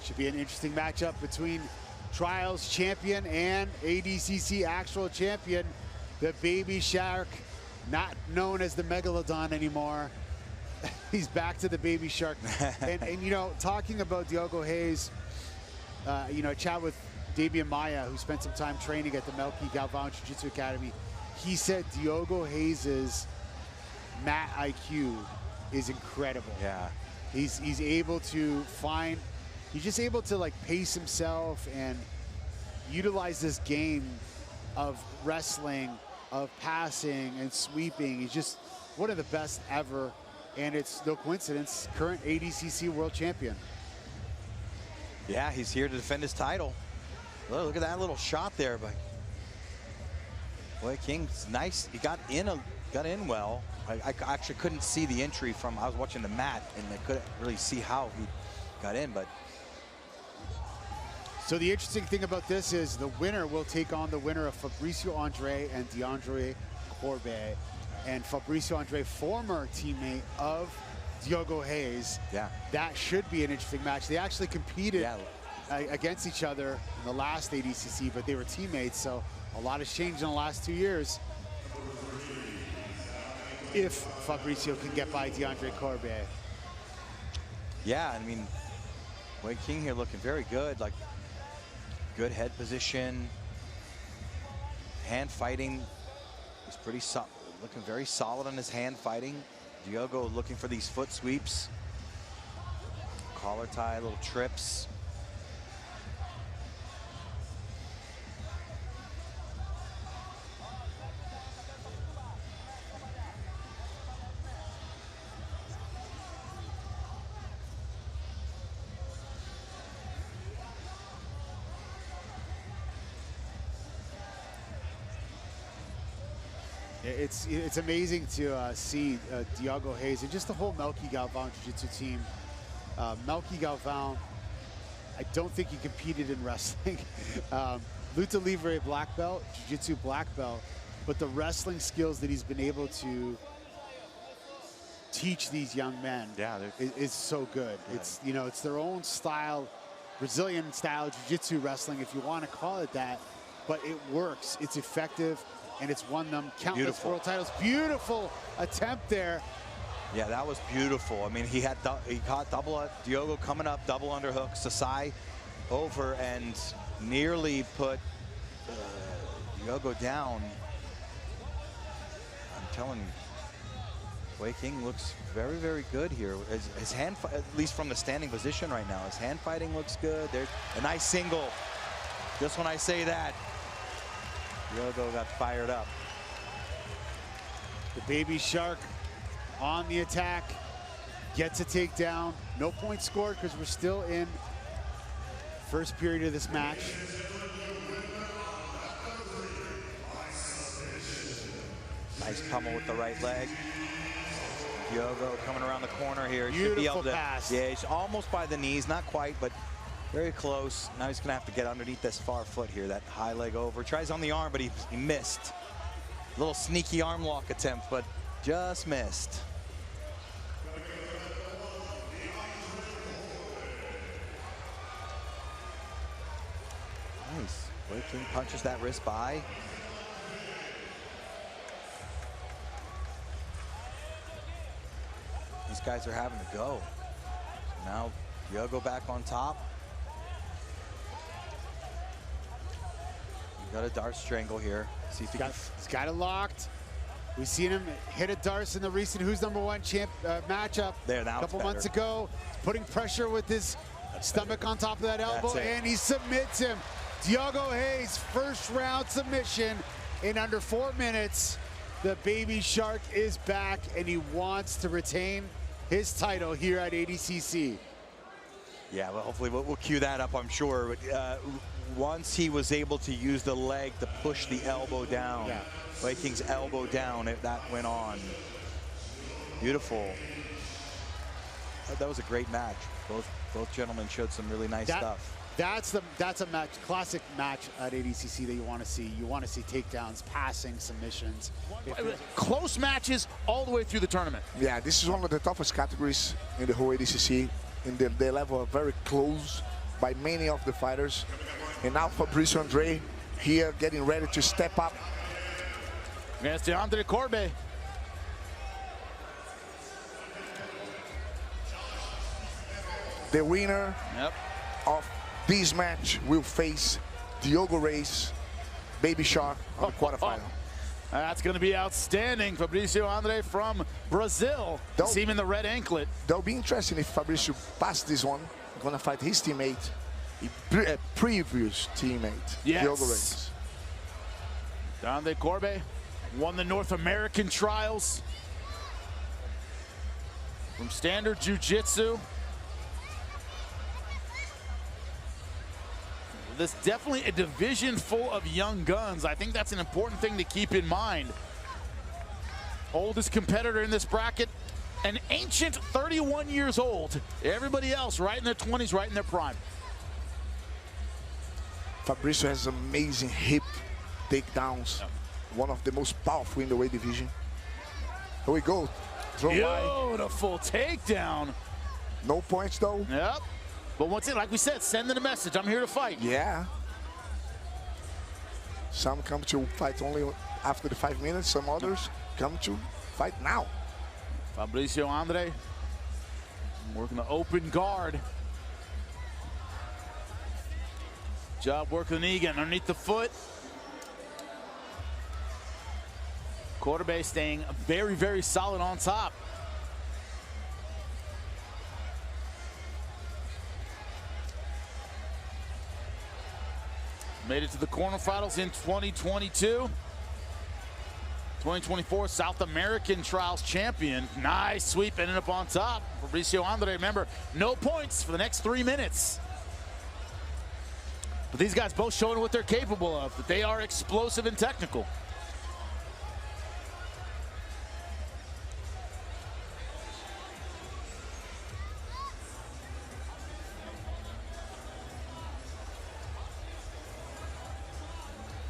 Should be an interesting matchup between Trials champion and ADCC actual champion. The Baby Shark, not known as the Megalodon anymore. He's back to the Baby Shark. and you know, talking about Diogo Reis, you know, I chat with Damian Maya, who spent some time training at the Melky Galvão Jiu-Jitsu Academy. He said Diogo Reis's mat IQ is incredible. Yeah. He's able to find, he's just able to like pace himself and utilize this game of wrestling, of passing and sweeping. He's just one of the best ever, and it's no coincidence, current ADCC world champion. Yeah, he's here to defend his title. Look at that little shot there by Wei King. Nice. He got in well. I actually couldn't see the entry from, I was watching the mat and I couldn't really see how he got in, but. So the interesting thing about this is the winner will take on the winner of Fabricio Andre and DeAndre Corbet. And Fabricio Andre, former teammate of Diogo Reis. Yeah. That should be an interesting match. They actually competed against each other in the last ADCC, but they were teammates, so a lot has changed in the last 2 years. If Fabricio can get by DeAndre Corbet. Yeah, I mean, Wei King here looking very good, like good head position. Hand fighting is pretty solid, looking very solid on his hand fighting. Diogo looking for these foot sweeps. Collar tie, little trips. It's amazing to see Diogo Reis and just the whole Melky Galvão Jiu-Jitsu team. Melky Galvão, I don't think he competed in wrestling. Luta Livre black belt, Jiu-Jitsu black belt, but the wrestling skills that he's been able to teach these young men is so good. Yeah. It's, you know, it's their own style, Brazilian style Jiu-Jitsu wrestling, if you want to call it that, but it works, it's effective, and it's won them countless world titles. Beautiful attempt there. Yeah, that was beautiful. I mean, he caught double, Diogo coming up, double underhook, Sasai over and nearly put Diogo down. I'm telling you, Wei King looks very, very good here. His hand, at least from the standing position right now, his hand fighting looks good. There's a nice single. Just when I say that, Diogo got fired up. The Baby Shark on the attack, gets a takedown. No point scored because we're still in first period of this match. Nice pummel with the right leg. Diogo coming around the corner here. Beautiful should be able to, pass. Yeah, he's almost by the knees, not quite, but very close. Now he's gonna have to get underneath this far foot here. That high leg over. Tries on the arm, but he missed. A little sneaky arm lock attempt, but just missed. Nice. Wei King punches that wrist by. These guys are having to go. So now Diogo back on top. Got a Dart strangle here. See if he's got it locked. We've seen him hit a Darce in the recent Who's Number One champ matchup there, now a couple months ago. Putting pressure with his stomach on top of that elbow, and he submits him. Diogo Reis, first round submission in under 4 minutes. The Baby Shark is back, and he wants to retain his title here at ADCC. Yeah, well, hopefully we'll cue that up, I'm sure. Once he was able to use the leg to push the elbow down, Wei King's elbow down, that went on. Beautiful. That was a great match. Both gentlemen showed some really nice stuff. That's a match, classic match at ADCC that you want to see. You want to see takedowns, passing, submissions. Close matches all the way through the tournament. Yeah, this is one of the toughest categories in the whole ADCC. In the level of very close by many of the fighters. And now Fabricio Andrade here getting ready to step up. Against DeAndre Corbe. The winner of this match will face Diogo Reis, Baby Shark, on the quarterfinal. That's going to be outstanding. Fabricio Andrade from Brazil. See him in the red anklet. That'll be interesting if Fabricio passes this one. Going to fight his teammate, a previous teammate, Diogo Reis. DeAndre Corbe won the North American trials from Standard Jiu-Jitsu. This is definitely a division full of young guns. I think that's an important thing to keep in mind. Oldest competitor in this bracket, an ancient 31 years old. Everybody else right in their 20s, right in their prime. Fabricio has amazing hip takedowns. One of the most powerful in the weight division. Here we go. Throw Beautiful takedown. No points though. Yep. But once again, like we said, sending a message. I'm here to fight. Yeah. Some come to fight only after the 5 minutes. Some others come to fight now. Fabricio Andrade working the open guard. Job working the knee, getting underneath the foot. Corbe staying very, very solid on top. Made it to the quarterfinals in 2022. 2024 South American Trials champion. Nice sweep, ending up on top. Fabricio Andrade, remember, no points for the next 3 minutes. But these guys both showing what they're capable of, that they are explosive and technical.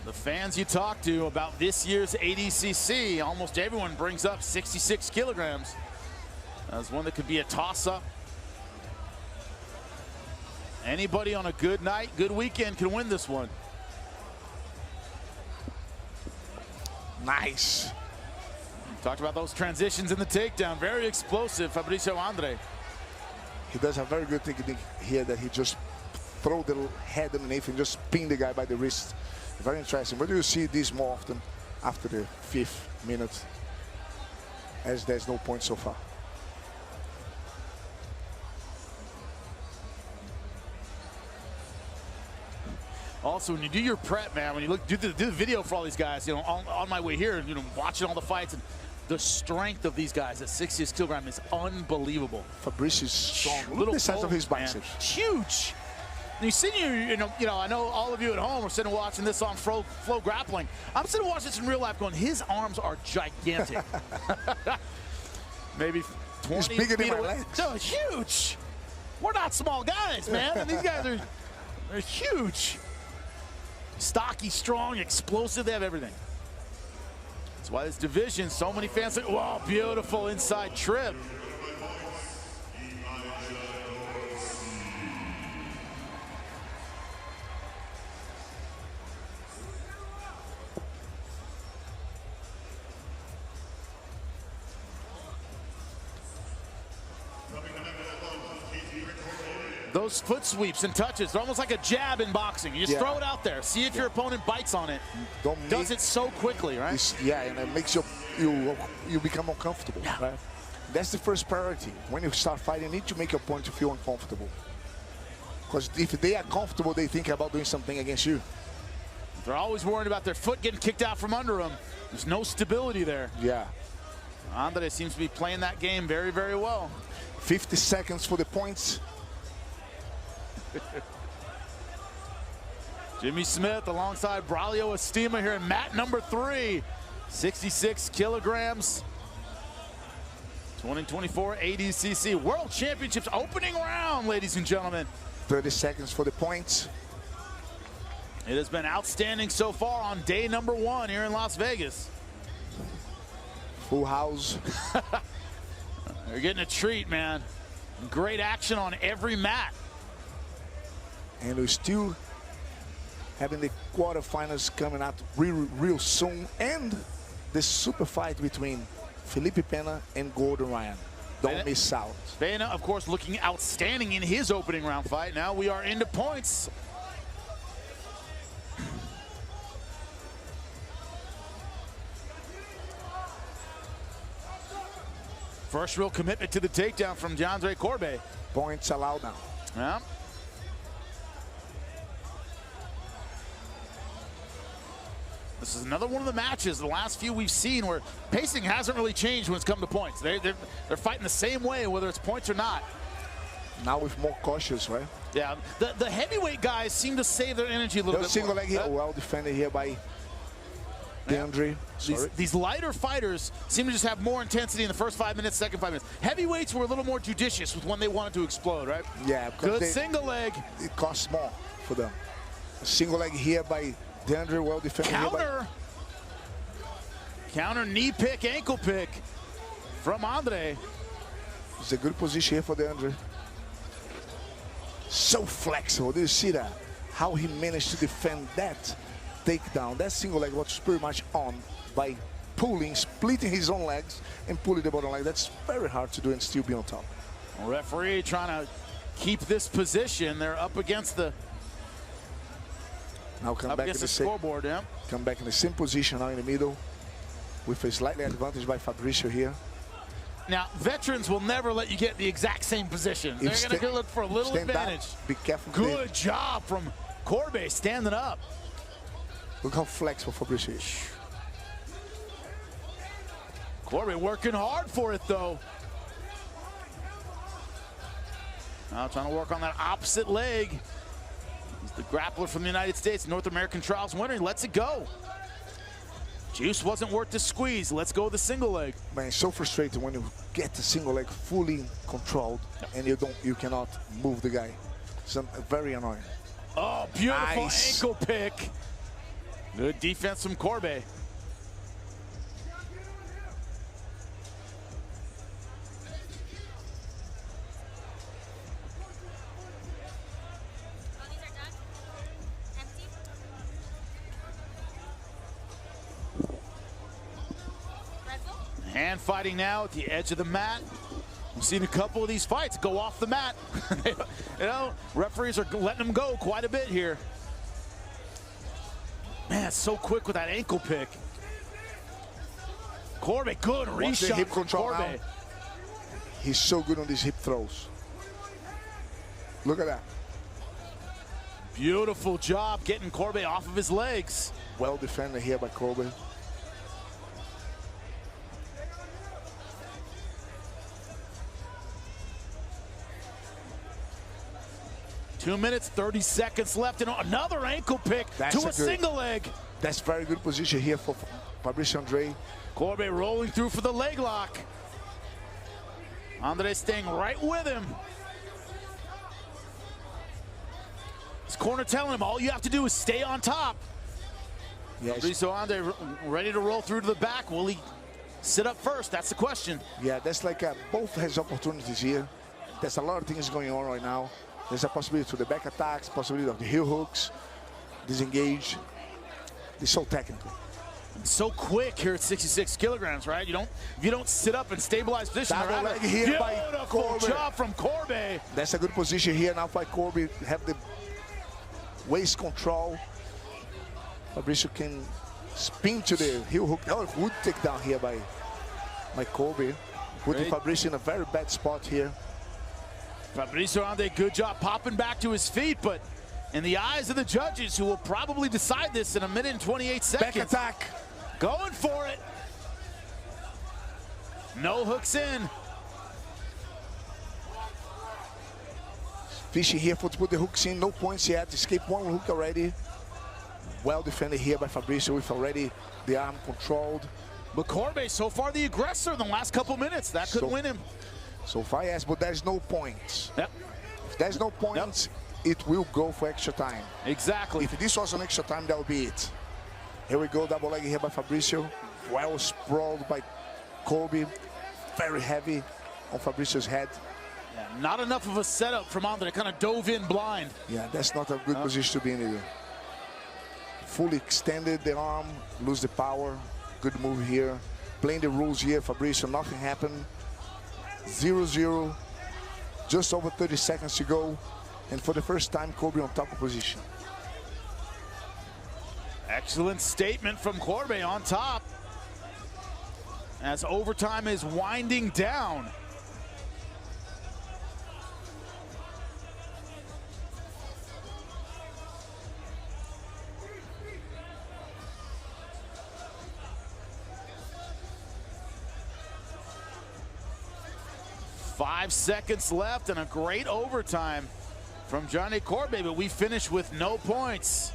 The fans you talk to about this year's ADCC, almost everyone brings up 66 kilograms as one that could be a toss-up. Anybody on a good night, good weekend can win this one. Nice. Talked about those transitions in the takedown. Very explosive, Fabricio Andrade. He does a very good technique here that he just throw the head underneath and just pin the guy by the wrist. Very interesting. Where do you see this more often after the 5th minute, as there's no point so far? Also, when you do your prep, man, when you do the video for all these guys, you know, on my way here, you know, watching all the fights, and the strength of these guys at 60 kilograms is unbelievable. Fabricio is strong. Look at the size of his biceps. Huge. And you see, you know, I know all of you at home are sitting watching this on FloGrappling. I'm sitting watching this in real life going, his arms are gigantic. Maybe 20 He's bigger feet than my away. legs. No, huge. We're not small guys, man. And these guys they're huge. Stocky, strong, explosive. They have everything. That's why this division, so many fans say, wow, beautiful inside trip. Those foot sweeps and touches, they're almost like a jab in boxing. You just throw it out there. See if your opponent bites on it. Does it so quickly, right? Yeah, and it makes you become uncomfortable, right? That's the first priority. When you start fighting, you need to make your opponent to feel uncomfortable. Because if they are comfortable, they think about doing something against you. They're always worried about their foot getting kicked out from under them. There's no stability there. Yeah. Andrade seems to be playing that game very, very well. 50 seconds for the points. Jimmy Smith alongside Braulio Estima here in mat number 3. 66 kilograms. 2024 ADCC World Championships opening round, ladies and gentlemen. 30 seconds for the points. It has been outstanding so far on day number 1 here in Las Vegas. Full house. They're getting a treat, man. Great action on every mat. And we're still having the quarterfinals coming out real soon. And the super fight between Felipe Pena and Gordon Ryan. Don't miss out. Pena, of course, looking outstanding in his opening round fight. Now we are into points. First real commitment to the takedown from Jandre Corbe. Points allowed now. Yeah. This is another one of the matches, the last few we've seen, where pacing hasn't really changed when it's come to points. They're fighting the same way, whether it's points or not. Now with more cautious, right? Yeah, the heavyweight guys seem to save their energy a little bit single more. leg here, well defended here by DeAndre. These lighter fighters seem to just have more intensity in the first 5 minutes, second 5 minutes. Heavyweights were a little more judicious with when they wanted to explode, right? Yeah. Good single leg. It costs more for them. A single leg here by DeAndre, well defended. Counter knee pick, ankle pick from Andre. It's a good position here for DeAndre. So flexible. Do you see that? How he managed to defend that takedown. That single leg was pretty much on by pulling, splitting his own legs and pulling the bottom leg. That's very hard to do and still be on top. Referee trying to keep this position. They're up against the back in the scoreboard. Yeah. Come back in the same position now in the middle, with a slightly advantage by Fabricio here. Now, veterans will never let you get the exact same position. They're going to look for a little advantage. Be careful. Good job from Corbe standing up. Look how flexible Fabricio is. Corbe working hard for it, though. Now trying to work on that opposite leg. He's the grappler from the United States, North American Trials winner. He lets it go. Juice wasn't worth the squeeze. Let's go with the single leg. Man, it's so frustrating when you get the single leg fully controlled and you cannot move the guy. It's very annoying. Oh, beautiful ankle pick. Good defense from Corbe. Hand fighting now at the edge of the mat. We've seen a couple of these fights go off the mat. You know, referees are letting them go quite a bit here. Man, so quick with that ankle pick. Corbe, good reshot hip control Corbe. now. He's so good on these hip throws. Look at that. Beautiful job getting Corbe off of his legs. Well defended here by Corbe. 2 minutes, 30 seconds left, and another ankle pick to a single leg. That's very good position here for Fabricio Andre. Corbe rolling through for the leg lock. Andre staying right with him. His corner telling him all you have to do is stay on top. Yes. Fabricio Andre ready to roll through to the back. Will he sit up first? That's the question. Yeah, that's like both has opportunities here. There's a lot of things going on right now. There's a possibility to the back attacks, possibility of the heel hooks, disengage. It's so technical. So quick here at 66 kilograms, right? If you don't sit up and stabilize position. Double leg here by Corbe. Job from Corbe. That's a good position here now by Corbe. Have the waist control. Fabricio can spin to the heel hook. Oh, good takedown here by Corbe. Putting Fabricio in a very bad spot here. Fabricio Andre, good job popping back to his feet, but in the eyes of the judges, who will probably decide this in 1 minute and 28 seconds. Back attack. Going for it. No hooks in. Fishing here to put the hooks in. No points yet. Escaped one hook already. Well defended here by Fabricio with already the arm controlled. But Corbe, so far the aggressor in the last couple minutes. That could win him. So far, yes, but there's no points. Yep. If there's no points, it will go for extra time. Exactly. If this was an extra time, that would be it. Here we go, double leg here by Fabricio. Well sprawled by Corbe. Very heavy on Fabricio's head. Yeah, not enough of a setup from Andre. Kind of dove in blind. Yeah, that's not a good position to be in either. Fully extended the arm, lose the power. Good move here. Playing the rules here, Fabricio, nothing happened. 0-0, just over 30 seconds to go. And for the first time, Corbe on top of position. Excellent statement from Corbe on top. As overtime is winding down. Five seconds left and a great overtime from Johnny Corbe, but we finish with no points.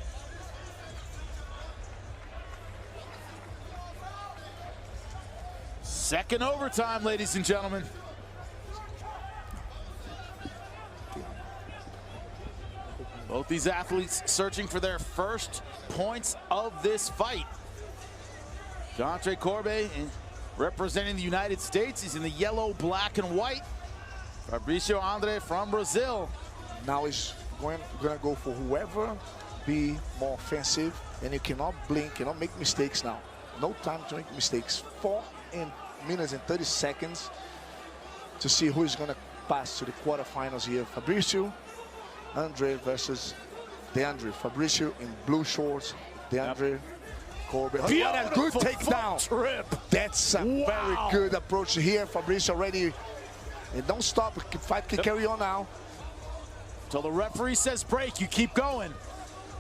Second overtime, ladies and gentlemen. Both these athletes searching for their first points of this fight. Johnny Corbe representing the United States. He's in the yellow, black, and white. Fabricio Andre from Brazil. Now he's going to go for whoever be more offensive, and you cannot blink, cannot make mistakes now. No time to make mistakes. 4 minutes and 30 seconds to see who is going to pass to the quarterfinals here. Fabricio Andre versus DeAndre. Fabricio in blue shorts, DeAndre Corbe. Oh, what a good takedown. Trip. That's a very good approach here. Fabricio already, and don't stop. Fight can carry on now. Till the referee says break, you keep going.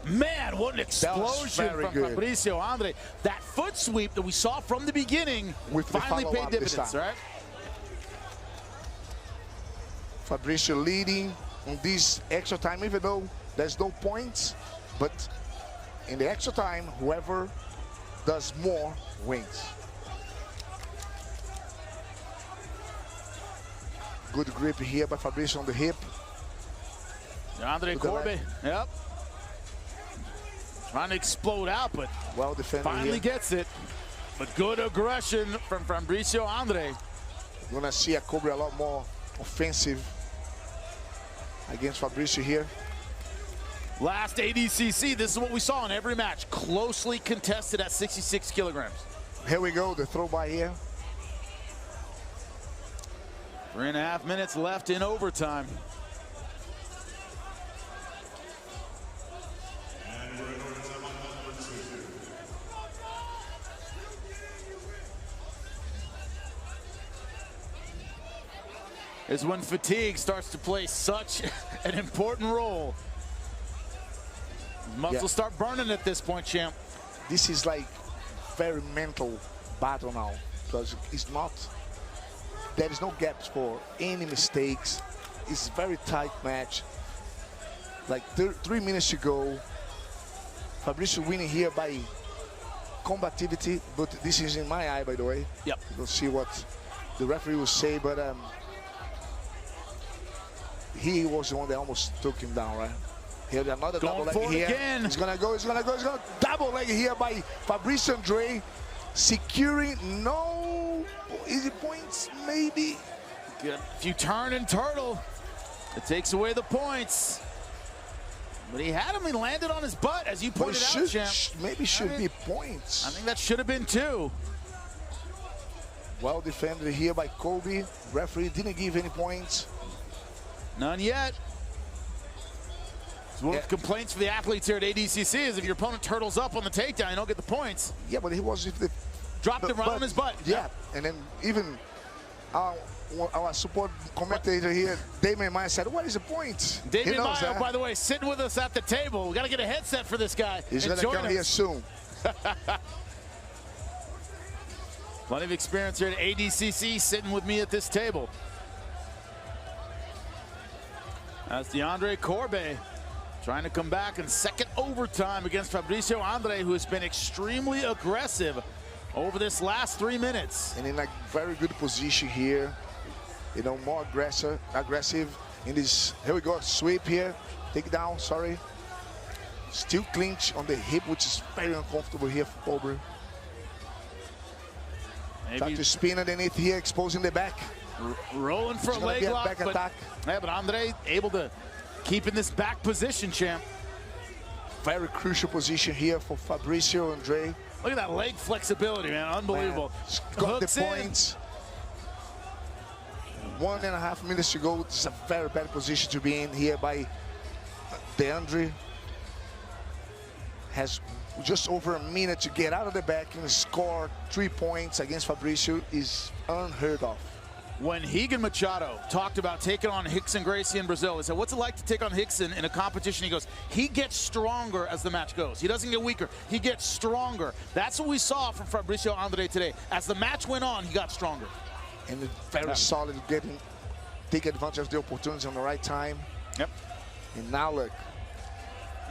Man, what an explosion from Fabricio Andre. That foot sweep that we saw from the beginning finally paid dividends, right? Fabricio leading on this extra time, even though there's no points. But in the extra time, whoever does more wins. Good grip here by Fabricio on the hip. Andre Corbe, yep. Trying to explode out, but well defended finally gets it. But good aggression from Fabricio Andre. You're gonna see a Corbe a lot more offensive against Fabricio here. Last ADCC, this is what we saw in every match. Closely contested at 66 kilograms. Here we go, the throw by here. 3.5 minutes left in overtime. Is when fatigue starts to play such an important role. Muscles start burning at this point, champ. This is like very mental battle now, because it's not, there is no gaps for any mistakes. It's a very tight match. Like 3 minutes to go. Fabricio winning here by combativity, but this is in my eye, by the way. Yep. We'll see what the referee will say, but he was the one that almost took him down, right? Here, another double leg here. Again. It's gonna go, it's gonna go, it's gonna double leg here by Fabricio Andre, securing no easy points, maybe. Good. If you turn and turtle, it takes away the points. But he had him, he landed on his butt, as you pointed out, champ. Maybe should be points. I think that should have been 2. Well defended here by Corbe. Referee didn't give any points. None yet. One of the complaints for the athletes here at ADCC is if your opponent turtles up on the takedown, you don't get the points. Yeah, but he was if they dropped him right on his butt. Yeah, and then even our support commentator here, Damien Meyer, said, "What is the point?" Damien Meyer, by the way, sitting with us at the table. We got to get a headset for this guy. He's going to come here soon. Plenty of experience here at ADCC, sitting with me at this table. That's DeAndre Corbe trying to come back in second overtime against Fabricio Andre, who has been extremely aggressive over this last 3 minutes. And in a very good position here, you know, more aggressive in this. Here we go, sweep here, take down, sorry. Still clinch on the hip, which is very uncomfortable here for Corbe. Try to spin underneath here, exposing the back. Rolling for a leg lock, back attack. Yeah, but Andre able to keep in this back position, champ. Very crucial position here for Fabricio Andre. Look at that leg flexibility, man. Unbelievable. Got Hooks the points. 1.5 minutes to go. This is a very bad position to be in here by DeAndre. Has just over a minute to get out of the back and score 3 points against Fabricio is unheard of. When Higan Machado talked about taking on Rickson Gracie in Brazil, he said, what's it like to take on Rickson in a competition? He goes, he gets stronger as the match goes. He doesn't get weaker, he gets stronger. That's what we saw from Fabricio Andre today. As the match went on, he got stronger. And very solid, take advantage of the opportunities on the right time. Yep. And now look.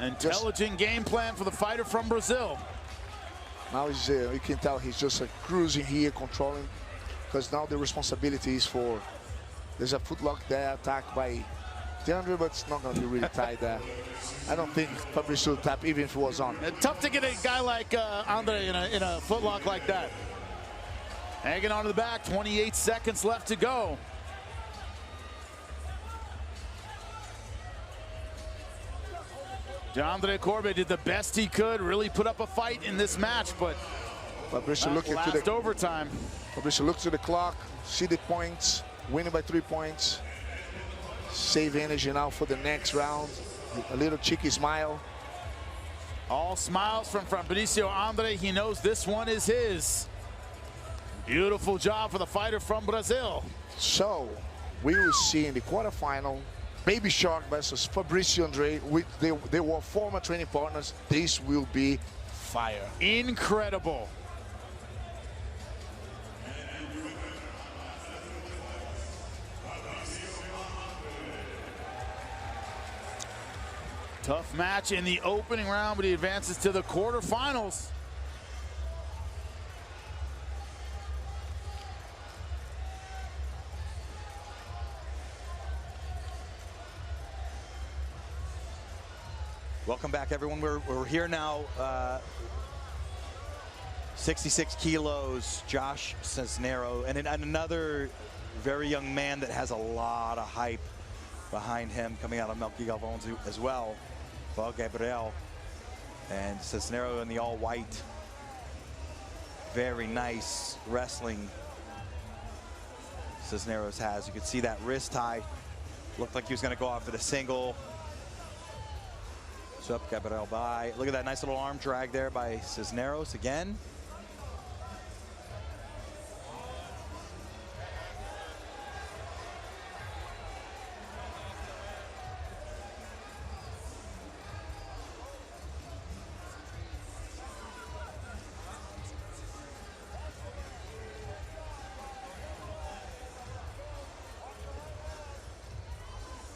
Intelligent game plan for the fighter from Brazil. Now he's, you can tell he's just cruising here, controlling, because now the responsibility is for, there's a footlock there, attack by DeAndre, but it's not going to be really tight there. I don't think Fabricio will tap even if it was on. Tough to get a guy like Andre in a footlock like that. Hanging on to the back, 28 seconds left to go. DeAndre Corbe did the best he could, really put up a fight in this match, but Fabricio looking to the overtime. Fabricio looks to the clock, see the points, winning by 3 points. Save energy now for the next round. A little cheeky smile. All smiles from Fabricio Andre. He knows this one is his. Beautiful job for the fighter from Brazil. So we will see in the quarterfinal, Baby Shark versus Fabricio Andre. They were former training partners. This will be fire. Incredible. Tough match in the opening round, but he advances to the quarterfinals. Welcome back, everyone. We're here now. 66 kilos, Josh Cisnero, and another very young man that has a lot of hype behind him coming out of Melky Galvão as well. Well, Gabriel and Cisnero in the all-white. Very nice wrestling Cisneros has. You could see that wrist tie. Looked like he was going to go off with a single. So up Gabriel by. Look at that nice little arm drag there by Cisneros again.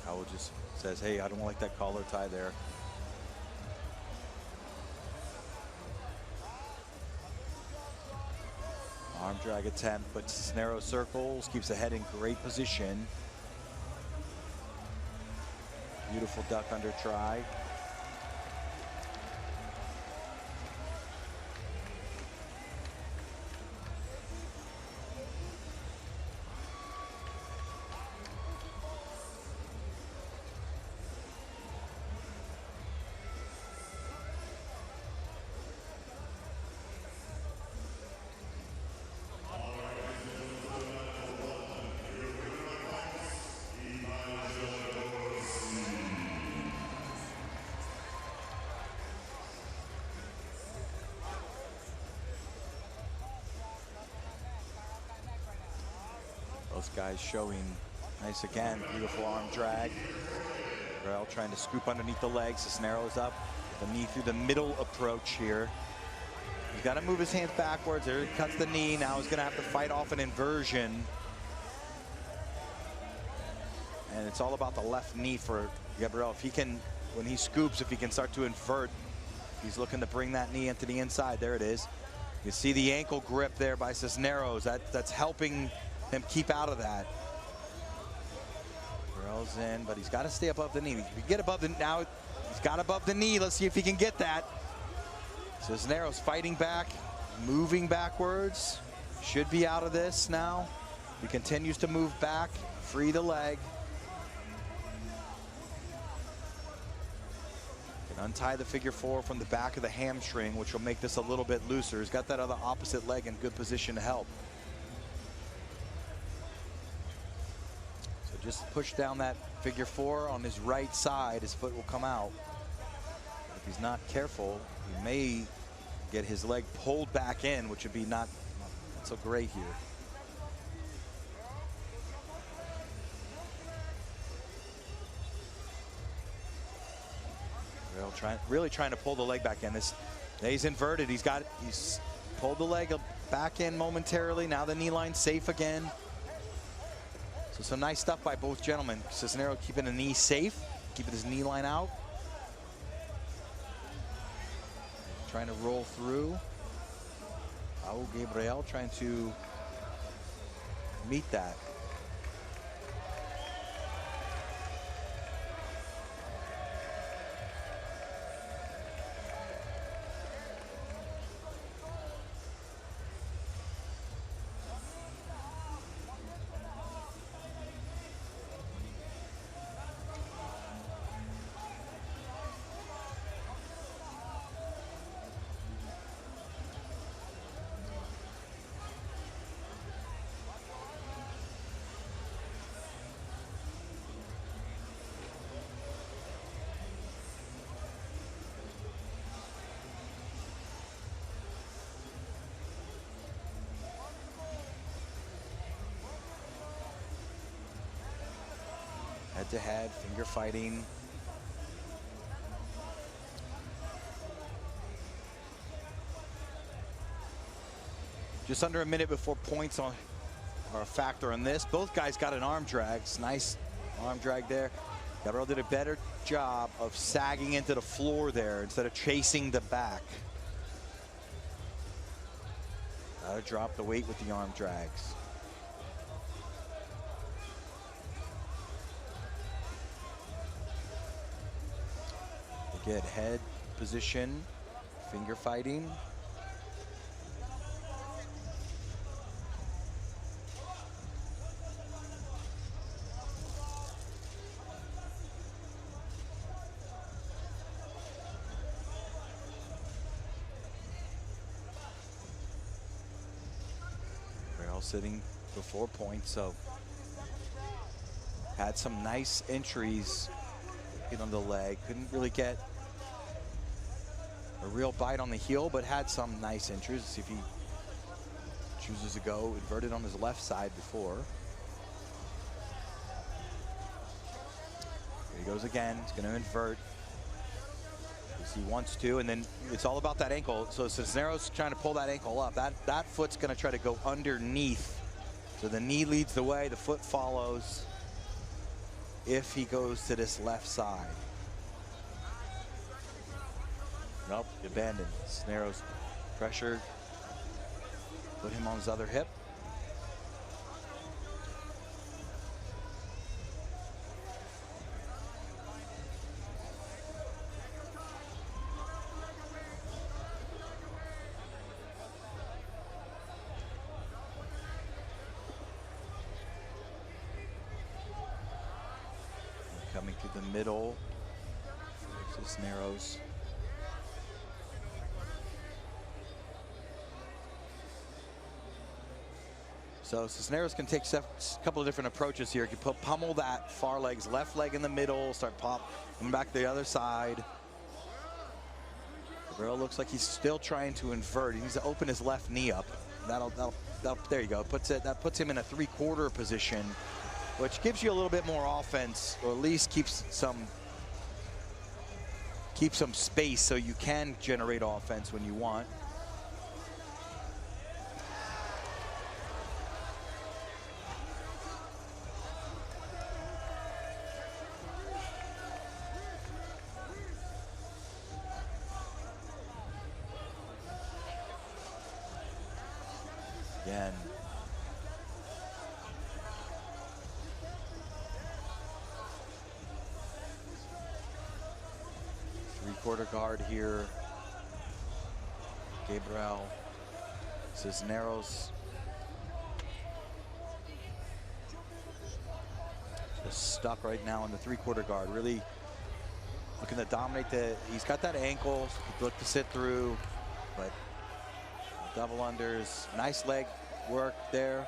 Howell just says, hey, I don't like that collar tie there. Arm drag attempt, but Cisneros circles, keeps the head in great position. Beautiful duck under try. Those guys showing nice again, beautiful arm drag. Gabriel trying to scoop underneath the legs. Cisneros up, the knee through the middle approach here. He's got to move his hands backwards. There he cuts the knee. Now he's going to have to fight off an inversion. And it's all about the left knee for Gabriel. If he can, when he scoops, if he can start to invert, he's looking to bring that knee into the inside. There it is. You see the ankle grip there by Cisneros. That's helping him keep out of that. Gabriel's in, but he's got to stay above the knee. If he get above the, now he's got above the knee. Let's see if he can get that. Cisneros fighting back, moving backwards. Should be out of this now. He continues to move back, free the leg. Can untie the figure four from the back of the hamstring, which will make this a little bit looser. He's got that other opposite leg in good position to help. So just push down that figure four on his right side. His foot will come out. If he's not careful, he may get his leg pulled back in, which would be not so great here. Really trying to pull the leg back in. He's inverted. He's pulled the leg back in momentarily. Now the knee line's safe again. So some nice stuff by both gentlemen. Cisneros keeping the knee safe, keeping his knee line out. Trying to roll through. Raul Gabriel trying to meet that. Head-to-head, finger fighting. Just under a minute before points are a factor on this. Both guys got an arm drag. It's nice arm drag there. Gabriel did a better job of sagging into the floor there instead of chasing the back. Gotta drop the weight with the arm drags. Good head position, finger fighting. We're all sitting before points, so had some nice entries on the leg. Couldn't really get a real bite on the heel, but had some nice entries. See if he chooses to go inverted on his left side before. Here he goes again. He's going to invert as he wants to, and then it's all about that ankle. So Cisneros trying to pull that ankle up. That foot's going to try to go underneath. So the knee leads the way, the foot follows if he goes to this left side. Nope, abandoned. Cisneros pressure, put him on his other hip. Coming through the middle, Cisneros. So Cisneros can take a couple of different approaches here. He can pummel that far leg's left leg in the middle, start coming back to the other side. Gabriel looks like he's still trying to invert. He needs to open his left knee up. There you go. That puts him in a three-quarter position, which gives you a little bit more offense, or at least keeps some space so you can generate offense when you want. Again. Three-quarter guard here. Gabriel. Cisneros. Just stuck right now in the three-quarter guard. Really looking to dominate he's got that ankle, look to sit through, but double unders. Nice leg work there.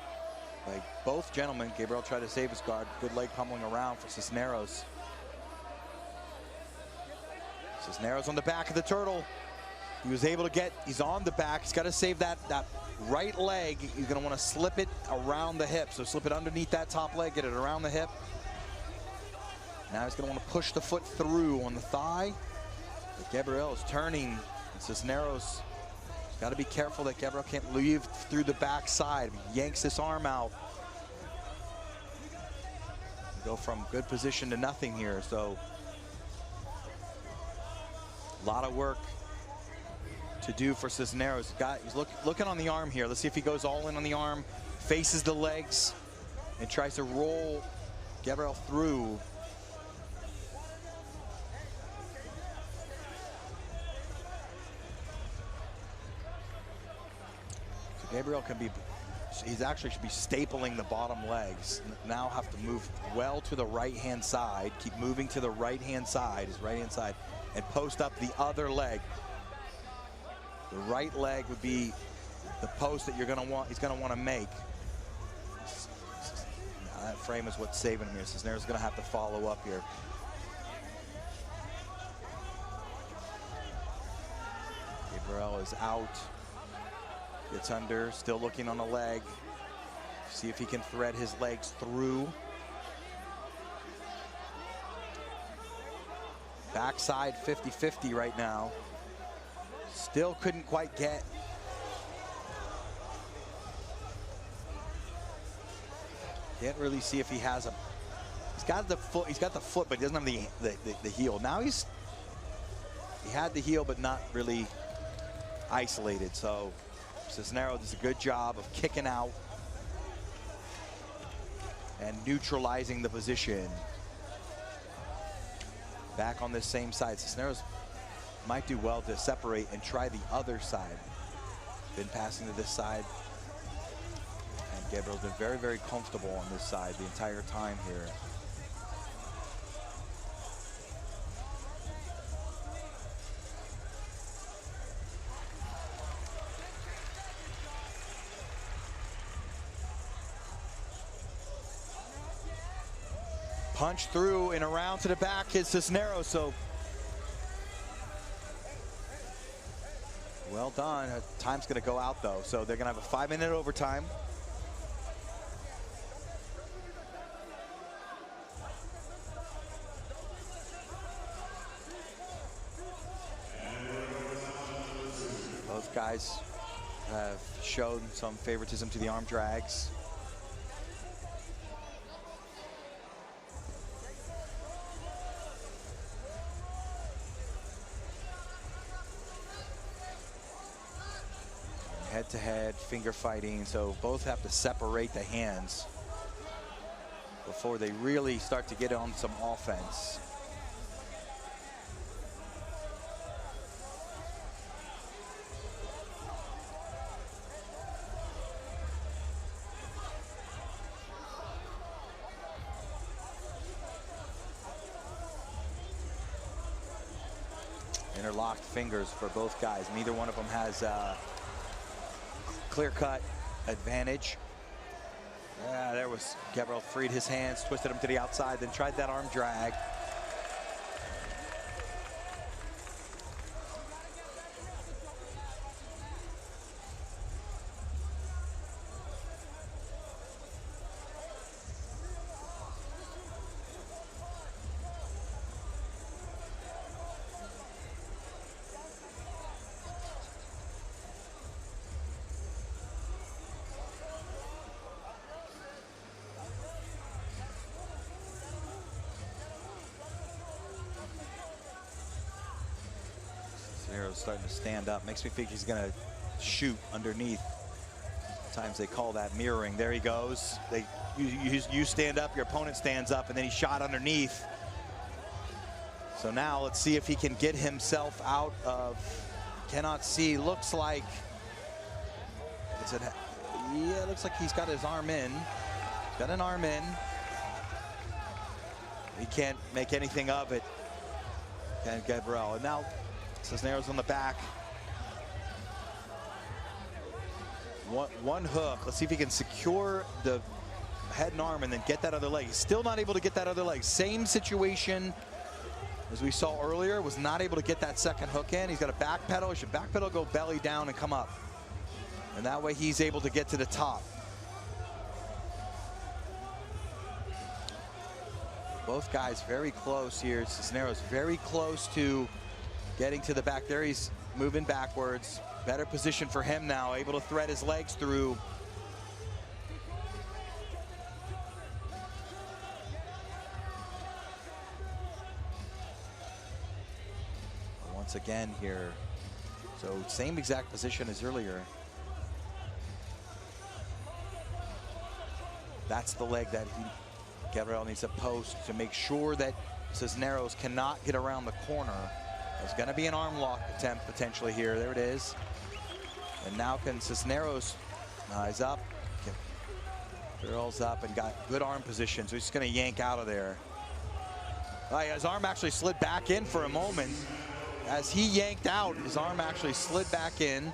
Like both gentlemen, Gabriel tried to save his guard. Good leg pummeling around for Cisneros. Cisneros on the back of the turtle. He was able to get, he's on the back. He's got to save that right leg. He's going to want to slip it around the hip. So slip it underneath that top leg, get it around the hip. Now he's going to want to push the foot through on the thigh. But Gabriel is turning. And Cisneros got to be careful that Gabriel can't leave through the backside. He yanks this arm out. Go from good position to nothing here. So a lot of work to do for Cisneros. He's looking on the arm here. Let's see if he goes all in on the arm, faces the legs, and tries to roll Gabriel through. So Gabriel can be, he's actually should be stapling the bottom legs. Now have to move well to the right-hand side, keep moving to the right-hand side, his right-hand side, and post up the other leg. The right leg would be the post that he's going to want to make. Now that frame is what's saving him here. Cisneros is going to have to follow up here. Gabriel is out. Gets under, still looking on the leg. See if he can thread his legs through. Backside 50-50 right now. Still couldn't quite get. Can't really see if he has a. He's got the foot, but he doesn't have the heel. Now he had the heel, but not really isolated. So Cisneros does a good job of kicking out and neutralizing the position. Back on this same side, Cisneros might do well to separate and try the other side. Been passing to this side. And Gabriel's been very, very comfortable on this side the entire time here. Punch through and around to the back is Cisneros, so well done. Time's going to go out, though, so they're going to have a 5-minute overtime. Both guys have shown some favoritism to the arm drags. Head-to-head, finger fighting, so both have to separate the hands before they really start to get on some offense. Interlocked fingers for both guys. Neither one of them has clear-cut advantage. Yeah, there was Gabriel freed his hands, twisted him to the outside, then tried that arm drag. Starting to stand up. Makes me think he's going to shoot underneath. Sometimes they call that mirroring. There he goes. You stand up, your opponent stands up, and then he shot underneath. So now let's see if he can get himself out of, cannot see, looks like, yeah, it looks like he's got his arm in. Got an arm in. He can't make anything of it, can Gabriel. And now Cisneros on the back. One hook. Let's see if he can secure the head and arm and then get that other leg. He's still not able to get that other leg. Same situation as we saw earlier. Was not able to get that second hook in. He's got a back pedal. He should back pedal, go belly down and come up. And that way he's able to get to the top. Both guys very close here. Cisneros very close to getting to the back there. He's moving backwards. Better position for him now, able to thread his legs through. Once again here, so same exact position as earlier. That's the leg that Gabriel needs to post to make sure that Cisneros cannot get around the corner. There's going to be an arm lock attempt potentially here. There it is. And now can Cisneros, he's up, girls up and got good arm position. So he's just going to yank out of there. His arm actually slid back in for a moment. As he yanked out, his arm actually slid back in.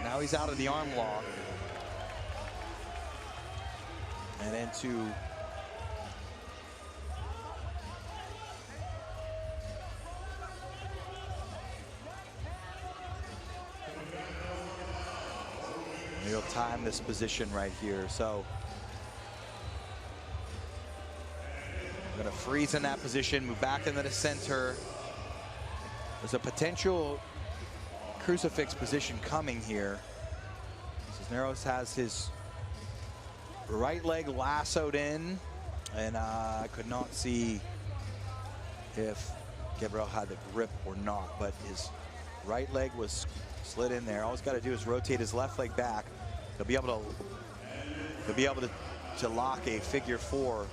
Now he's out of the arm lock. And into he'll time this position right here. So I'm gonna freeze in that position, move back into the center. There's a potential crucifix position coming here. Cisneros has his right leg lassoed in, and I could not see if Gabriel had the grip or not, but his right leg was slid in there. All he's got to do is rotate his left leg back. He'll be able to lock a figure four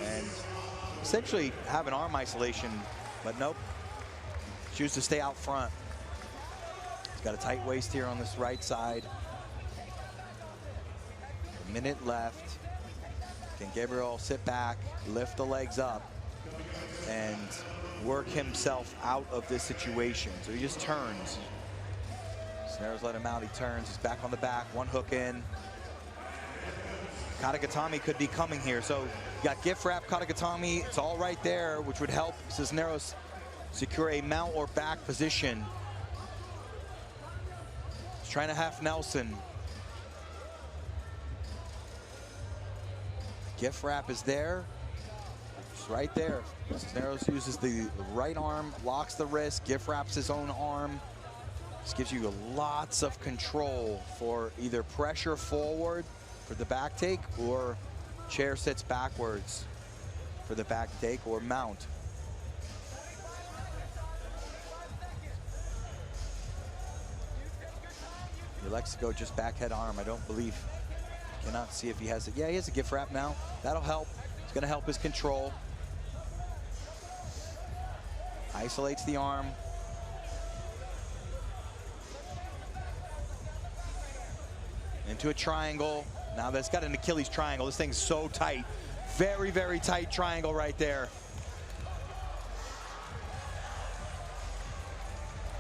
and essentially have an arm isolation, but nope. Choose to stay out front. He's got a tight waist here on this right side. A minute left. Can Gabriel sit back, lift the legs up, and work himself out of this situation? So he just turns. Cisneros let him out, he turns, he's back on the back, one hook in. Katagatame could be coming here. So you got gift wrap, Katagatame, it's all right there, which would help Cisneros secure a mount or back position. He's trying to half Nelson. Gift wrap is there. It's right there. Cisneros uses the right arm, locks the wrist, gift wraps his own arm. This gives you lots of control for either pressure forward for the back take or chair sits backwards for the back take or mount. He likes to go just back head arm. I don't believe, cannot see if he has it. Yeah, he has a gift wrap now. That'll help. It's gonna help his control. Isolates the arm. Into a triangle. Now that's got an Achilles triangle. This thing's so tight. Very, very tight triangle right there.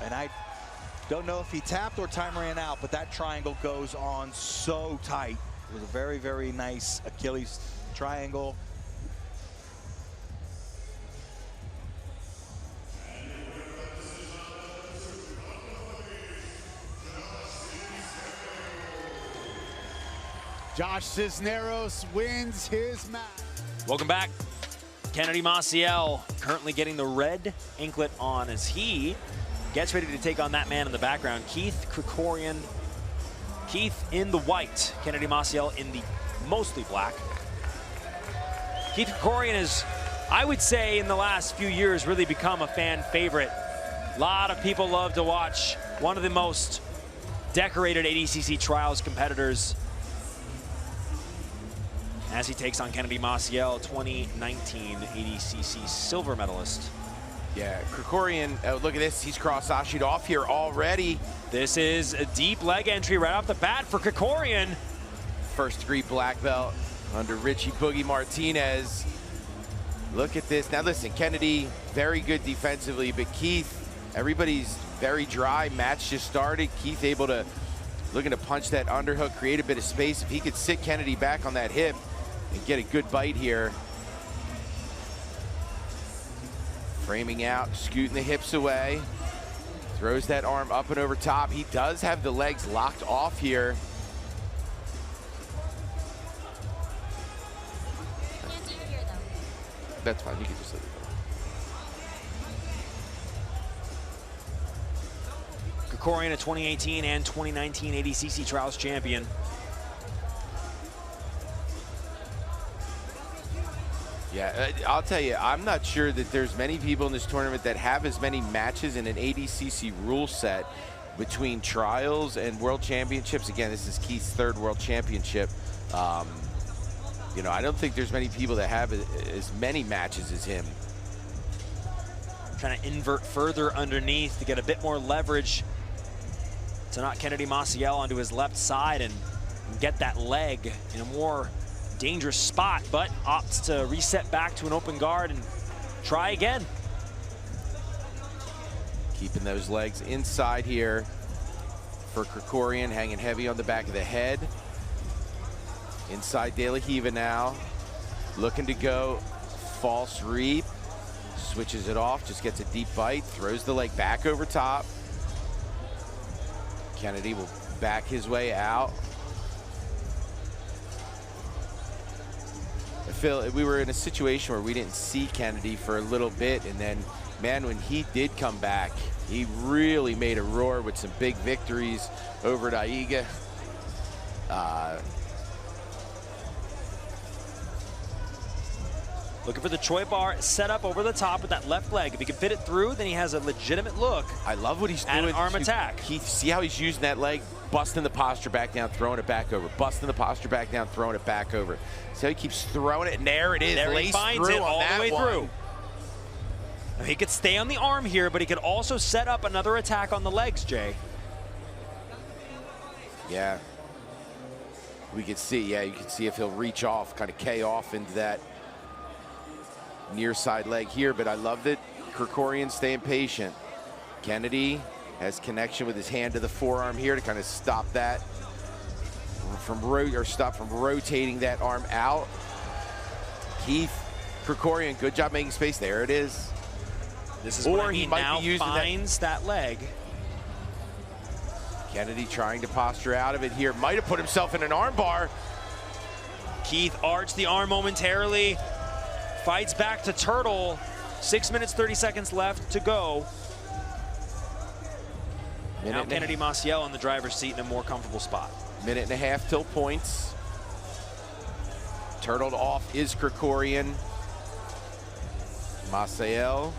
And I don't know if he tapped or time ran out, but that triangle goes on so tight. It was a very, very nice Achilles triangle. Josh Cisneros wins his match. Welcome back. Kennedy Maciel currently getting the red anklet on as he gets ready to take on that man in the background, Keith Krikorian. Keith in the white, Kennedy Maciel in the mostly black. Keith Krikorian has, I would say, in the last few years really become a fan favorite. A lot of people love to watch one of the most decorated ADCC trials competitors as he takes on Kennedy Maciel, 2019 ADCC silver medalist. Yeah, Krikorian, look at this, he's cross-ashied off here already. This is a deep leg entry right off the bat for Krikorian. First degree black belt under Richie Boogie Martinez. Look at this. Now listen, Kennedy, very good defensively, but Keith, everybody's very dry. Match just started. Keith able to, looking to punch that underhook, create a bit of space. If he could sit Kennedy back on that hip and get a good bite here. Framing out, scooting the hips away. Throws that arm up and over top. He does have the legs locked off here. That's fine, you can just leave it. Krikorian, a 2018 and 2019 ADCC Trials champion. Yeah, I'll tell you, I'm not sure that there's many people in this tournament that have as many matches in an ADCC rule set between trials and world championships. Again, this is Keith's third world championship. You know, I don't think there's many people that have as many matches as him. Trying to invert further underneath to get a bit more leverage to knock Kennedy Maciel onto his left side and get that leg in a more dangerous spot, but opts to reset back to an open guard and try again. Keeping those legs inside here for Krikorian, hanging heavy on the back of the head. Inside De La Riva now, looking to go false reap, switches it off, just gets a deep bite, throws the leg back over top. Kennedy will back his way out. I feel we were in a situation where we didn't see Kennedy for a little bit, and then, man, when he did come back, he really made a roar with some big victories over at Aiga. Looking for the Choi bar set up over the top with that left leg. If he can fit it through, then he has a legitimate look. I love what he's at doing. An arm attack. See how he's using that leg, busting the posture back down, throwing it back over, busting the posture back down, throwing it back over. See how he keeps throwing it, and there it is. There he finds it all the way through. Now, he could stay on the arm here, but he could also set up another attack on the legs, Jay. Yeah. We could see, yeah, you can see if he'll reach off, kind of K off into that near side leg here, but I love that Krikorian staying patient. Kennedy has connection with his hand to the forearm here to kind of stop that from rotating that arm out. Keith Krikorian, good job making space. There it is. This is where he now finds that leg. Kennedy trying to posture out of it here. Might have put himself in an arm bar. Keith arched the arm momentarily. Fights back to Turtle. 6 minutes, 30 seconds left to go. Now Kennedy Maciel in the driver's seat in a more comfortable spot. Minute and a half till points. Turtled off is Krikorian. Maciel.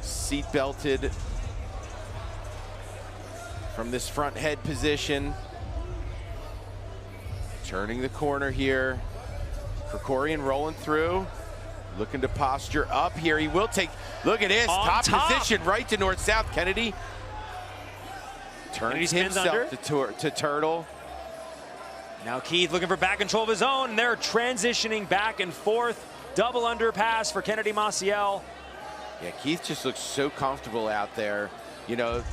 Seat belted from this front head position. Turning the corner here. Krikorian rolling through, looking to posture up here. He will take, look at this, top position right to north-south. Kennedy turns himself to Turtle. Now Keith looking for back control of his own, and they're transitioning back and forth. Double underpass for Kennedy Maciel. Yeah, Keith just looks so comfortable out there. You know,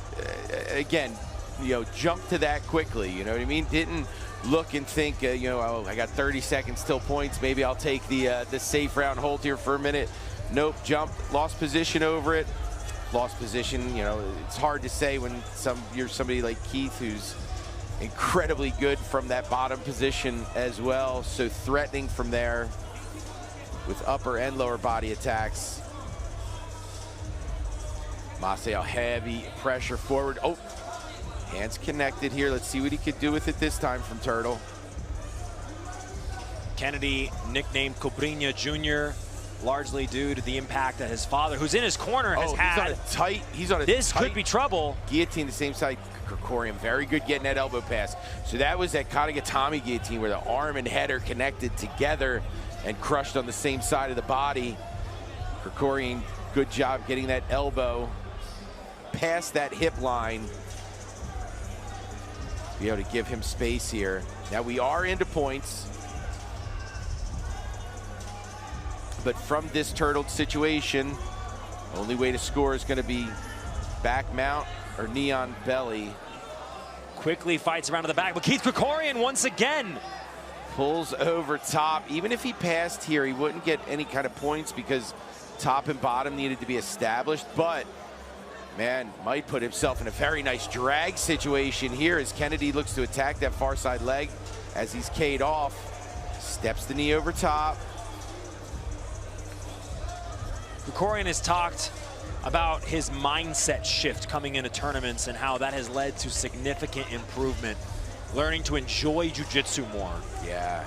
again, you know, jumped to that quickly, you know what I mean? Didn't look and think, you know, oh, I got 30 seconds till points. Maybe I'll take the safe round hold here for a minute. Nope, jumped, lost position over it. Lost position, you know, it's hard to say when you're somebody like Keith who's incredibly good from that bottom position as well. So threatening from there with upper and lower body attacks. Maciel, heavy pressure forward. Oh, hands connected here. Let's see what he could do with it this time from Turtle. Kennedy, nicknamed Cobrinha Jr., largely due to the impact that his father, who's in his corner, has had. He's on a this could be trouble. Guillotine, the same side. Krikorian, very good getting that elbow pass. So that was that Katagatami guillotine where the arm and head are connected together and crushed on the same side of the body. Krikorian, good job getting that elbow past that hip line. Be able to give him space here. Now we are into points. but from this turtled situation, only way to score is going to be back mount or knee on belly. Quickly fights around to the back, but Keith Krikorian once again Pulls over top. Even if he passed here, he wouldn't get any kind of points because top and bottom needed to be established, but man, might put himself in a very nice drag situation here as Kennedy looks to attack that far side leg as he's K'd off. Steps the knee over top. Krikorian has talked about his mindset shift coming into tournaments and how that has led to significant improvement, learning to enjoy jiu-jitsu more. Yeah.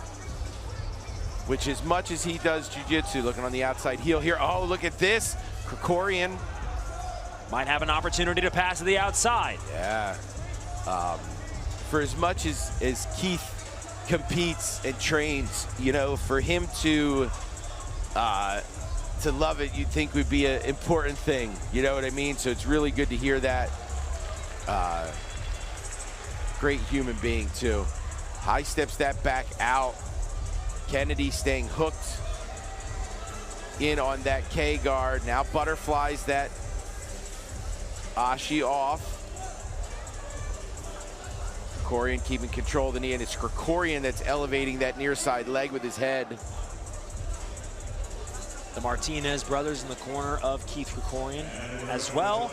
Which, as much as he does jiu-jitsu, looking on the outside heel here. Oh, look at this. Krikorian might have an opportunity to pass to the outside. Yeah. For as much as Keith competes and trains, you know, for him to love it, you'd think would be an important thing. You know what I mean? So it's really good to hear that. Great human being, too. High steps that back out. Kennedy staying hooked in on that K guard. Now butterflies that Ashi off. Krikorian keeping control of the knee, and it's Krikorian that's elevating that near side leg with his head. The Martinez brothers in the corner of Keith Krikorian, as well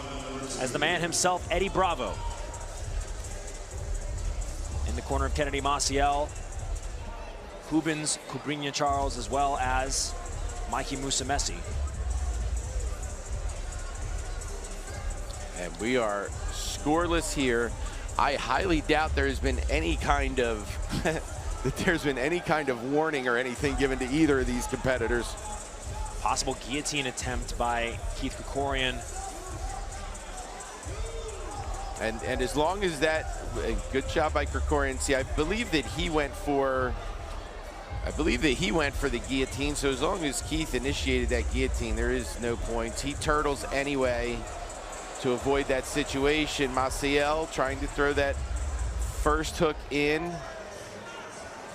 as the man himself, Eddie Bravo. In the corner of Kennedy Maciel, Hubens Kubrinya Charles, as well as Mikey Musumeci. And we are scoreless here. I highly doubt there's been any kind of that there's been any kind of warning or anything given to either of these competitors. Possible guillotine attempt by Keith Krikorian. And as long as that, good job by Krikorian. See, I believe that he went for the guillotine. So as long as Keith initiated that guillotine, there is no points. He turtles anyway to avoid that situation. Maciel trying to throw that first hook in.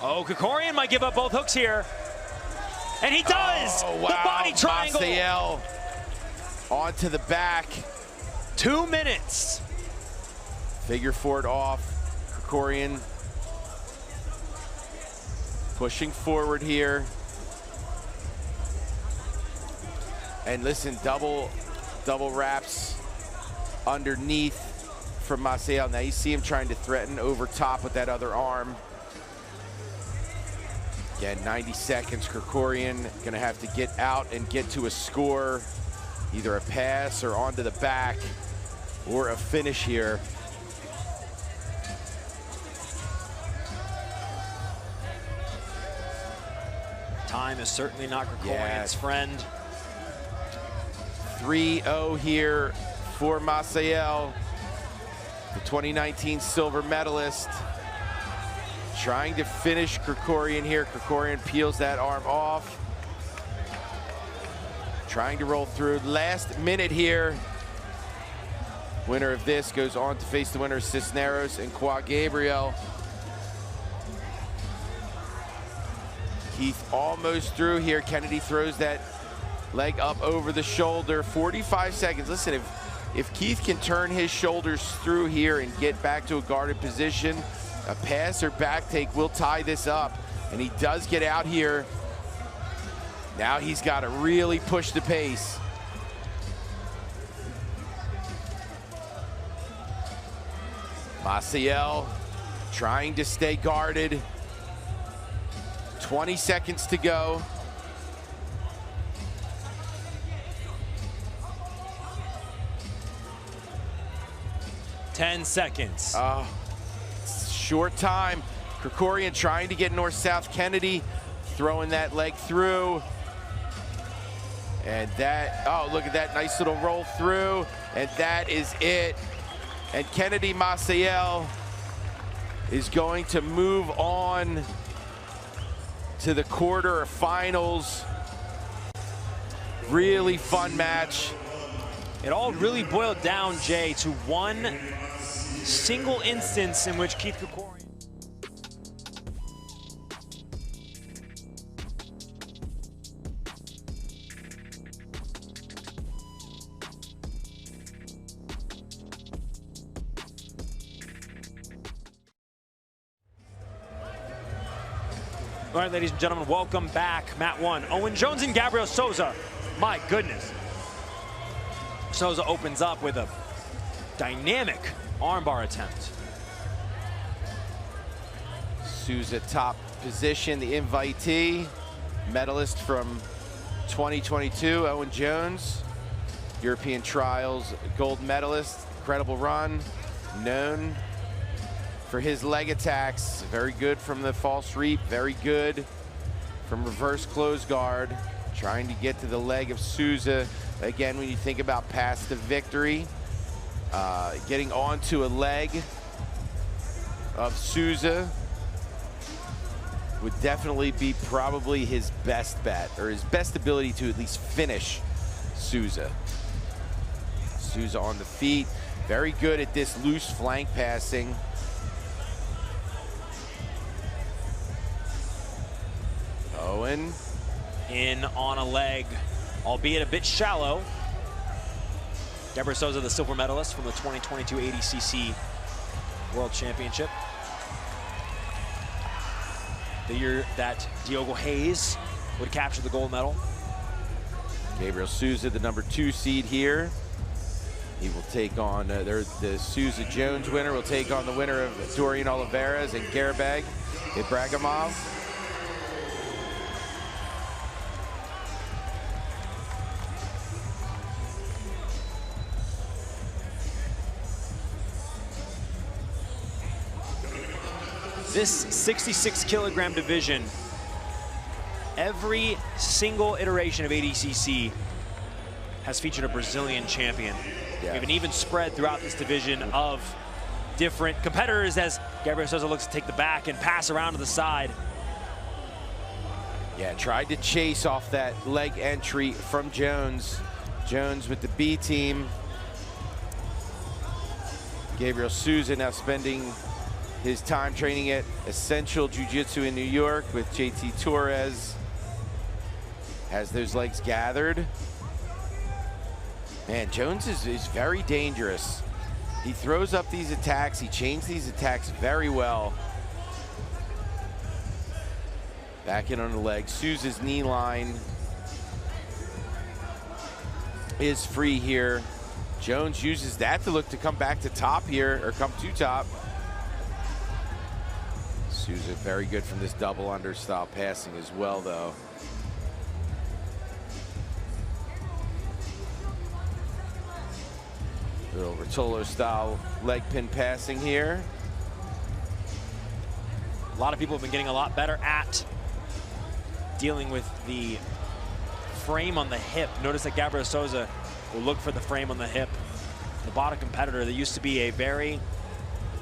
Oh, Krikorian might give up both hooks here. And he does! Oh, wow. The body triangle! Maciel onto the back. 2 minutes. Figure four off. Krikorian pushing forward here. And listen, double wraps underneath from Maciel. Now you see him trying to threaten over top with that other arm. Again, 90 seconds. Krikorian gonna have to get out and get to a score, either a pass or onto the back or a finish here. Time is certainly not Krikorian's friend. 3-0 here for Maciel, the 2019 silver medalist. Trying to finish Krikorian here. Krikorian peels that arm off. Trying to roll through. Last minute here. Winner of this goes on to face the winner of Cisneros and Qua Gabriel. Keith almost through here. Kennedy throws that leg up over the shoulder. 45 seconds. Listen, if Keith can turn his shoulders through here and get back to a guarded position, a pass or back take will tie this up. And he does get out here. Now he's got to really push the pace. Maciel trying to stay guarded. 20 seconds to go. Ten seconds. Short time. Krikorian trying to get north-south. Kennedy throwing that leg through. And that, oh, look at that nice little roll through. And that is it. And Kennedy Maciel is going to move on to the quarterfinals. Really fun match. It all really boiled down, Jay, to one single instance in which Keith Krikorian All right, ladies and gentlemen, welcome back. Mat 1, Owen Jones and Gabriel Souza. My goodness. Souza opens up with a dynamic armbar attempt. Souza top position, the invitee, medalist from 2022, Owen Jones, European Trials gold medalist, incredible run, known for his leg attacks, very good from the false reap, very good from reverse close guard, trying to get to the leg of Souza. Again, when you think about path to victory, getting onto a leg of Souza would definitely be probably his best bet, or his best ability to at least finish Souza. Souza on the feet, very good at this loose flank passing. Owen. In on a leg, albeit a bit shallow. Gabriel Souza, the silver medalist from the 2022 ADCC World Championship. The year that Diogo Hayes would capture the gold medal. Gabriel Souza, the #2 seed here. He will take on, the Souza Jones winner will take on the winner of Dorian Oliveras and Gerbeg Ibragimov. This 66 kilogram division, every single iteration of ADCC has featured a Brazilian champion. Yeah. We have an even spread throughout this division of different competitors as Gabriel Souza looks to take the back and pass around to the side. Yeah, tried to chase off that leg entry from Jones. Jones with the B team. Gabriel Souza now spending his time training at Essential Jiu-Jitsu in New York with JT Torres. Has those legs gathered. Man, Jones is very dangerous. He throws up these attacks. He chains these attacks very well. Back in on the leg. Souza's knee line is free here. Jones uses that to look to come back to top here, or come to top. Souza very good from this double under style passing as well, though. Little Rotolo style leg pin passing here. A lot of people have been getting a lot better at dealing with the frame on the hip. Notice that Gabriel Souza will look for the frame on the hip. The bottom competitor that used to be a very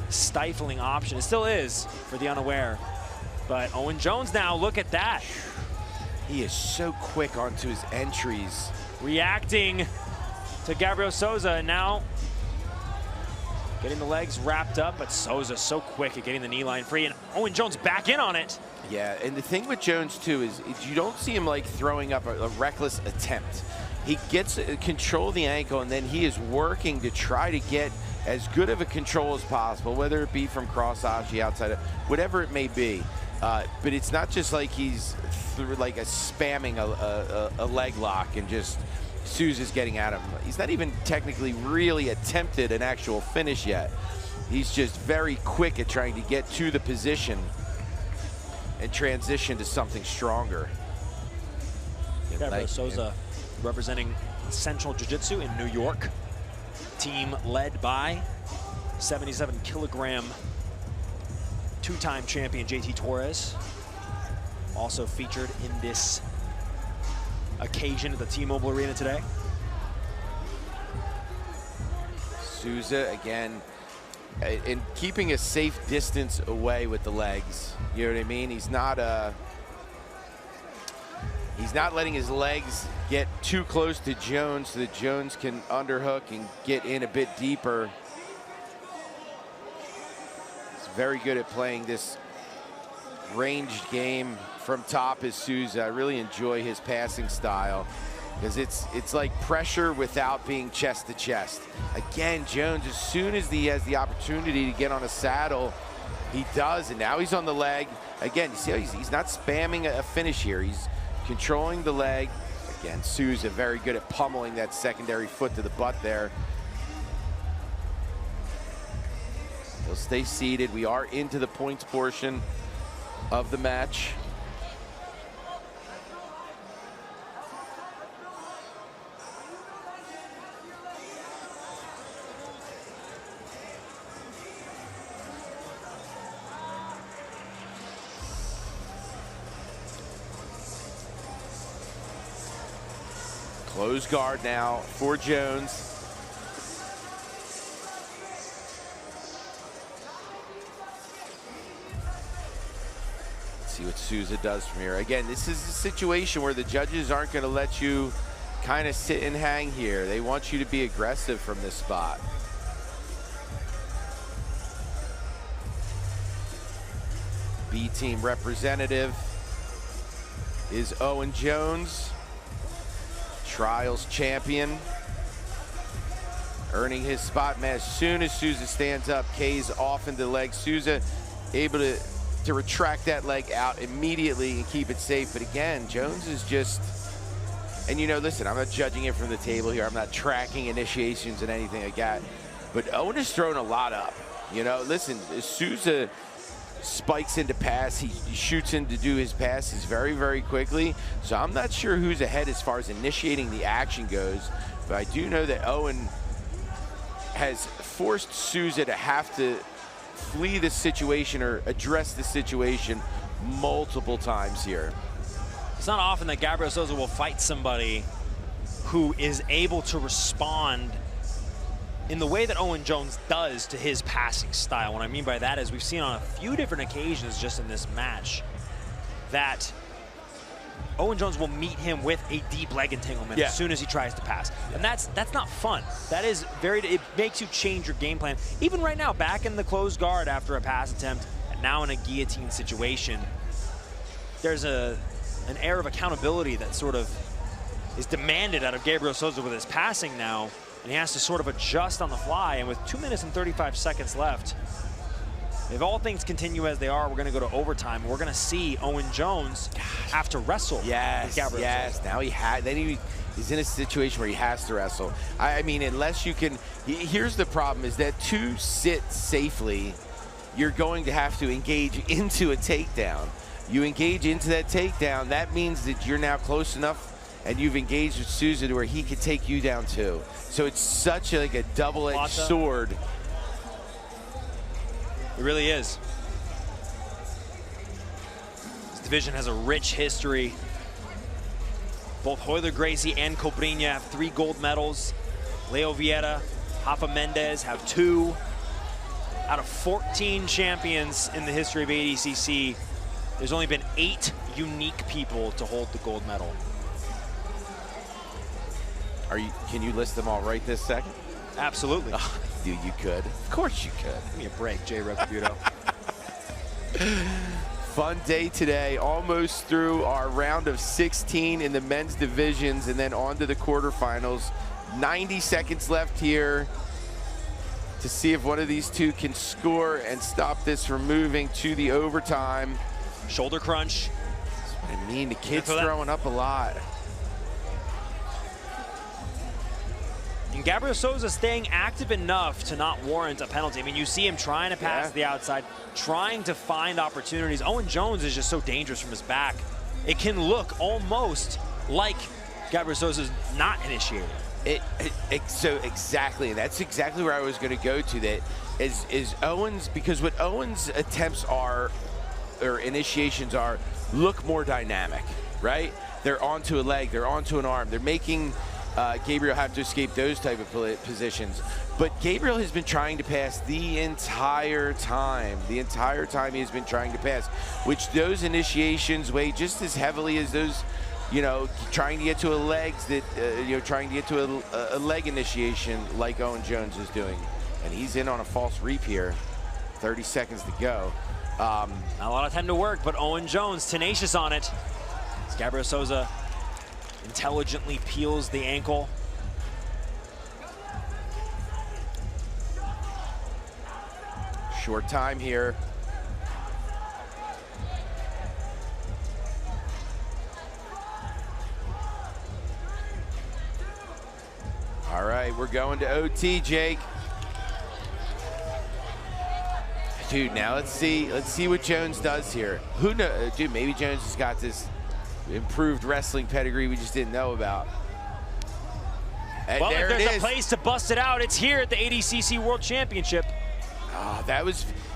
stifling option. It still is for the unaware. But Owen Jones now, look at that. He is so quick onto his entries. Reacting to Gabriel Souza, and now getting the legs wrapped up, but Souza so quick at getting the knee line free, and Owen Jones back in on it. Yeah, and the thing with Jones too is you don't see him like throwing up a reckless attempt. He gets control of the ankle, and then he is working to try to get as good of a control as possible, whether it be from cross ashi, outside, whatever it may be. But it's not just like he's spamming a leg lock and just Souza's getting at him. He's not even technically really attempted an actual finish yet. He's just very quick at trying to get to the position and transition to something stronger. Gabriel Souza representing Central Jiu-Jitsu in New York. Team led by 77 kilogram two-time champion JT Torres. Also featured in this occasion at the T-Mobile Arena today. Souza again, in keeping a safe distance away with the legs. You know what I mean? He's not letting his legs get too close to Jones so that Jones can underhook and get in a bit deeper. He's very good at playing this ranged game from top is Souza. I really enjoy his passing style because it's like pressure without being chest to chest. Again, Jones, as soon as he has the opportunity to get on a saddle, he does, and now he's on the leg. again, you see how he's not spamming a finish here. He's controlling the leg. Again, Souza very good at pummeling that secondary foot to the butt there. He'll stay seated. We are into the points portion of the match. Close guard now for Jones. Let's see what Souza does from here. Again, this is a situation where the judges aren't going to let you kind of sit and hang here. They want you to be aggressive from this spot. B team representative is Owen Jones. Trials champion, earning his spot. Man, as soon as Souza stands up, K's off into the leg. Souza able to retract that leg out immediately and keep it safe. But again, Jones is just, and you know, listen, I'm not judging it from the table here. I'm not tracking initiations and anything like that. But Owen has thrown a lot up. You know, listen, Souza spikes into pass. He shoots in to do his passes very, very quickly. So I'm not sure who's ahead as far as initiating the action goes, but I do know that Owen has forced Souza to have to flee the situation or address the situation multiple times here. It's not often that Gabriel Souza will fight somebody who is able to respond in the way that Owen Jones does to his passing style. What I mean by that is we've seen on a few different occasions just in this match that Owen Jones will meet him with a deep leg entanglement as soon as he tries to pass. And that's not fun. That is it makes you change your game plan. Even right now, back in the closed guard after a pass attempt, and now in a guillotine situation, there's an air of accountability that sort of is demanded out of Gabriel Souza with his passing now. And he has to sort of adjust on the fly. And with 2 minutes and 35 seconds left, if all things continue as they are, we're going to go to overtime. We're going to see Owen Jones have to wrestle. Yes. Now he's in a situation where he has to wrestle. I mean, unless you can, here's the problem is that to sit safely, you're going to have to engage into a takedown. You engage into that takedown, that means that you're now close enough and you've engaged with Souza to where he could take you down too. So it's such like a double-edged sword. It really is. This division has a rich history. Both Royler Gracie and Cobrinha have 3 gold medals. Leo Vieira, Rafa Mendes have 2. Out of 14 champions in the history of ADCC, there's only been 8 unique people to hold the gold medal. Can you list them all right this second? Absolutely. Oh, dude, you could. Of course you could. Give me a break, Jay Retributo. Fun day today. Almost through our round of 16 in the men's divisions and then on to the quarterfinals. 90 seconds left here to see if one of these two can score and stop this from moving to the overtime. Shoulder crunch. That's what I mean. The kid's throwing up a lot. And Gabriel Souza staying active enough to not warrant a penalty. I mean, you see him trying to pass the outside, trying to find opportunities. Owen Jones is just so dangerous from his back. It can look almost like Gabriel Souza's not initiating. So exactly, and that's exactly where I was going to go to. That is Owens, because what Owens' attempts are, or initiations are, look more dynamic, right? They're onto a leg, they're onto an arm, they're making Gabriel have to escape those type of positions. But Gabriel has been trying to pass the entire time. The entire time he has been trying to pass, which those initiations weigh just as heavily as those, you know, trying to get to a legs that, trying to get to a leg initiation like Owen Jones is doing. And he's in on a false reap here. 30 seconds to go. Not a lot of time to work, but Owen Jones tenacious on it. As Gabriel Souza intelligently peels the ankle. Short time here. right, we're going to OT, Jake. Dude, now let's see what Jones does here. Who knows? Dude, maybe Jones has got this improved wrestling pedigree we just didn't know about. And Well, there if there's it a is. place to bust it out, it's here at the ADCC World Championship. Oh,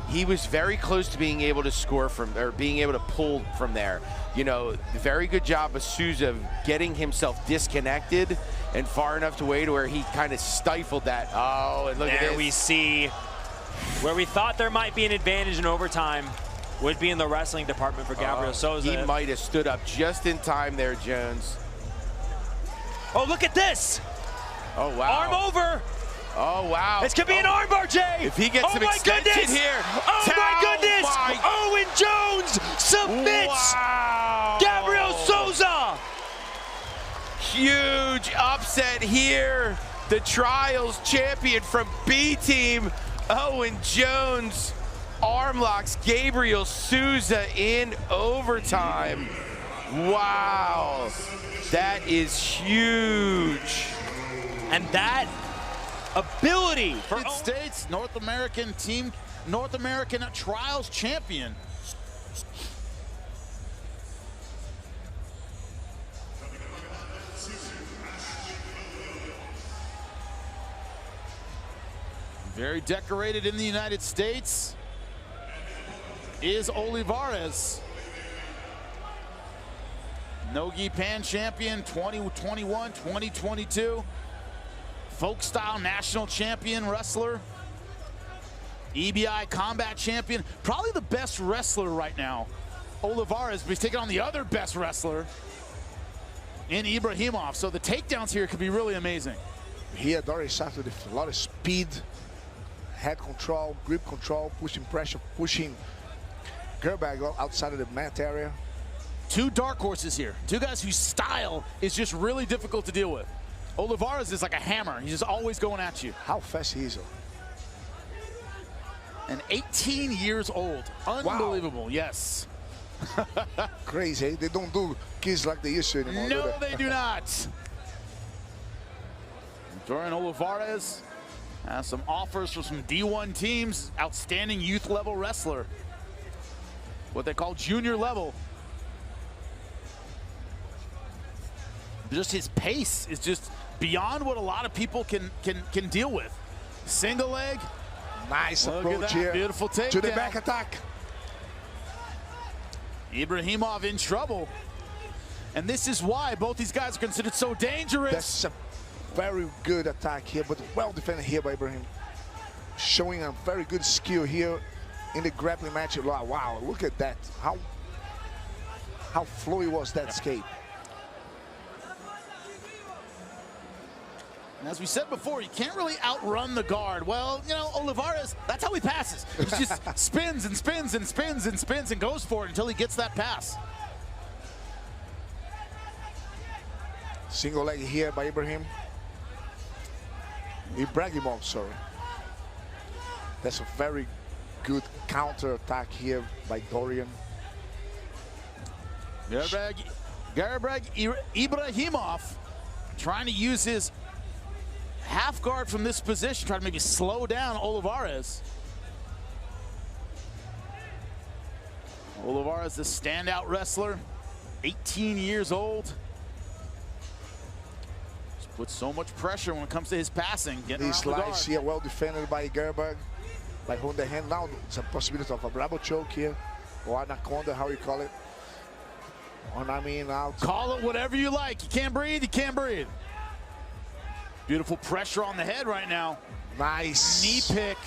he was very close to being able to score from, or being able to pull from there. You know, very good job of Souza getting himself disconnected and far enough away to where he kind of stifled that. Oh, and look at this. There we see where we thought there might be an advantage in overtime would be in the wrestling department for Gabriel Souza. He might have stood up just in time there, Jones. Oh, look at this. Oh, wow. Arm over. Oh, wow. This could be an armbar, Jay. If he gets some extension goodness. here. Oh, my goodness. Owen Jones submits Gabriel Souza. Huge upset here. The Trials champion from B Team, Owen Jones, arm locks Gabriel Souza in overtime. Wow. That is huge. And that ability for United States, North American Trials champion. Very decorated in the United States is Olivares. Nogi Pan champion 2021, 2022. Folk style national champion wrestler. EBI combat champion. Probably the best wrestler right now. Olivares, but he's taking on the other best wrestler in Ibrahimov. So the takedowns here could be really amazing. Here, Dorian started with a lot of speed, head control, grip control, pushing pressure, pushing Gerbag outside of the mat area. Two dark horses here. Two guys whose style is just really difficult to deal with. Olivares is like a hammer. He's just always going at you. How fast he is. And 18 years old. Unbelievable, yes. Crazy, eh? They don't do kids like they used to anymore. No, they do not. Dorian Olivares has some offers from some D1 teams. Outstanding youth level wrestler. What they call junior level. Just his pace is just beyond what a lot of people can deal with. Single leg. Nice Look approach at that. here. Beautiful takedown. To the back attack. Ibrahimov in trouble. And this is why both these guys are considered so dangerous. That's a very good attack here, but well defended here by Ibrahim. Showing a very good skill here in the grappling match. Wow, look at that. How flowy was that escape. And as we said before, you can't really outrun the guard. Well, you know, Olivares, that's how he passes. He just spins and spins and spins and spins and goes for it until he gets that pass. Single leg here by Ibrahim. Ibrahimov, sorry. That's a very good counter attack here by Dorian. Gerbag Ibrahimov trying to use his half guard from this position, trying to maybe slow down Olivares. Olivares, the standout wrestler, 18 years old. Just puts so much pressure when it comes to his passing. These slides here well defended by Gerbag. By holding the hand. Now it's a possibility of a bravo choke here. Or anaconda, how you call it. Or I mean out. Call it whatever you like. You can't breathe, you can't breathe. Beautiful pressure on the head right now. Nice. Knee pick.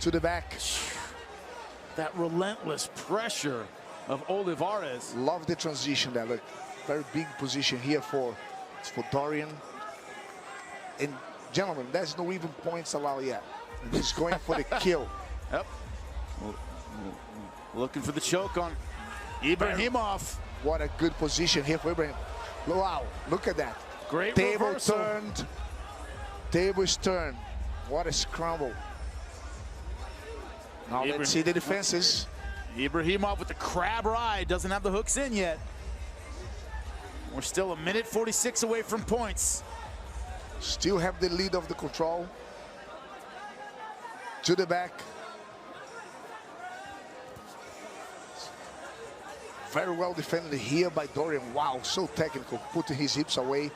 To the back. That relentless pressure of Olivares. Love the transition there. Look, very big position here for Dorian. And gentlemen, there's no even points allowed yet. He's going for the kill. Yep. Looking for the choke on Ibrahimov. What a good position here for Ibrahim. Wow, look at that. Great Table reversal. turned. Table is turned. What a scramble. Now let's see the defenses. Ibrahimov with the crab ride. Doesn't have the hooks in yet. We're still a minute 46 away from points. Still have the lead of the control. To the back. Very well defended here by Dorian. Wow, so technical, putting his hips away.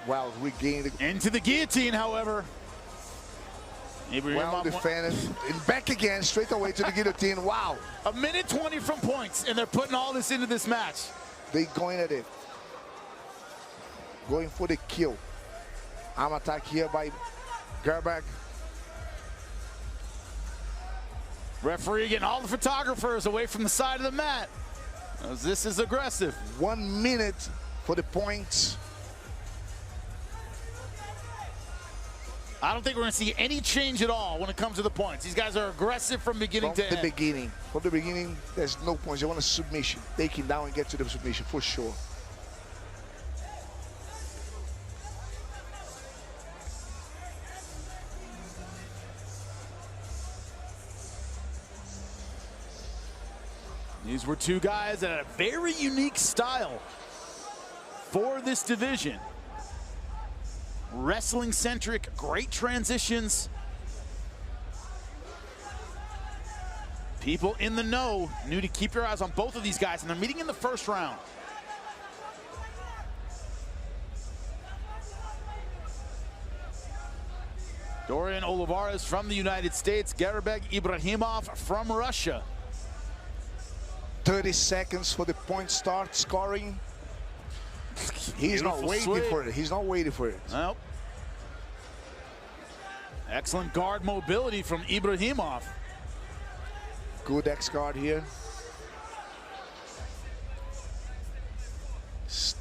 Wow, regained. Into the guillotine, however. Well defended. And back again, straight away to the guillotine. Wow. 1:20 from points, and they're putting all this into this match. They going at it. Going for the kill. Arm attack here by Gerbag. Referee getting all the photographers away from the side of the mat, as this is aggressive. 1 minute for the points. I don't think we're going to see any change at all when it comes to the points. These guys are aggressive from beginning to end. From the beginning, there's no points. They want a submission. Take him down and get to the submission for sure. These were two guys that had a very unique style for this division. Wrestling-centric, great transitions. People in the know knew to keep your eyes on both of these guys, and they're meeting in the first round. Dorian Olivares from the United States, Gerbeg Ibrahimov from Russia. 30 seconds for the point start scoring. He's not waiting for it. He's not waiting for it. Nope. Excellent guard mobility from Ibrahimov. Good X guard here.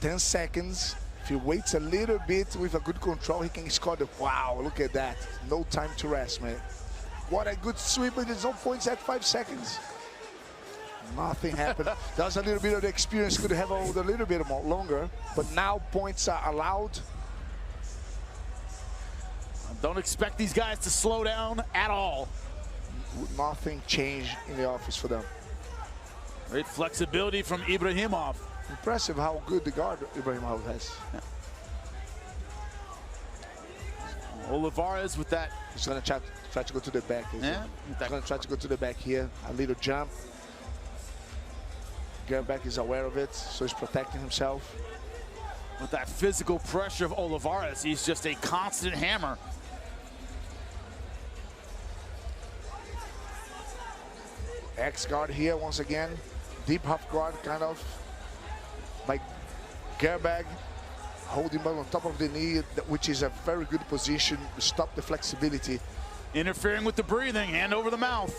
10 seconds. If he waits a little bit with a good control, he can score the... Wow, look at that. No time to rest, man. What a good sweep, but there's no points at 5 seconds. Nothing happened. That was a little bit of the experience. Could have held a little bit more longer, but now points are allowed. Don't expect these guys to slow down at all. Nothing changed in the office for them. Great flexibility from Ibrahimov. Impressive how good the guard Ibrahimov has. Yeah. Olivares with that. He's going to try to go to the back. He's going to try to go to the back here. A little jump. Gerbag is aware of it, so he's protecting himself. With that physical pressure of Olivares, he's just a constant hammer. X guard here once again. Deep half guard, kind of. By Gerbag, holding him on top of the knee, which is a very good position to stop the flexibility. Interfering with the breathing, hand over the mouth.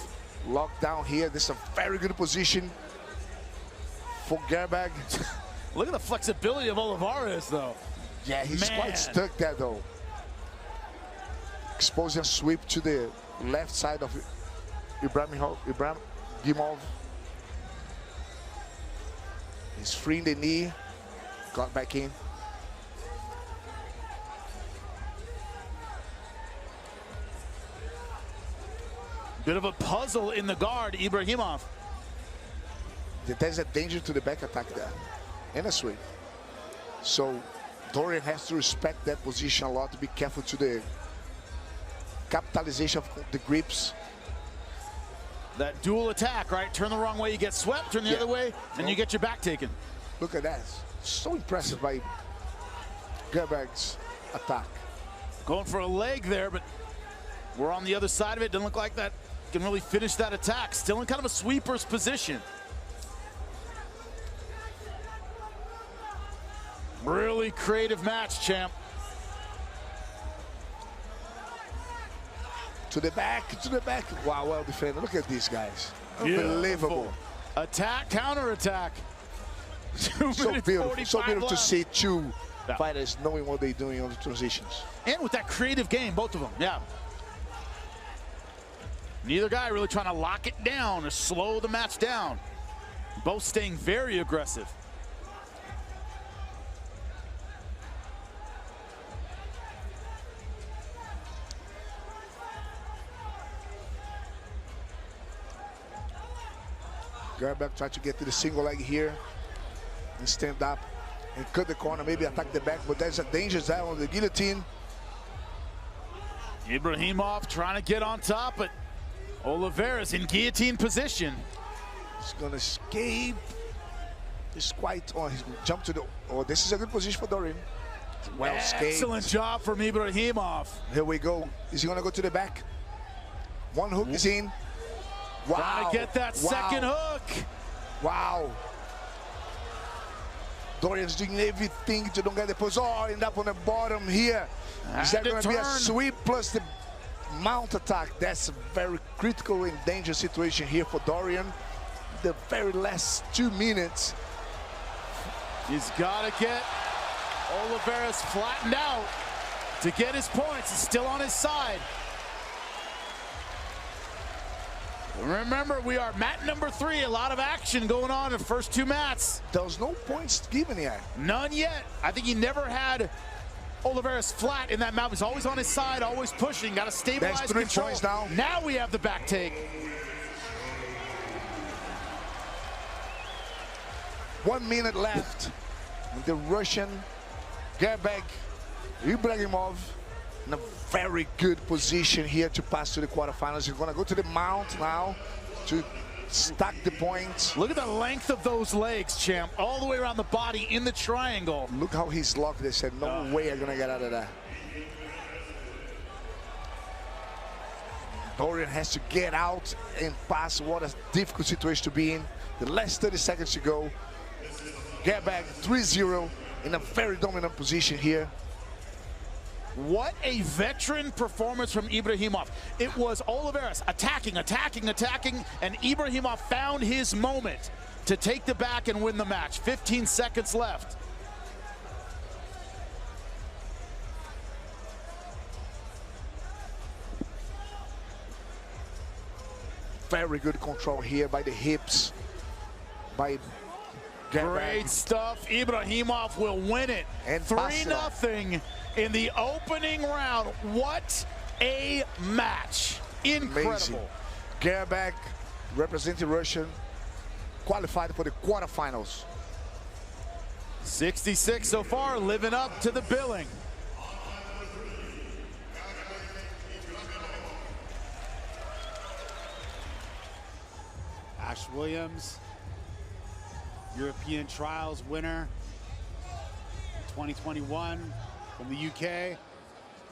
Locked down here. This is a very good position for Gerbag. Look at the flexibility of Olivares, though. Yeah, he's quite stuck there, though. Exposing a sweep to the left side of Ibrahimov. He's freeing the knee. Got back in. Bit of a puzzle in the guard, Ibrahimov. There's a danger to the back attack there, and a sweep. So Dorian has to respect that position a lot, to be careful to the capitalization of the grips. That dual attack, right? Turn the wrong way, you get swept, turn the other way, and you get your back taken. Look at that. So impressive by Gerbag's attack. Going for a leg there, but we're on the other side of it. Doesn't look like that can really finish that attack. Still in kind of a sweeper's position. Really creative match, champ. To the back, to the back. Wow, well defended. Look at these guys. Unbelievable. Attack, counter attack. So beautiful. So beautiful to see two fighters knowing what they're doing on the transitions. And with that creative game, both of them, yeah. Neither guy really trying to lock it down or slow the match down. Both staying very aggressive. Gerbag tried to get to the single leg here and stand up and cut the corner, maybe attack the back, but there's a danger there on the guillotine. Ibrahimov trying to get on top, but Oliveira's in guillotine position. He's gonna escape. He's quite on. He's jumped to the. Oh, this is a good position for Dorian. Well escaped. Excellent job from Ibrahimov. Here we go. Is he gonna go to the back? One hook is in. Wow. Trying to get that second hook. Wow. Dorian's doing everything to don't get the pose. Oh, end up on the bottom here. Is that going to be a sweep plus the mount attack? That's a very critical and dangerous situation here for Dorian. The very last 2 minutes. He's got to get Oliveira's flattened out to get his points. He's still on his side. Remember, we are mat number 3. A lot of action going on in the first 2 mats. There was no points given yet. None yet. I think he never had Oliveira's flat in that mat. He's always on his side, always pushing. Got to stabilize That's 3 control. points now. Now we have the back take. 1 minute left. The Russian Gerbeg Ibrahimov in a very good position here to pass to the quarterfinals. He's going to go to the mount now to stack the points. Look at the length of those legs, champ. All the way around the body in the triangle. Look how he's locked. They said, no way I'm going to get out of that. Dorian has to get out and pass. What a difficult situation to be in. The last 30 seconds to go. Get back 3-0 in a very dominant position here. What a veteran performance from Ibrahimov. It was Oliveira attacking, and Ibrahimov found his moment to take the back and win the match. 15 seconds left. Very good control here by the hips. By Great stuff. Ibrahimov will win it. And 3-0 in the opening round. What a match. Incredible. Amazing. Gerbeg, representing Russia, qualified for the quarterfinals. 66 so far, living up to the billing. Ash Williams, European Trials winner 2021 from the UK.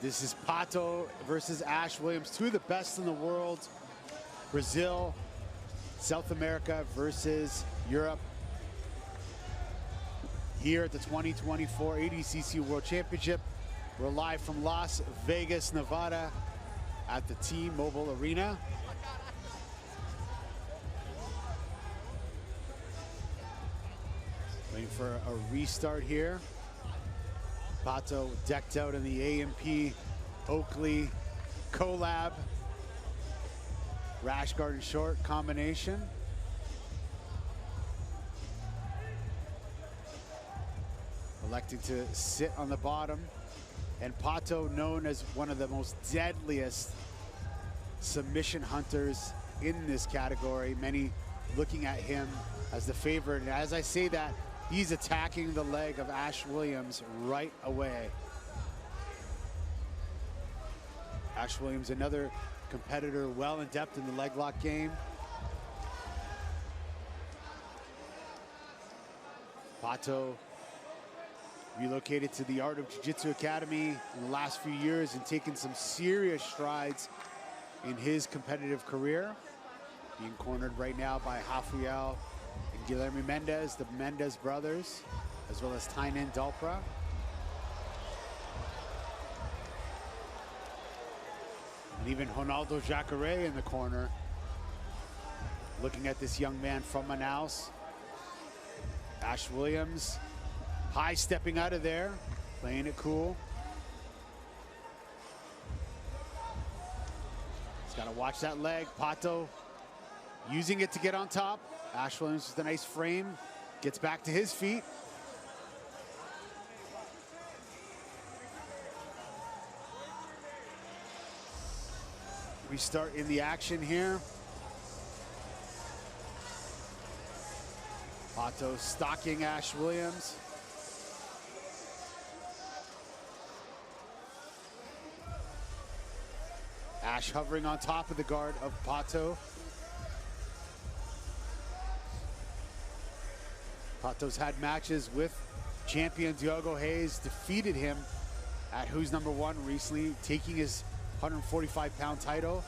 This is Pato versus Ash Williams, 2 of the best in the world. Brazil, South America versus Europe. Here at the 2024 ADCC World Championship. We're live from Las Vegas, Nevada at the T-Mobile Arena. Waiting for a restart here. Pato decked out in the AMP Oakley collab. Rash guard and short combination. Electing to sit on the bottom. And Pato, known as one of the most deadliest submission hunters in this category. Many looking at him as the favorite. And as I say that, he's attacking the leg of Ash Williams right away. Ash Williams, another competitor well in depth in the leg lock game. Pato relocated to the Art of Jiu-Jitsu Academy in the last few years and taken some serious strides in his competitive career. Being cornered right now by Rafael and Guilherme Mendes, the Mendes brothers, as well as Tainan Dalpra. And even Ronaldo Jacare in the corner, looking at this young man from Manaus. Ash Williams, high stepping out of there, playing it cool. He's got to watch that leg. Pato using it to get on top. Ash Williams with a nice frame, gets back to his feet. We start in the action here. Pato stalking Ash Williams. Ash hovering on top of the guard of Pato. Pato's had matches with champion Diogo Hayes, defeated him at Who's Number One recently, taking his 145-pound title,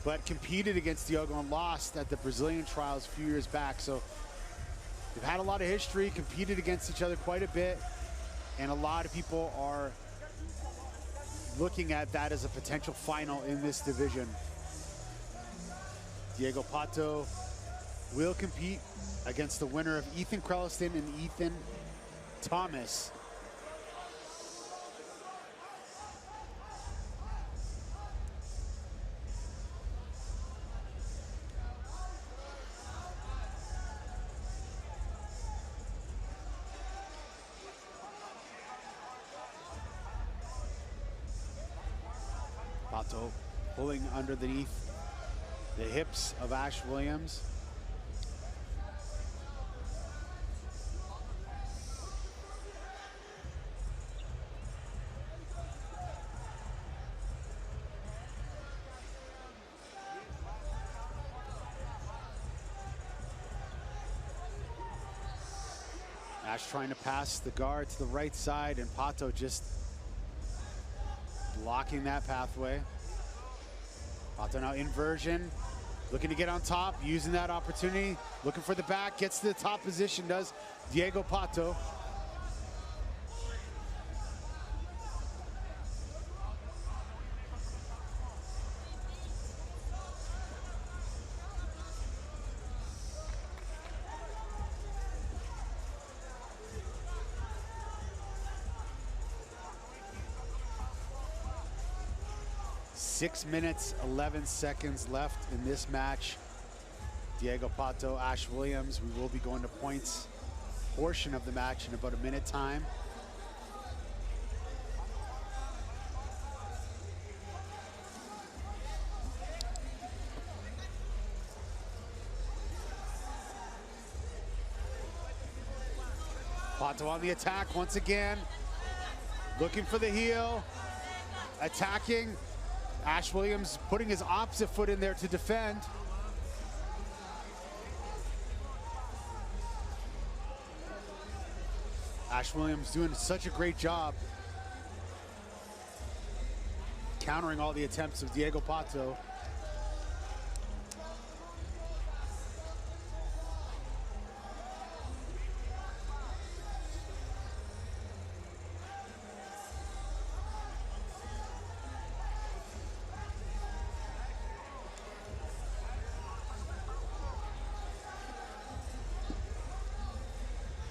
but competed against Diogo and lost at the Brazilian trials a few years back. So they've had a lot of history, competed against each other quite a bit, and a lot of people are looking at that as a potential final in this division. Diego Pato will compete against the winner of Ethan Krelliston and Ethan Thomas. Pato pulling underneath the hips of Ash Williams. Ash trying to pass the guard to the right side, and Pato just blocking that pathway. Pato now inversion, looking to get on top, using that opportunity, looking for the back, gets to the top position, does Diego Pato. Six minutes, 11 seconds left in this match. Diego Pato, Ash Williams. We will be going to points portion of the match in about a minute time. Pato on the attack once again. Looking for the heel. Attacking. Ash Williams putting his opposite foot in there to defend. Ash Williams doing such a great job countering all the attempts of Diego Pato.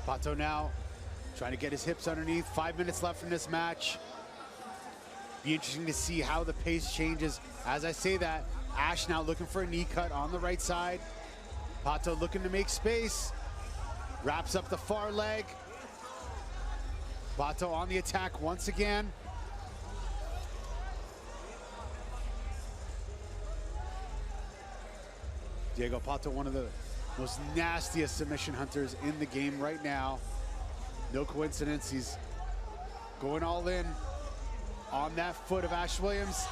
Pato now trying to get his hips underneath. 5 minutes left in this match. Be interesting to see how the pace changes. As I say that, Ash now looking for a knee cut on the right side. Pato looking to make space. Wraps up the far leg. Pato on the attack once again. Diego Pato, one of the most nastiest submission hunters in the game right now. No coincidence, he's going all in on that foot of Ash Williams.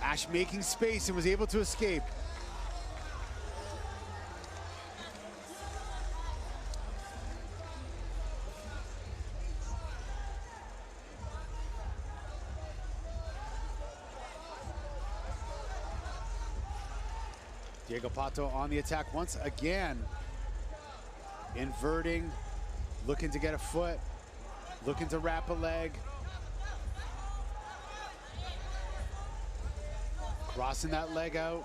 Ash making space and was able to escape. Diego Pato on the attack once again. Inverting, looking to get a foot, looking to wrap a leg. Crossing that leg out.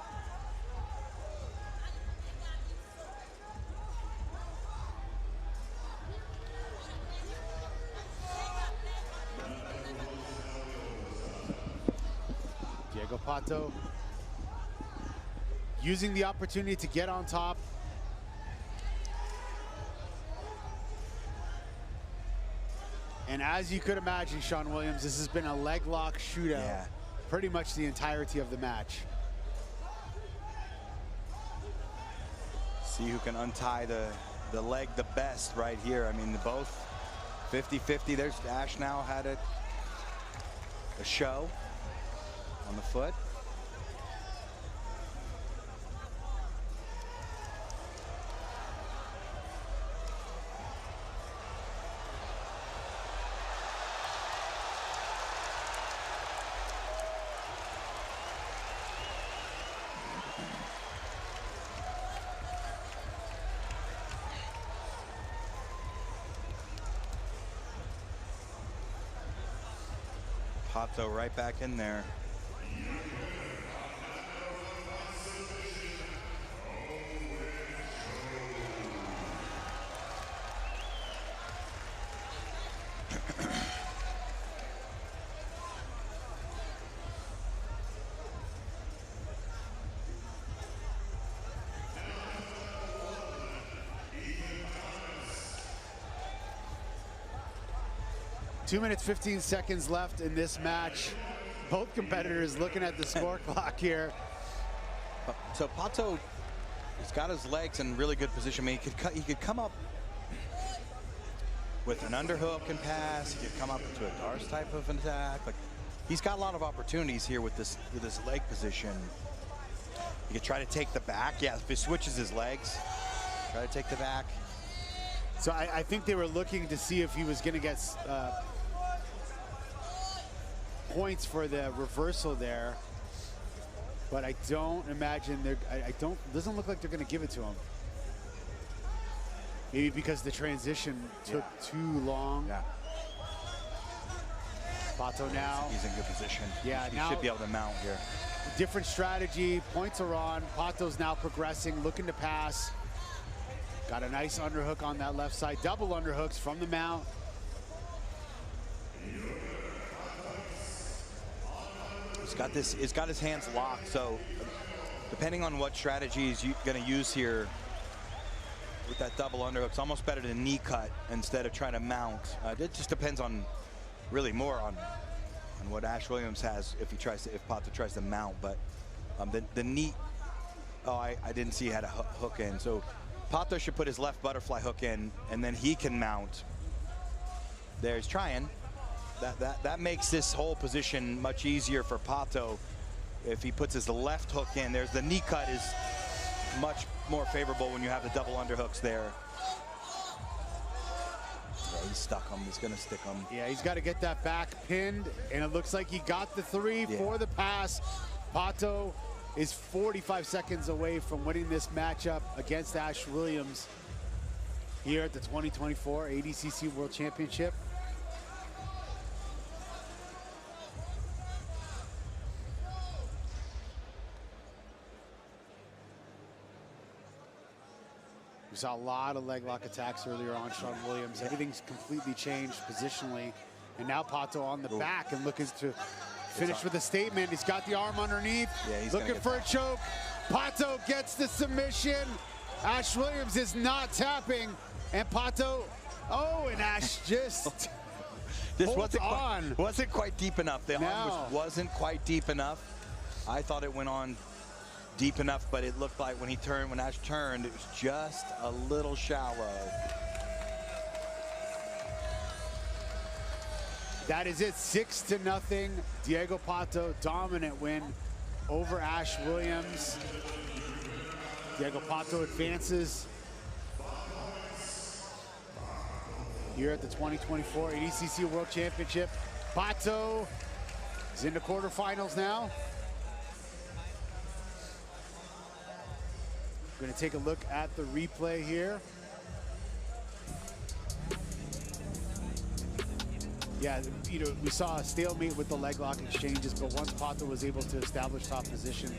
Diego Pato using the opportunity to get on top. And as you could imagine, Sean Williams, this has been a leg lock shootout pretty much the entirety of the match. See who can untie the leg the best right here. I mean, both 50-50. There's Ash now had a show on the foot. Pato right back in there. Two minutes, 15 seconds left in this match. Both competitors looking at the score clock here. So Pato, he's got his legs in really good position. I mean, he could come up with an underhook and pass. He could come up into a Darce type of an attack. Like, he's got a lot of opportunities here with this leg position. He could try to take the back. Yeah, if he switches his legs, try to take the back. So I think they were looking to see if he was going to get points for the reversal there, but I don't imagine doesn't look like they're going to give it to him. Maybe because the transition took too long. Yeah. Pato now. He's in good position. Yeah, he now should be able to mount here. Different strategy. Points are on. Pato's now progressing, looking to pass. Got a nice underhook on that left side. Double underhooks from the mount. He's got his hands locked, so depending on what strategy he's going to use here with that double underhook, it's almost better to knee cut instead of trying to mount. It just depends on really more on what Ash Williams has if Pato tries to mount. But the knee, I didn't see he had a hook in. So Pato should put his left butterfly hook in, and then he can mount. There, he's trying. That makes this whole position much easier for Pato. If he puts his left hook in, there's the knee cut is much more favorable when you have the double underhooks there. Yeah, he's stuck him. He's going to stick him. Yeah, he's got to get that back pinned, and it looks like he got the three for the pass. Pato is 45 seconds away from winning this matchup against Ash Williams here at the 2024 ADCC World Championship. We saw a lot of leg lock attacks earlier on Sean Williams. Everything's completely changed positionally. And now Pato on the back and looking to finish with a statement. He's got the arm underneath, looking for a choke. Pato gets the submission. Ash Williams is not tapping. And Pato, and Ash just this wasn't quite deep enough. The arm wasn't quite deep enough. I thought it went on deep enough, but it looked like when Ash turned, it was just a little shallow. That is it, 6-0. Diego Pato, dominant win over Ash Williams. Diego Pato advances here at the 2024 ADCC World Championship. Pato is in the quarterfinals now. Going to take a look at the replay here. Yeah, we saw a stalemate with the leg lock exchanges, but once Pato was able to establish top position,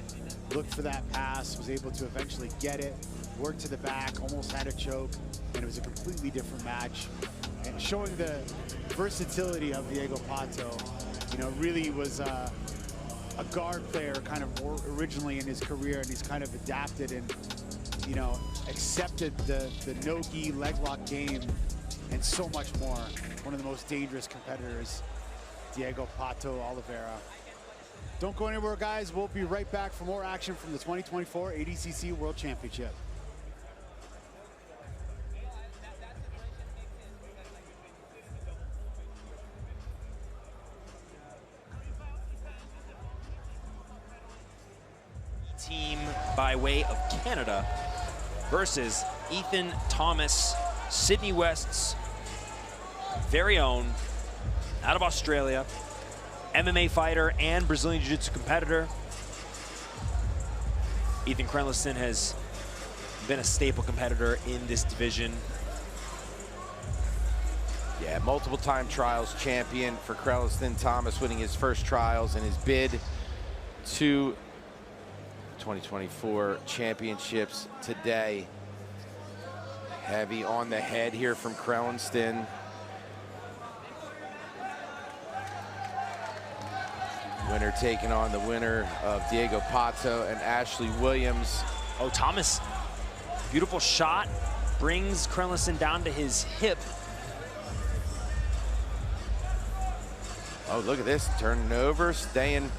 looked for that pass, was able to eventually get it, worked to the back, almost had a choke, and it was a completely different match. And showing the versatility of Diego Pato, really was a guard player kind of originally in his career, and he's kind of adapted and accepted the no-gi leg lock game and so much more. One of the most dangerous competitors, Diego Pato Oliveira. Don't go anywhere, guys. We'll be right back for more action from the 2024 ADCC World Championship. team by way of Canada versus Ethan Thomas, Sydney West's very own, out of Australia, MMA fighter and Brazilian Jiu-Jitsu competitor. Ethan Krelliston has been a staple competitor in this division. Yeah, multiple-time trials champion for Krelliston. Thomas winning his first trials in his bid to 2024 championships today. Heavy on the head here from Krelliston. Winner taking on the winner of Diego Pato and Ashley Williams. Oh, Thomas, beautiful shot, brings Krelliston down to his hip. Oh, look at this, turning over, staying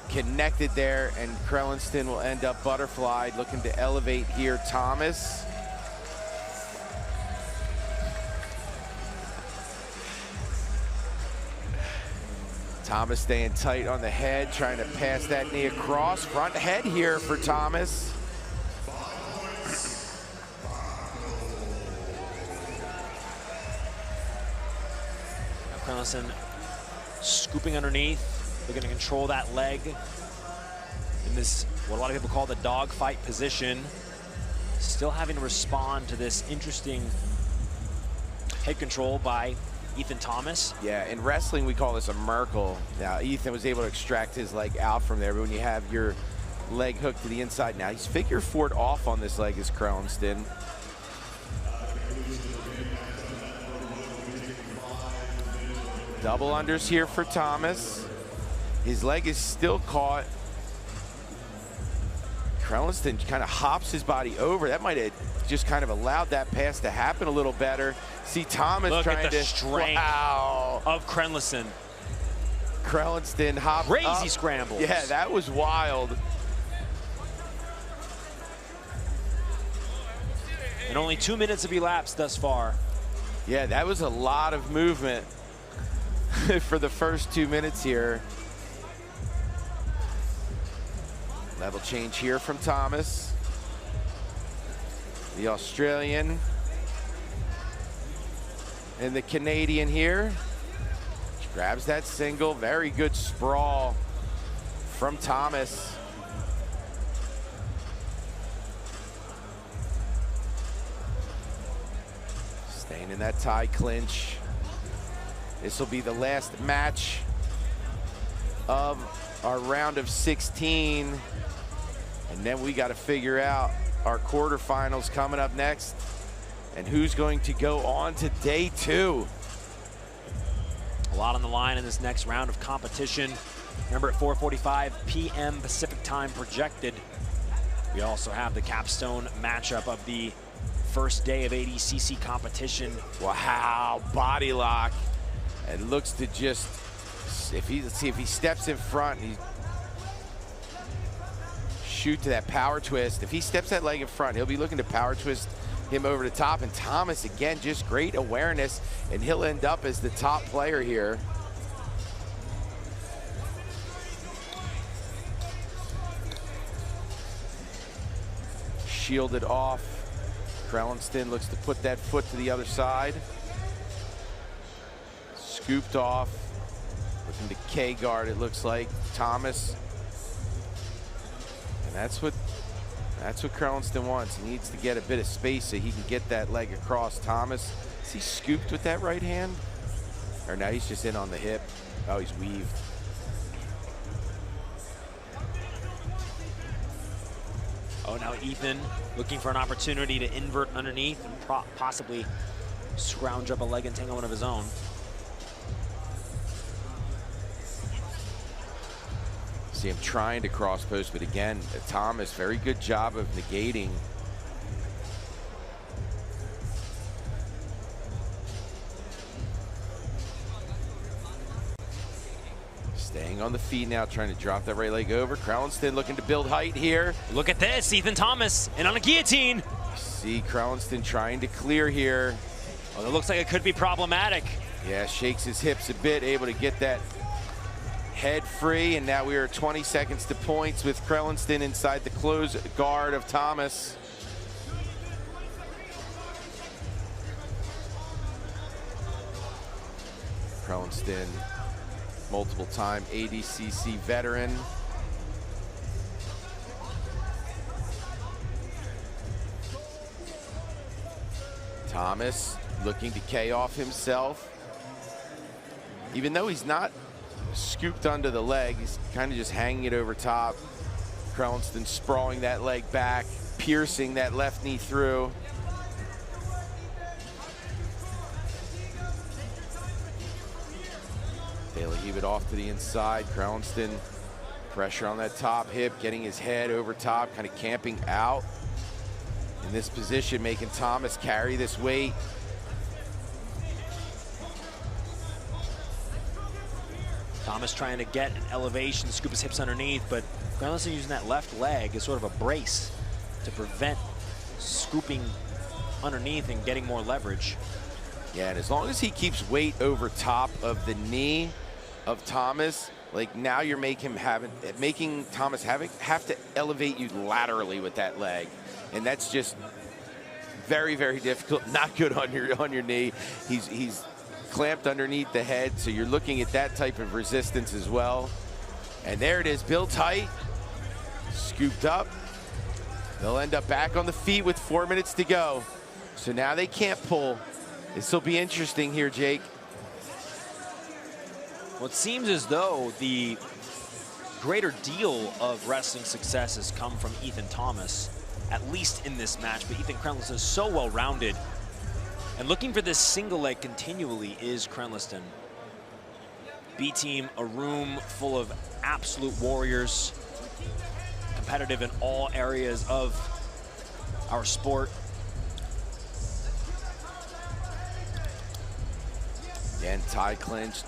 connected there, and Krelliston will end up butterflied, looking to elevate here. Thomas. Thomas staying tight on the head, trying to pass that knee across. Front head here for Thomas. Krelliston scooping underneath, looking to control that leg in this, what a lot of people call the dogfight position. Still having to respond to this interesting head control by Ethan Thomas. Yeah, in wrestling, we call this a Merkle. Now, Ethan was able to extract his leg out from there, but when you have your leg hooked to the inside, now he's figure four'd off on this leg is Krelliston. Double unders here for Thomas. His leg is still caught. Krelliston kind of hops his body over. That might have just kind of allowed that pass to happen a little better. See Thomas Look trying at the to strength of Krelliston. Krelliston hopped Crazy up. scrambles. Yeah, that was wild. And only 2 minutes have elapsed thus far. Yeah, that was a lot of movement for the first 2 minutes here. Level change here from Thomas. The Australian and the Canadian here. Grabs that single. Very good sprawl from Thomas. Staying in that tie clinch. This will be the last match of our round of 16. And then we got to figure out our quarterfinals coming up next and who's going to go on to day 2. A lot on the line in this next round of competition. Remember, at 4:45 p.m. Pacific time projected. We also have the capstone matchup of the first day of ADCC competition. Wow, body lock. It looks to just, let's see if he steps in front, he shoot to that power twist. If he steps that leg in front, he'll be looking to power twist him over the top. And Thomas, again, just great awareness, and he'll end up as the top player here. Shielded off. Krelliston looks to put that foot to the other side. Scooped off. Looking to K-guard, it looks like. Thomas. And that's what Krelliston wants. He needs to get a bit of space so he can get that leg across. Thomas, is he scooped with that right hand? Or now he's just in on the hip. Oh, he's weaved. Oh, now Ethan looking for an opportunity to invert underneath and possibly scrounge up a leg entanglement of his own. See him trying to cross post, but again, Thomas, very good job of negating. Staying on the feet now, trying to drop that right leg over. Krelliston looking to build height here. Look at this, Ethan Thomas, and on a guillotine. See Krelliston trying to clear here. Well, it looks like it could be problematic. Yeah, shakes his hips a bit, able to get that head free, and now we are 20 seconds to points with Krellinston inside the close guard of Thomas. Krellinston, multiple-time ADCC veteran. Thomas looking to K off himself. Even though he's not scooped under the leg, he's kind of just hanging it over top. Krellinston sprawling that leg back, piercing that left knee through. De La Hewitt off to the inside. Krellinston, pressure on that top hip, getting his head over top, kind of camping out in this position, making Thomas carry this weight. Thomas trying to get an elevation, scoop his hips underneath, but Krellinston using that left leg as sort of a brace to prevent scooping underneath and getting more leverage. Yeah, and as long as he keeps weight over top of the knee of Thomas, like now you're making Thomas have to elevate you laterally with that leg. And that's just very, very difficult. Not good on your knee. He's clamped underneath the head, so you're looking at that type of resistance as well. And there it is, built tight, scooped up. They'll end up back on the feet with 4 minutes to go. So now they can't pull. This will be interesting here, Jake. Well, it seems as though the greater deal of wrestling success has come from Ethan Thomas, at least in this match, but Ethan Krellinston is so well-rounded. And looking for this single leg continually is Krellinston. B-team, a room full of absolute warriors, competitive in all areas of our sport. Again, tie clinched.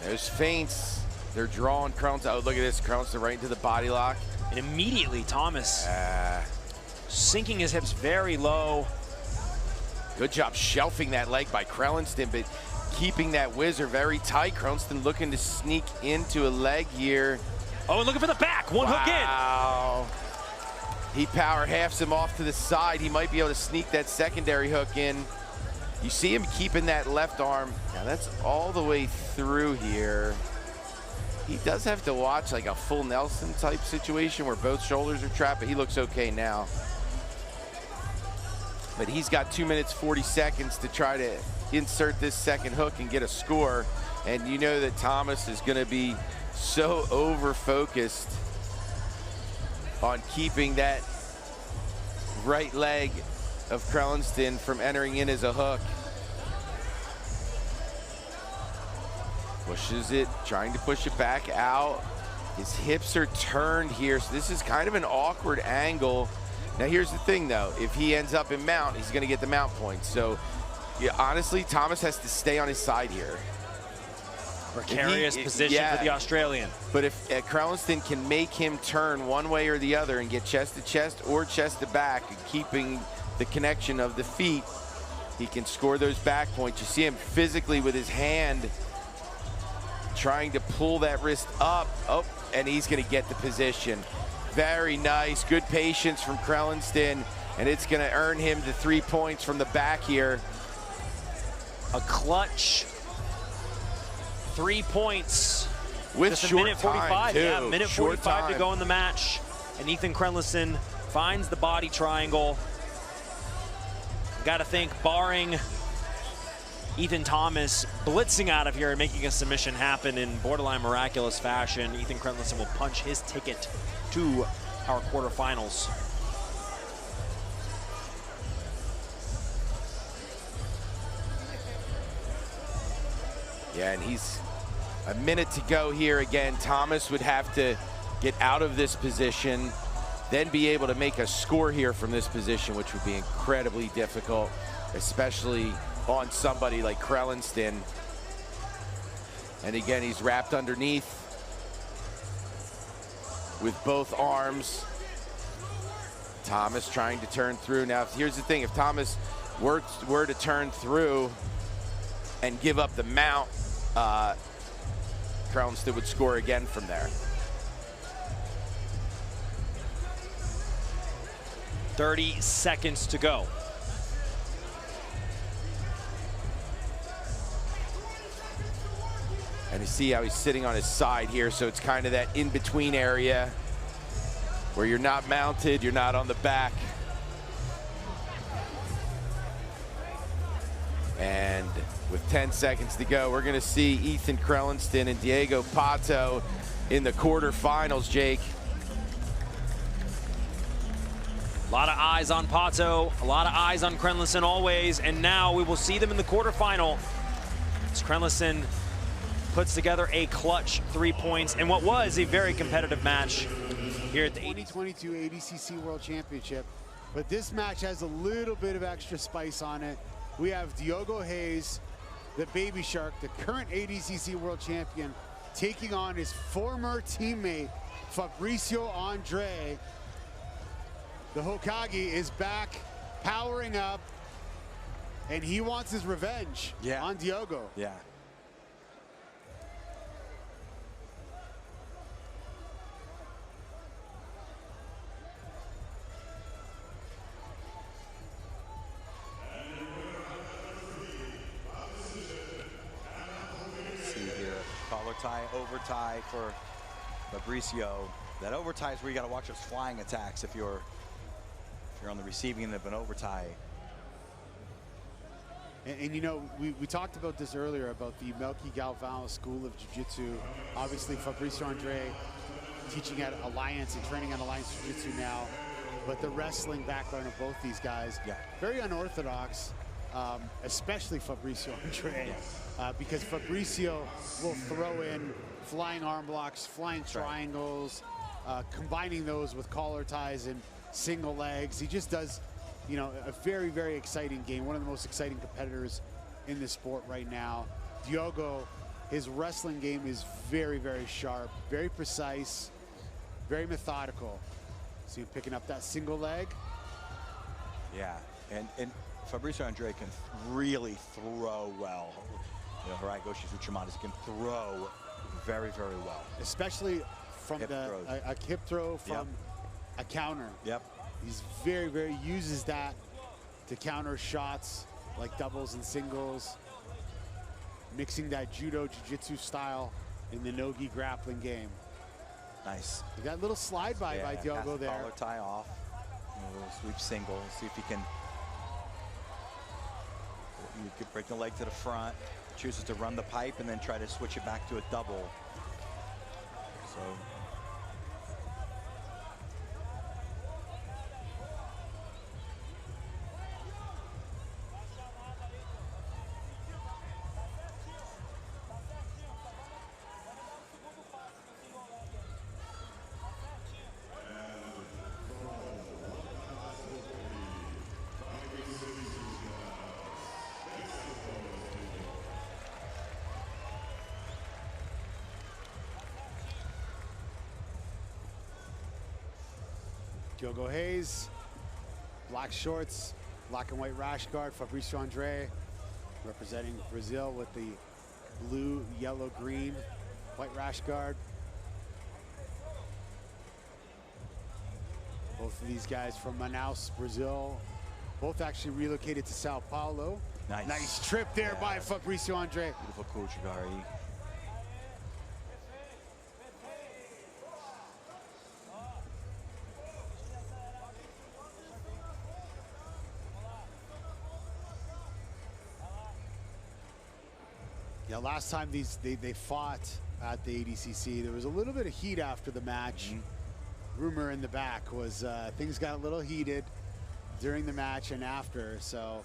There's feints. They're drawing Krellinston. Oh, look at this. Krellinston right into the body lock. And immediately, Thomas sinking his hips very low. Good job shelving that leg by Krellinston, but keeping that whizzer very tight. Krellinston looking to sneak into a leg here. Oh, and looking for the back. One hook in. Wow. He power halves him off to the side. He might be able to sneak that secondary hook in. You see him keeping that left arm. Now that's all the way through here. He does have to watch like a full Nelson type situation where both shoulders are trapped, but he looks okay now. But he's got 2 minutes, 40 seconds to try to insert this second hook and get a score. And you know that Thomas is gonna be so over-focused on keeping that right leg of Krellinston from entering in as a hook. Pushes it, trying to push it back out. His hips are turned here, so this is kind of an awkward angle. Now here's the thing though, if he ends up in mount, he's gonna get the mount points. So yeah, honestly, Thomas has to stay on his side here. Precarious position for the Australian. But if Krellinston can make him turn one way or the other and get chest to chest or chest to back, keeping the connection of the feet, he can score those back points. You see him physically with his hand trying to pull that wrist up. Oh, and he's gonna get the position. Very nice, good patience from Krellinston, and it's gonna earn him the 3 points from the back here. A clutch 3 points. With just a short minute 45, time, too. yeah, minute Short 45 time to go in the match. And Ethan Krellinston finds the body triangle. Gotta think, barring Ethan Thomas blitzing out of here and making a submission happen in borderline miraculous fashion, Ethan Krellinston will punch his ticket to our quarterfinals. Yeah, and he's a minute to go here. Again, Thomas would have to get out of this position, then be able to make a score here from this position, which would be incredibly difficult, especially on somebody like Krellinston. And again, he's wrapped underneath with both arms. Thomas trying to turn through. Now, here's the thing. If Thomas were to turn through and give up the mount, Krelenston would score again from there. 30 seconds to go. And you see how he's sitting on his side here, so it's kind of that in-between area where you're not mounted, you're not on the back. And with 10 seconds to go, we're gonna see Ethan Krelenston and Diego Pato in the quarterfinals, Jake. A lot of eyes on Pato, a lot of eyes on Krelenston always, and now we will see them in the quarterfinal as Krelenston puts together a clutch 3 points in what was a very competitive match here at the 2022 ADCC World Championship. But this match has a little bit of extra spice on it. We have Diogo Hayes, the Baby Shark, the current ADCC World Champion, taking on his former teammate, Fabricio Andre. The Hokage is back, powering up, and he wants his revenge on Diogo. Yeah. Collar tie, over tie for Fabricio. That over tie is where you got to watch those flying attacks if you're on the receiving end of an over tie. And you know, we talked about this earlier about the Melky Galvão School of Jiu-Jitsu. Obviously, Fabricio Andre teaching at Alliance and training at Alliance Jiu-Jitsu now. But the wrestling background of both these guys, very unorthodox, especially Fabricio Andre. Because Fabricio will throw in flying arm blocks, flying triangles, combining those with collar ties and single legs. He just does, you know, a very, very exciting game. One of the most exciting competitors in the sport right now. Diogo, his wrestling game is very, very sharp, very precise, very methodical. See him picking up that single leg. Yeah, and Fabricio Andre can really throw well. You know, Hirai Goshi Tsuchimadas can throw very, very well. Especially from a hip throw from a counter. Yep. He's very, very uses that to counter shots like doubles and singles, mixing that judo jiu-jitsu style in the nogi grappling game. Nice. You got a little slide by Diogo there. Collar tie off. A little sweep single. See if he can. You could break the leg to the front. Chooses to run the pipe and then try to switch it back to a double. So. Diogo Hayes, black shorts, black and white rash guard. Fabricio Andre representing Brazil with the blue, yellow, green, white rash guard. Both of these guys from Manaus, Brazil. Both actually relocated to Sao Paulo. Nice. Nice trip there by Fabricio Andre. Beautiful Kuchigari. Yeah, last time they fought at the ADCC, there was a little bit of heat after the match. Rumor in the back was things got a little heated during the match and after, so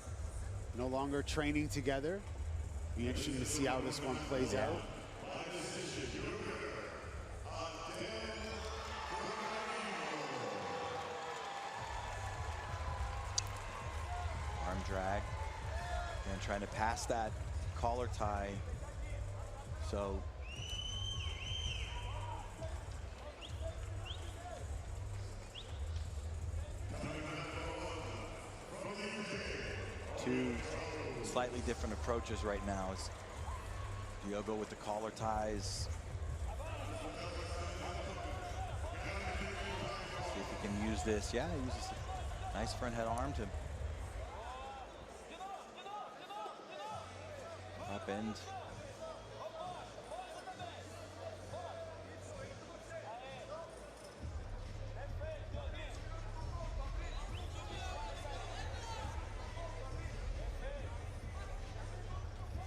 no longer training together. Be interesting to see how this one plays out. Arm drag and trying to pass that collar tie. So two slightly different approaches right now. As Diogo with the collar ties. See if he can use this. Yeah, he uses a nice front head arm to upend.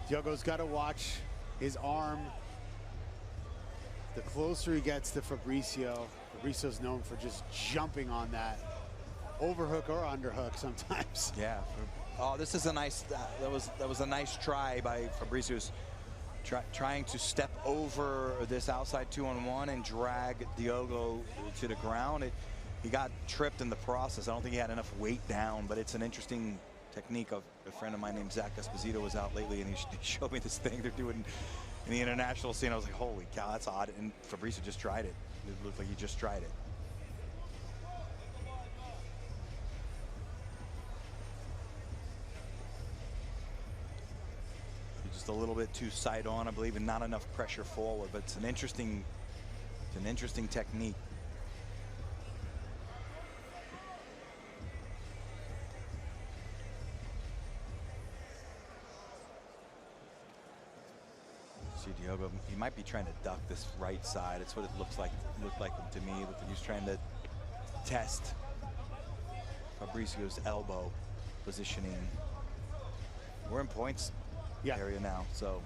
Diogo's got to watch his arm. The closer he gets to Fabricio, Fabricio's known for just jumping on that overhook or underhook sometimes. Yeah. Oh, this is a nice. That was a nice try by Fabricio's trying to step over this outside 2-on-1 and drag Diogo to the ground. He got tripped in the process. I don't think he had enough weight down, but it's an interesting technique. Of a friend of mine named Zach Esposito was out lately, and he showed me this thing they're doing in the international scene. I was like, holy cow, that's odd. And Fabricio just tried it. It looked like he just tried it. Just a little bit too side on, I believe, and not enough pressure forward. But it's an interesting technique. See Diogo, he might be trying to duck this right side. It's what it looked like to me. Looked like he was trying to test Fabricio's elbow positioning. We're in points area now, so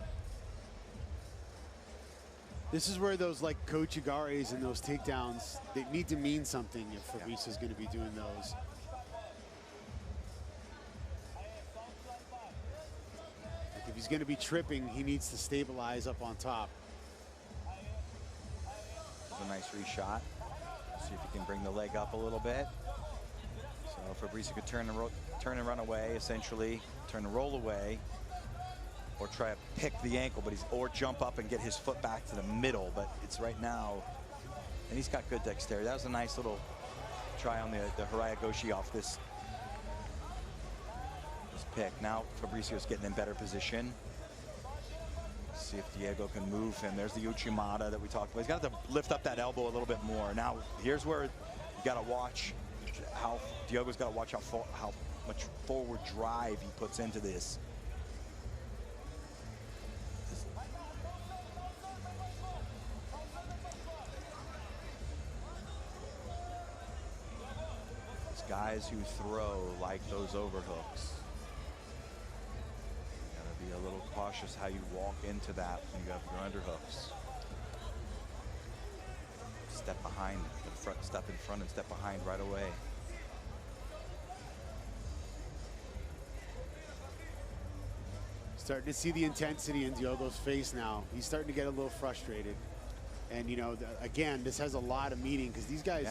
this is where those like Kochigares and those takedowns, they need to mean something if Fabricio's going to be doing those. Like if he's going to be tripping, he needs to stabilize up on top. This is a nice reshot. See if he can bring the leg up a little bit. So Fabricio could turn and run away, essentially, turn and roll away, or try to pick the ankle, but or jump up and get his foot back to the middle. But it's right now, and he's got good dexterity. That was a nice little try on the Hiraigoshi off this pick. Now Fabricio's getting in better position. See if Diego can move him. There's the Uchimata that we talked about. He's got to lift up that elbow a little bit more. Now here's where you got to watch how Diogo's got to watch how much forward drive he puts into this. It's guys who throw like those overhooks. Be a little cautious how you walk into that when you have your underhooks. Step behind, step in front and step behind right away. Starting to see the intensity in Diogo's face now. He's starting to get a little frustrated. And you know, again, this has a lot of meaning because these guys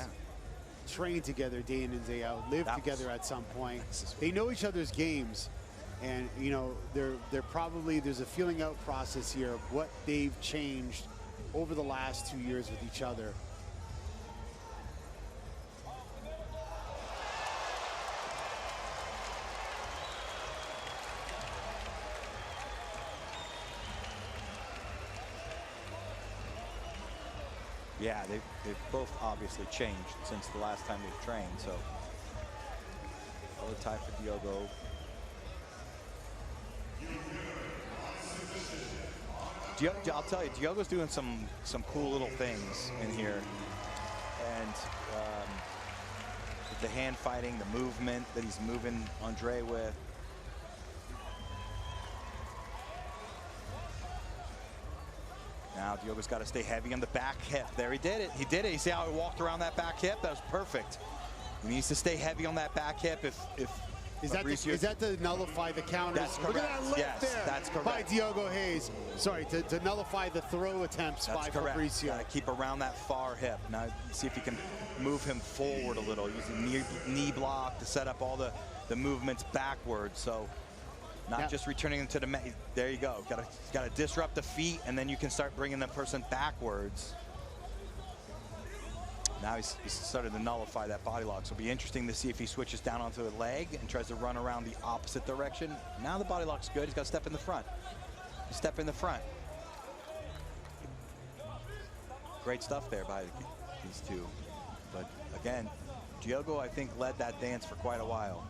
train together day in and day out, live together at some point. They know each other's games. And you know, they're probably, there's a feeling out process here of what they've changed over the last 2 years with each other. Yeah, they've both obviously changed since the last time they've trained. So, another tie for Diogo. I'll tell you, Diogo's doing some cool little things in here, and with the hand fighting, the movement that he's moving Andre with. Now Diogo's got to stay heavy on the back hip. There, he did it. He did it. You see how he walked around that back hip? That was perfect. He needs to stay heavy on that back hip. Is that to nullify the counters? That's correct. Look at that lift there that's correct. by Diogo Hayes. Sorry, to nullify the throw attempts by Fabricio. Gotta keep around that far hip. Now see if you can move him forward a little, using knee block to set up all the movements backwards. So not just returning him to the mat. There you go. Gotta disrupt the feet, and then you can start bringing the person backwards. Now he's started to nullify that body lock. So it'll be interesting to see if he switches down onto the leg and tries to run around the opposite direction. Now the body lock's good. He's got to step in the front. Step in the front. great stuff there by these two. But again, Diogo, I think, led that dance for quite a while.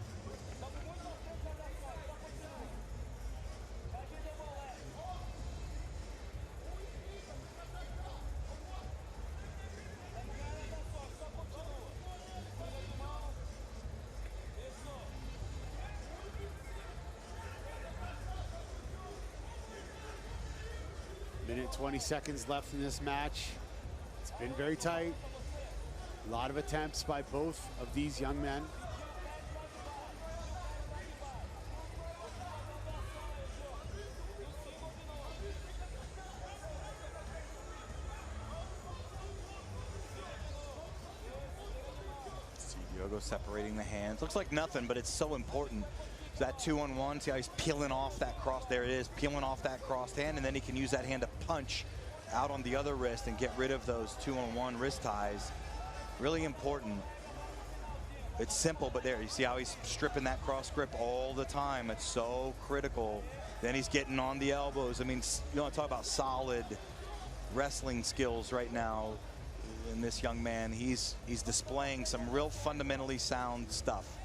Minute 20 seconds left in this match. It's been very tight. A lot of attempts by both of these young men. See Diogo separating the hands. Looks like nothing, but it's so important. That 2-on-1, see how he's peeling off that cross, there it is, peeling off that crossed hand, and then he can use that hand to punch out on the other wrist and get rid of those 2-on-1 wrist ties. Really important. It's simple, but there, you see how he's stripping that cross grip all the time. It's so critical. Then he's getting on the elbows. I mean, you want to talk about solid wrestling skills right now in this young man. He's displaying some real fundamentally sound stuff.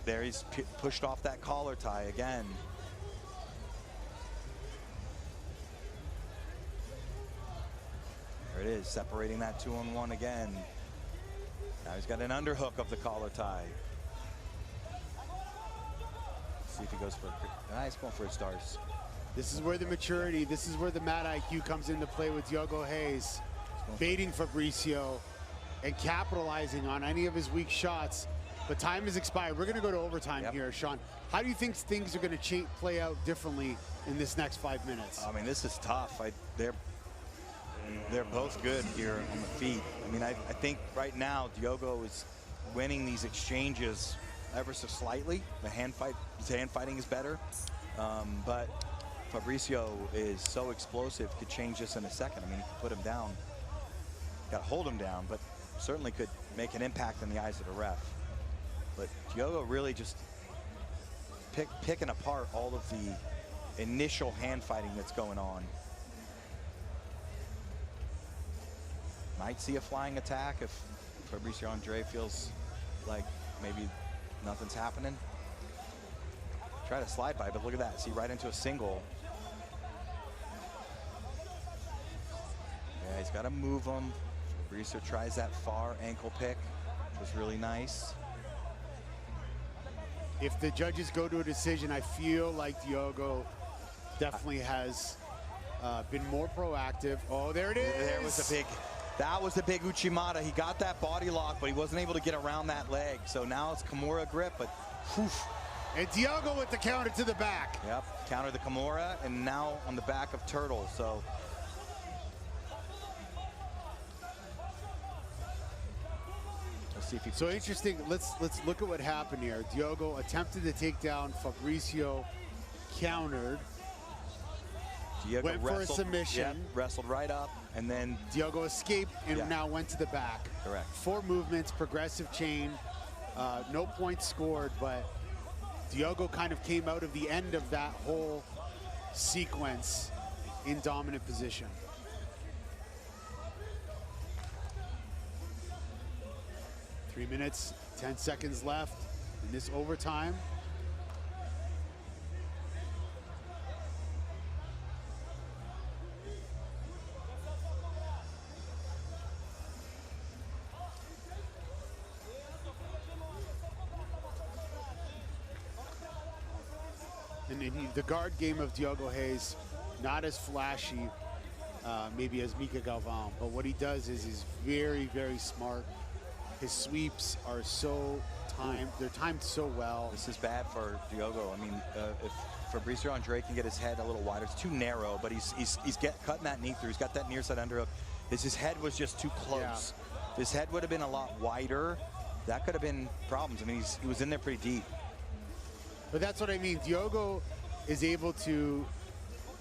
There, he's pushed off that collar tie again. There it is, separating that 2-on-1 again. Now he's got an underhook of the collar tie. Let's see if he goes for it. He's going for his stars. This is where the maturity, this is where the mat IQ comes into play with Diogo Hayes. Baiting Fabricio and capitalizing on any of his weak shots. But time has expired. We're going to go to overtime here, Sean. How do you think things are going to play out differently in this next 5 minutes? I mean, this is tough. They're both good here on the feet. I mean, I think right now Diogo is winning these exchanges ever so slightly. His hand fighting is better, but Fabricio is so explosive. Could change this in a second. I mean, he could put him down. Got to hold him down, but certainly could make an impact in the eyes of the ref. But Diogo really just picking apart all of the initial hand fighting that's going on. Might see a flying attack if Fabricio Andre feels like maybe nothing's happening. Try to slide by, but look at that. See, right into a single. Yeah, he's got to move him. Fabricio tries that far ankle pick, which was really nice. If the judges go to a decision, I feel like Diogo definitely has been more proactive. Oh, there it is. That was the big Uchimata. He got that body lock, but he wasn't able to get around that leg. So now it's Kimura grip, but whew. And Diogo with the counter to the back. Yep, counter the Kimura, and now on the back of Turtle. So let's see if he. So interesting. Let's look at what happened here. Diogo attempted to take down Fabricio, countered. Diogo went for a submission. Yep, wrestled right up, and then Diogo escaped and now went to the back. Correct. 4 movements, progressive chain. No points scored, but Diogo kind of came out of the end of that whole sequence in dominant position. Three minutes, 10 seconds left in this overtime. And the guard game of Diogo Hayes, not as flashy maybe as Mika Galvão, but what he does is he's very, very smart. His sweeps are so timed, they're timed so well. This is bad for Diogo. I mean, if Fabricio Andre can get his head a little wider, it's too narrow, but he's cutting that knee through. He's got that near side underhook. His head was just too close. Yeah. If his head would have been a lot wider, that could have been problems. I mean, he was in there pretty deep. But that's what I mean. Diogo is able to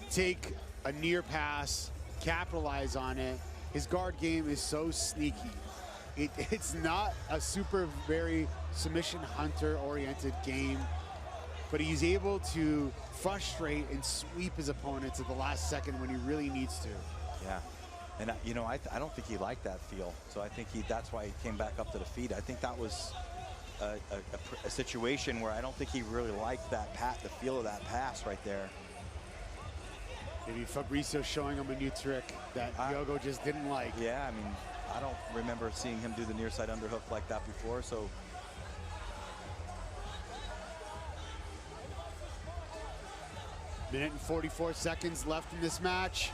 take a near pass, capitalize on it. His guard game is so sneaky. It's not a very submission hunter oriented game, but he's able to frustrate and sweep his opponents at the last second when he really needs to. Yeah. And you know, I don't think he liked that feel. So I think that's why he came back up to the feet. I think that was a situation where I don't think he really liked that the feel of that pass right there. Maybe Fabrizio showing him a new trick that Diogo just didn't like. Yeah, I mean, I don't remember seeing him do the near side underhook like that before. So. Minute and 44 seconds left in this match.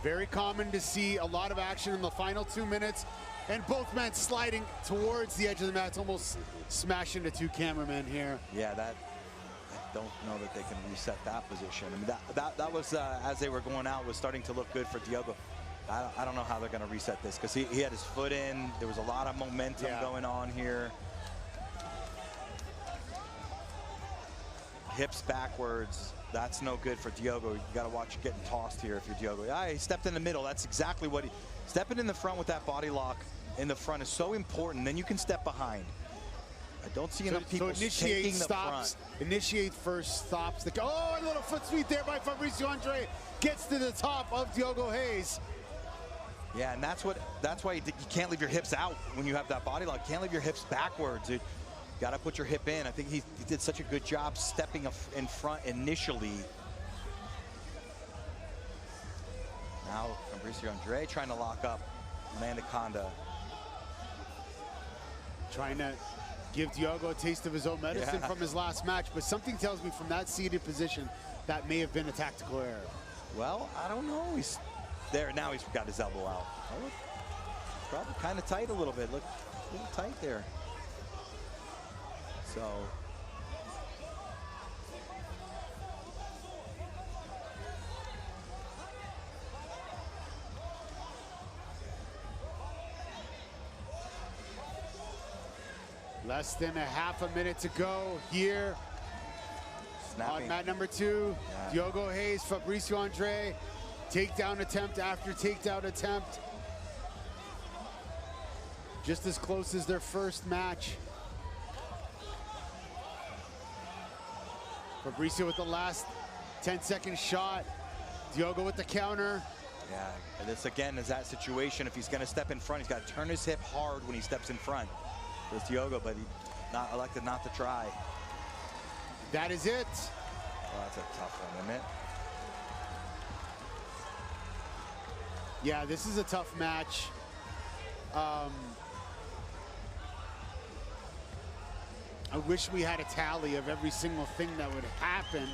Very common to see a lot of action in the final 2 minutes, and both men sliding towards the edge of the mat, almost smashing the two cameramen here. Yeah, I don't know that they can reset that position. I mean, that was, as they were going out, was starting to look good for Diogo. I don't know how they're going to reset this, because he had his foot in. There was a lot of momentum going on here. Hips backwards. That's no good for Diogo. You got to watch getting tossed here if you're Diogo. He stepped in the middle. That's exactly what stepping in the front with that body lock in the front is so important. Then you can step behind. I don't see enough people taking the front. Initiate first, stops. Oh, a little foot sweep there by Fabrizio Andre. Gets to the top of Diogo Hayes. Yeah, and that's why you can't leave your hips out when you have that body lock. You can't leave your hips backwards. You got to put your hip in. I think he did such a good job stepping in front initially. Now Fabrizio Andre trying to lock up Anaconda. Trying to give Diogo a taste of his own medicine from his last match, but something tells me from that seated position that may have been a tactical error. Well, I don't know. He's there now. He's got his elbow out. Oh, probably kind of tight a little bit. Look, a little tight there. So. Less than a half a minute to go here on mat number 2. Diogo Hayes, Fabrizio Andre, takedown attempt after takedown attempt. Just as close as their first match. Fabrizio with the last 10-second shot. Diogo with the counter. Yeah, and this again is that situation. If he's going to step in front, he's got to turn his hip hard when he steps in front. There's Diogo, but he elected not to try. That is it. Oh, that's a tough one, isn't it? Yeah, this is a tough match. I wish we had a tally of every single thing that would happen,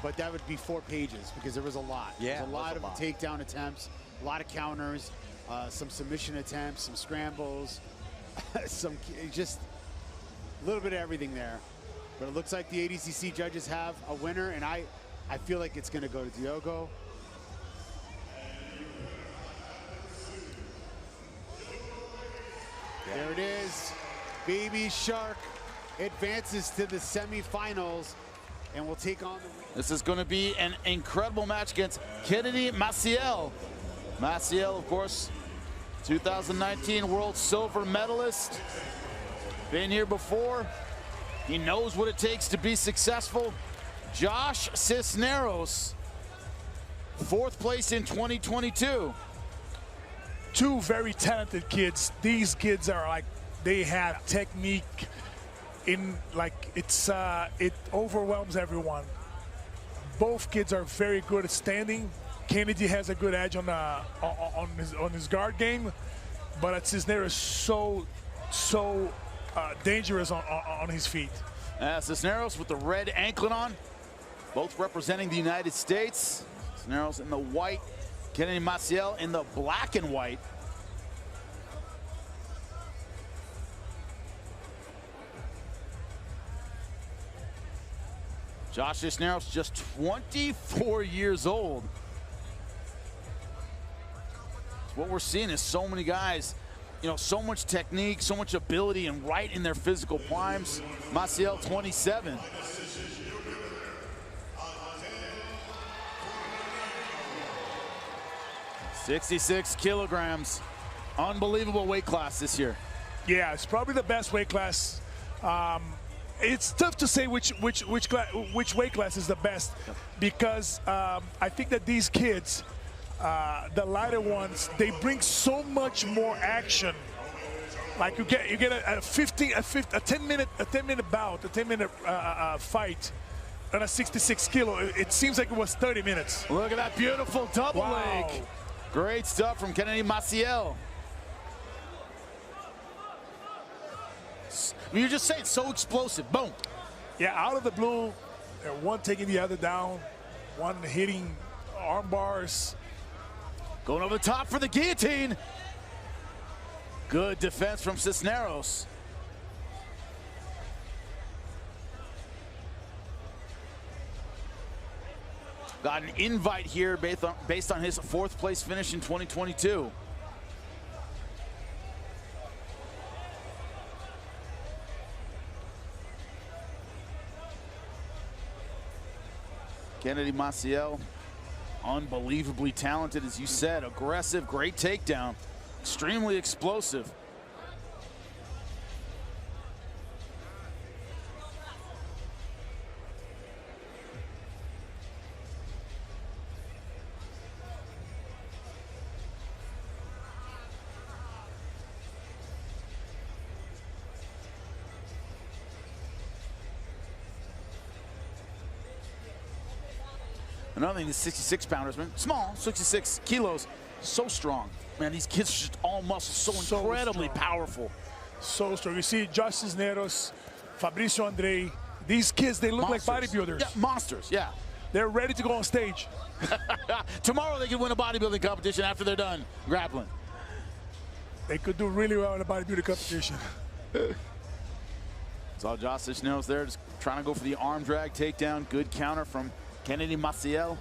but that would be 4 pages because there was a lot. Yeah, There's a lot of takedown attempts, a lot of counters, some submission attempts, some scrambles, just a little bit of everything there. But it looks like the ADCC judges have a winner, and I feel like it's going to go to Diogo. There it is. Baby Shark advances to the semifinals and will take on the... This is going to be an incredible match against Kennedy Maciel. Maciel, of course, 2019 world silver medalist. Been here before. He knows what it takes to be successful. Josh Cisneros, 4th place in 2022. 2 very talented kids. These kids are like, they have technique in like, it overwhelms everyone. Both kids are very good at standing. Kennedy has a good edge on his guard game, but Cisneros is so dangerous on his feet. Cisneros with the red anklet on, both representing the United States. Cisneros in the white, Kennedy Maciel in the black and white. Josh Cisneros just 24 years old. What we're seeing is so many guys, you know, so much technique, so much ability, and right in their physical primes. Maciel, 27. $66 kilograms. Unbelievable weight class this year. Yeah, it's probably the best weight class. It's tough to say which weight class is the best, because I think that these kids the lighter ones, they bring so much more action. Like you get a 10-minute bout, a 10-minute fight on a 66 kilo. It seems like it was 30 minutes. Look at that beautiful double leg. Great stuff from Kennedy Maciel. You're just saying, so explosive. Boom. Yeah, out of the blue, one taking the other down, one hitting arm bars. Going over the top for the guillotine. Good defense from Cisneros. Got an invite here based on his 4th place finish in 2022. Kennedy Maciel, unbelievably talented, as you said. Aggressive, great takedown, extremely explosive. Another thing, the 66-pounders, man, small, 66 kilos, so strong. Man, these kids are just all muscle, so incredibly powerful. So strong. You see Josh Cisneros, Fabricio Andrei, these kids, they look Monsters. like bodybuilders. Yeah, monsters, yeah. They're ready to go on stage. Tomorrow they can win a bodybuilding competition after they're done grappling. They could do really well in a bodybuilding competition. Saw Josh Cisneros there just trying to go for the arm drag takedown. Good counter from Kennedy Maciel.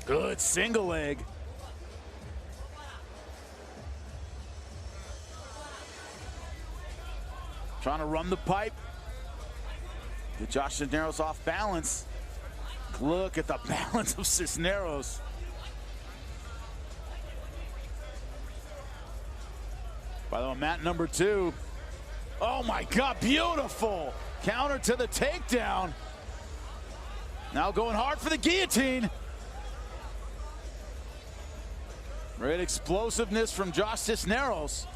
Good single leg. Trying to run the pipe. Get Josh Cisneros off balance. Look at the balance of Cisneros. By the way, mat number 2. Oh my God, beautiful. Counter to the takedown. Now going hard for the guillotine. Great explosiveness from Josh Cisneros.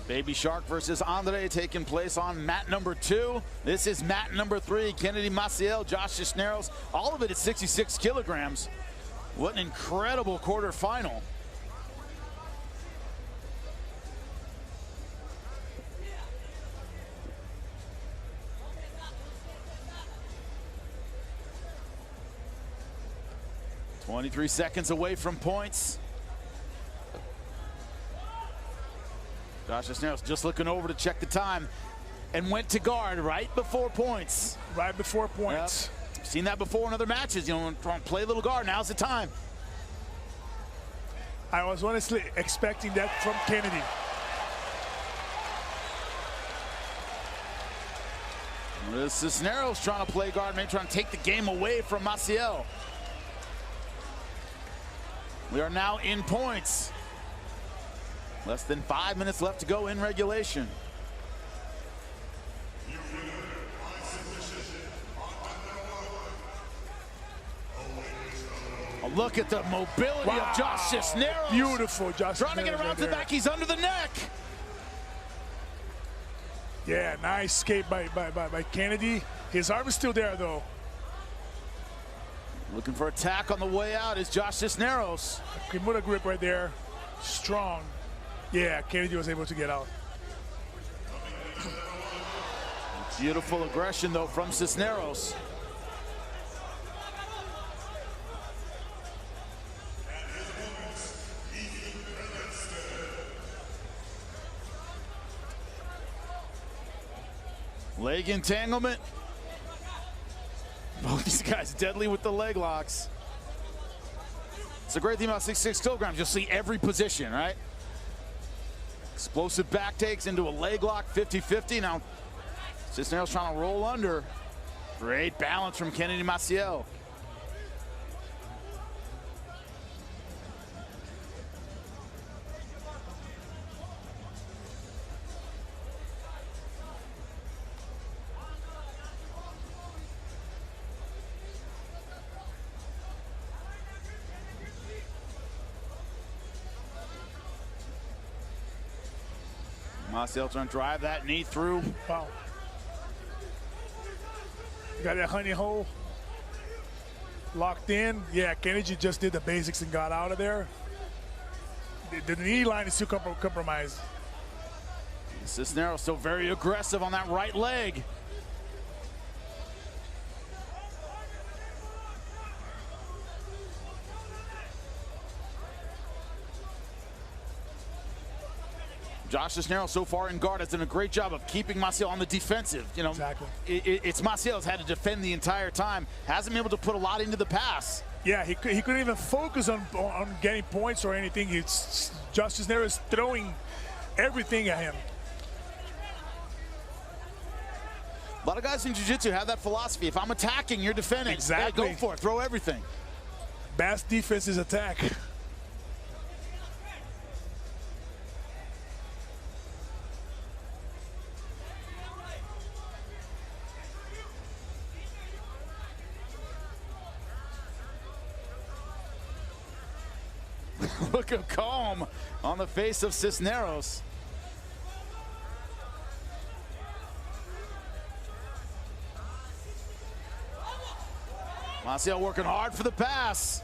Baby Shark versus Andre taking place on mat number 2. This is mat number 3. Kennedy Maciel, Josh Cisneros, all of it at 66 kilograms. What an incredible quarterfinal. "23 seconds away from points." Josh Cisneros just looking over to check the time and went to guard right before points. Right before points. Yep. Seen that before in other matches. You know, play a little guard. Now's the time. I was honestly expecting that from Kennedy. This Cisneros trying to play guard, maybe trying to take the game away from Maciel. We are now in points. Less than 5 minutes left to go in regulation. Oh, look at the mobility of Josh Cisneros. Beautiful, Josh Trying to get around to the back, he's under the neck. Yeah, nice escape by Kennedy. His arm is still there, though. Looking for attack on the way out is Josh Cisneros. Kimura grip right there, strong. Yeah, Kennedy was able to get out. Beautiful aggression, though, from Cisneros. Leg entanglement. Both these guys deadly with the leg locks. It's the great thing about 66 kilograms. You'll see every position, right? Explosive back takes into a leg lock, 50-50. Now, Cisneros trying to roll under. Great balance from Kennedy Maciel. Maciel trying to drive that knee through. Wow. Got that honey hole locked in. Yeah, Kennedy just did the basics and got out of there. The knee line is too compromised. Cisneros still very aggressive on that right leg. Josh Cisneros so far in guard has done a great job of keeping Maciel on the defensive. You know, exactly. It's Maciel's had to defend the entire time. Hasn't been able to put a lot into the pass. Yeah, he couldn't even focus on getting points or anything. Josh Cisneros throwing everything at him. A lot of guys in jiu-jitsu have that philosophy. If I'm attacking, you're defending. Exactly. Hey, go for it. Throw everything. Best defense is attack. Look of calm on the face of Cisneros. Maciel working hard for the pass.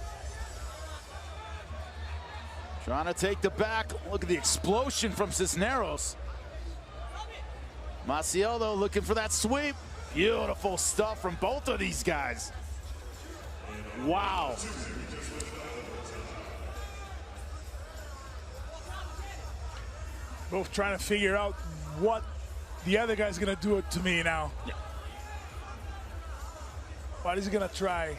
Trying to take the back. Look at the explosion from Cisneros. Maciel, though, looking for that sweep. Beautiful stuff from both of these guys. Wow. Both trying to figure out what the other guy's gonna do it to me now. Yeah. What is he gonna try?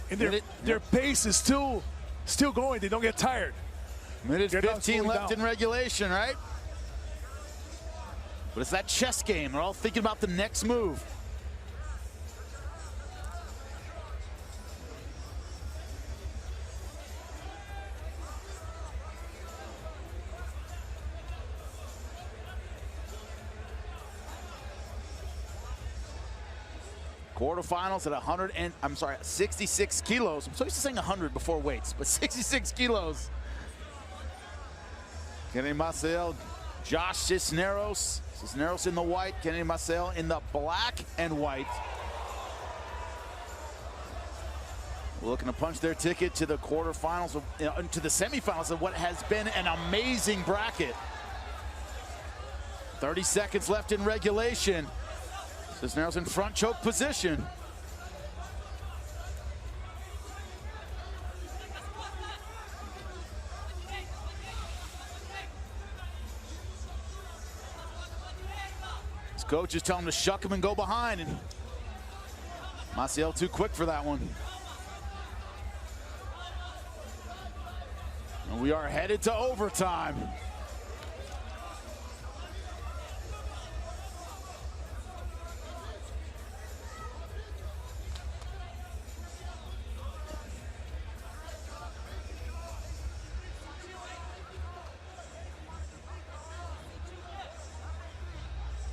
And their pace is still going. They don't get tired. Minute They're 15 left down. in regulation, right? But it's that chess game. They're all thinking about the next move. Quarterfinals at 66 kilos. I'm so used to saying 100 before weights, but 66 kilos. Kennedy Maciel, Josh Cisneros. Cisneros in the white, Kennedy Maciel in the black and white. Looking to punch their ticket to the quarterfinals, to the semifinals of what has been an amazing bracket. 30 seconds left in regulation. Cisneros in front choke position. His coach is telling him to shuck him and go behind, and Maciel too quick for that one. And we are headed to overtime.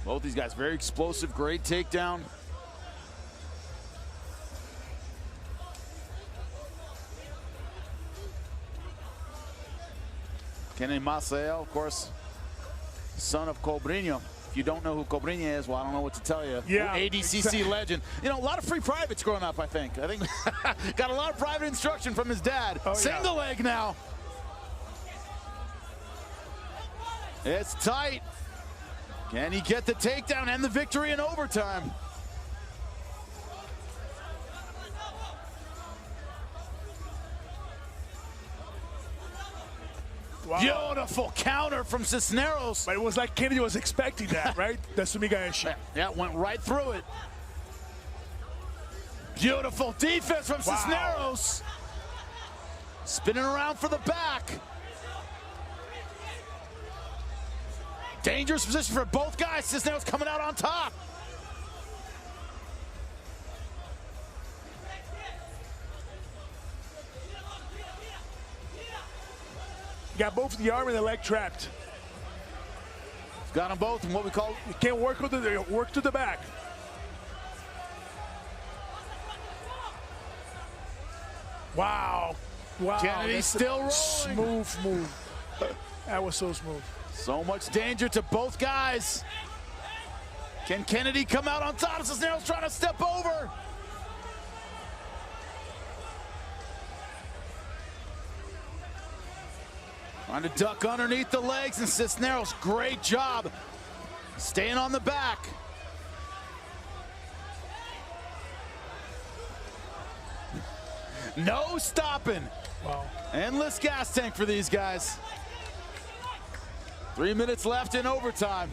Both these guys very explosive, great takedown. Kennedy Maciel, of course, son of Cobrinho. If you don't know who Cobrinho is, well, I don't know what to tell you. Yeah, ADCC exactly. legend. You know, a lot of free privates growing up, I think. Got a lot of private instruction from his dad. Oh, Single leg now. It's tight. Can he get the takedown and the victory in overtime? Wow. Beautiful counter from Cisneros. But it was like Kennedy was expecting that, right? That's Sumigaeshi. Yeah, went right through it. Beautiful defense from Cisneros. Spinning around for the back. Dangerous position for both guys. Cisneros coming out on top. Got both the arm and the leg trapped. Got them both in what we call. You can't work with the work to the back. Wow. Wow. Kennedy's still rolling. Smooth move. That was so smooth. So much danger to both guys. Can Kennedy come out on top? Cisneros trying to step over. Trying to duck underneath the legs, and Cisneros, great job staying on the back. No stopping. Wow. Endless gas tank for these guys. 3 minutes left in overtime.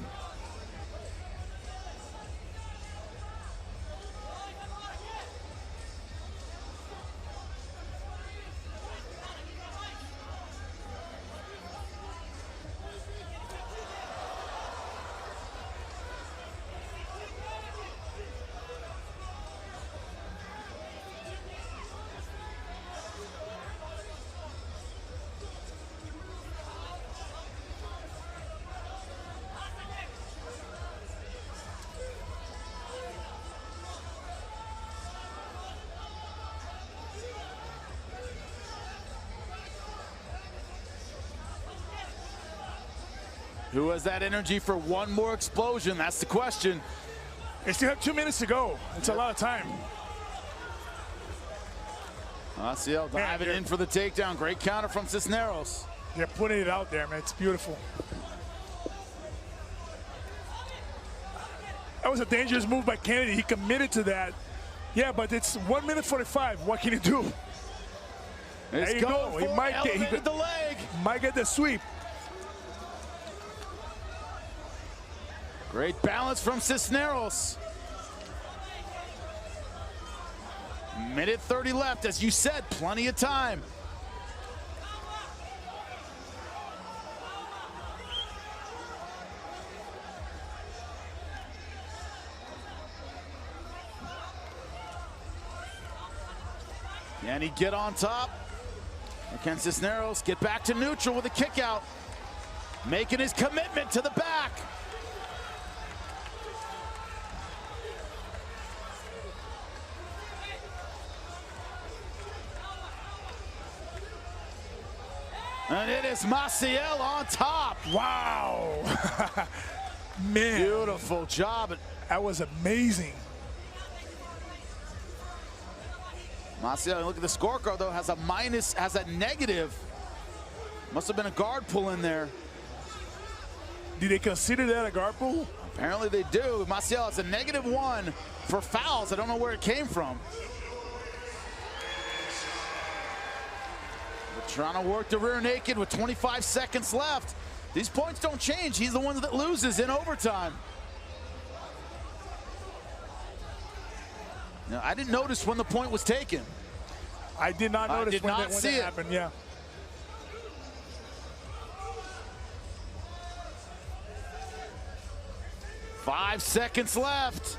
Who has that energy for one more explosion? That's the question. They still have 2 minutes to go. It's a lot of time. Maciel diving in for the takedown. Great counter from Cisneros. They're putting it out there, man. It's beautiful. That was a dangerous move by Kennedy. He committed to that. Yeah, but it's 1 minute 45. What can he do? There you go. He might get the leg. Might get the sweep. Great balance from Cisneros. Minute 30 left. As you said, plenty of time. Can he get on top? Or can Cisneros get back to neutral with a kick out? Making his commitment to the back. And it is Maciel on top. Wow. Man. Beautiful job. That was amazing. Maciel, look at the scorecard though, has a negative. Must have been a guard pull in there. Did they consider that a guard pull? Apparently they do. Maciel has a -1 for fouls. I don't know where it came from. Trying to work the rear naked with 25 seconds left. These points don't change. He's the one that loses in overtime. Now, I didn't notice when the point was taken. I did not notice when that see it. happened, yeah. Five seconds left.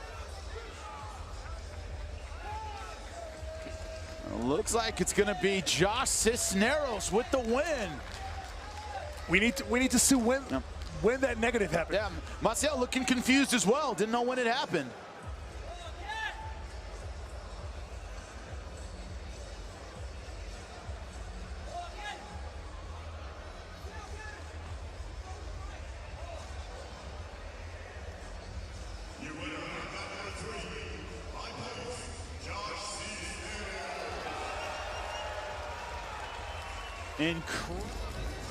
Looks like it's going to be Josh Cisneros with the win. We need to see when that negative happened. Yeah, Maciel looking confused as well. Didn't know when it happened.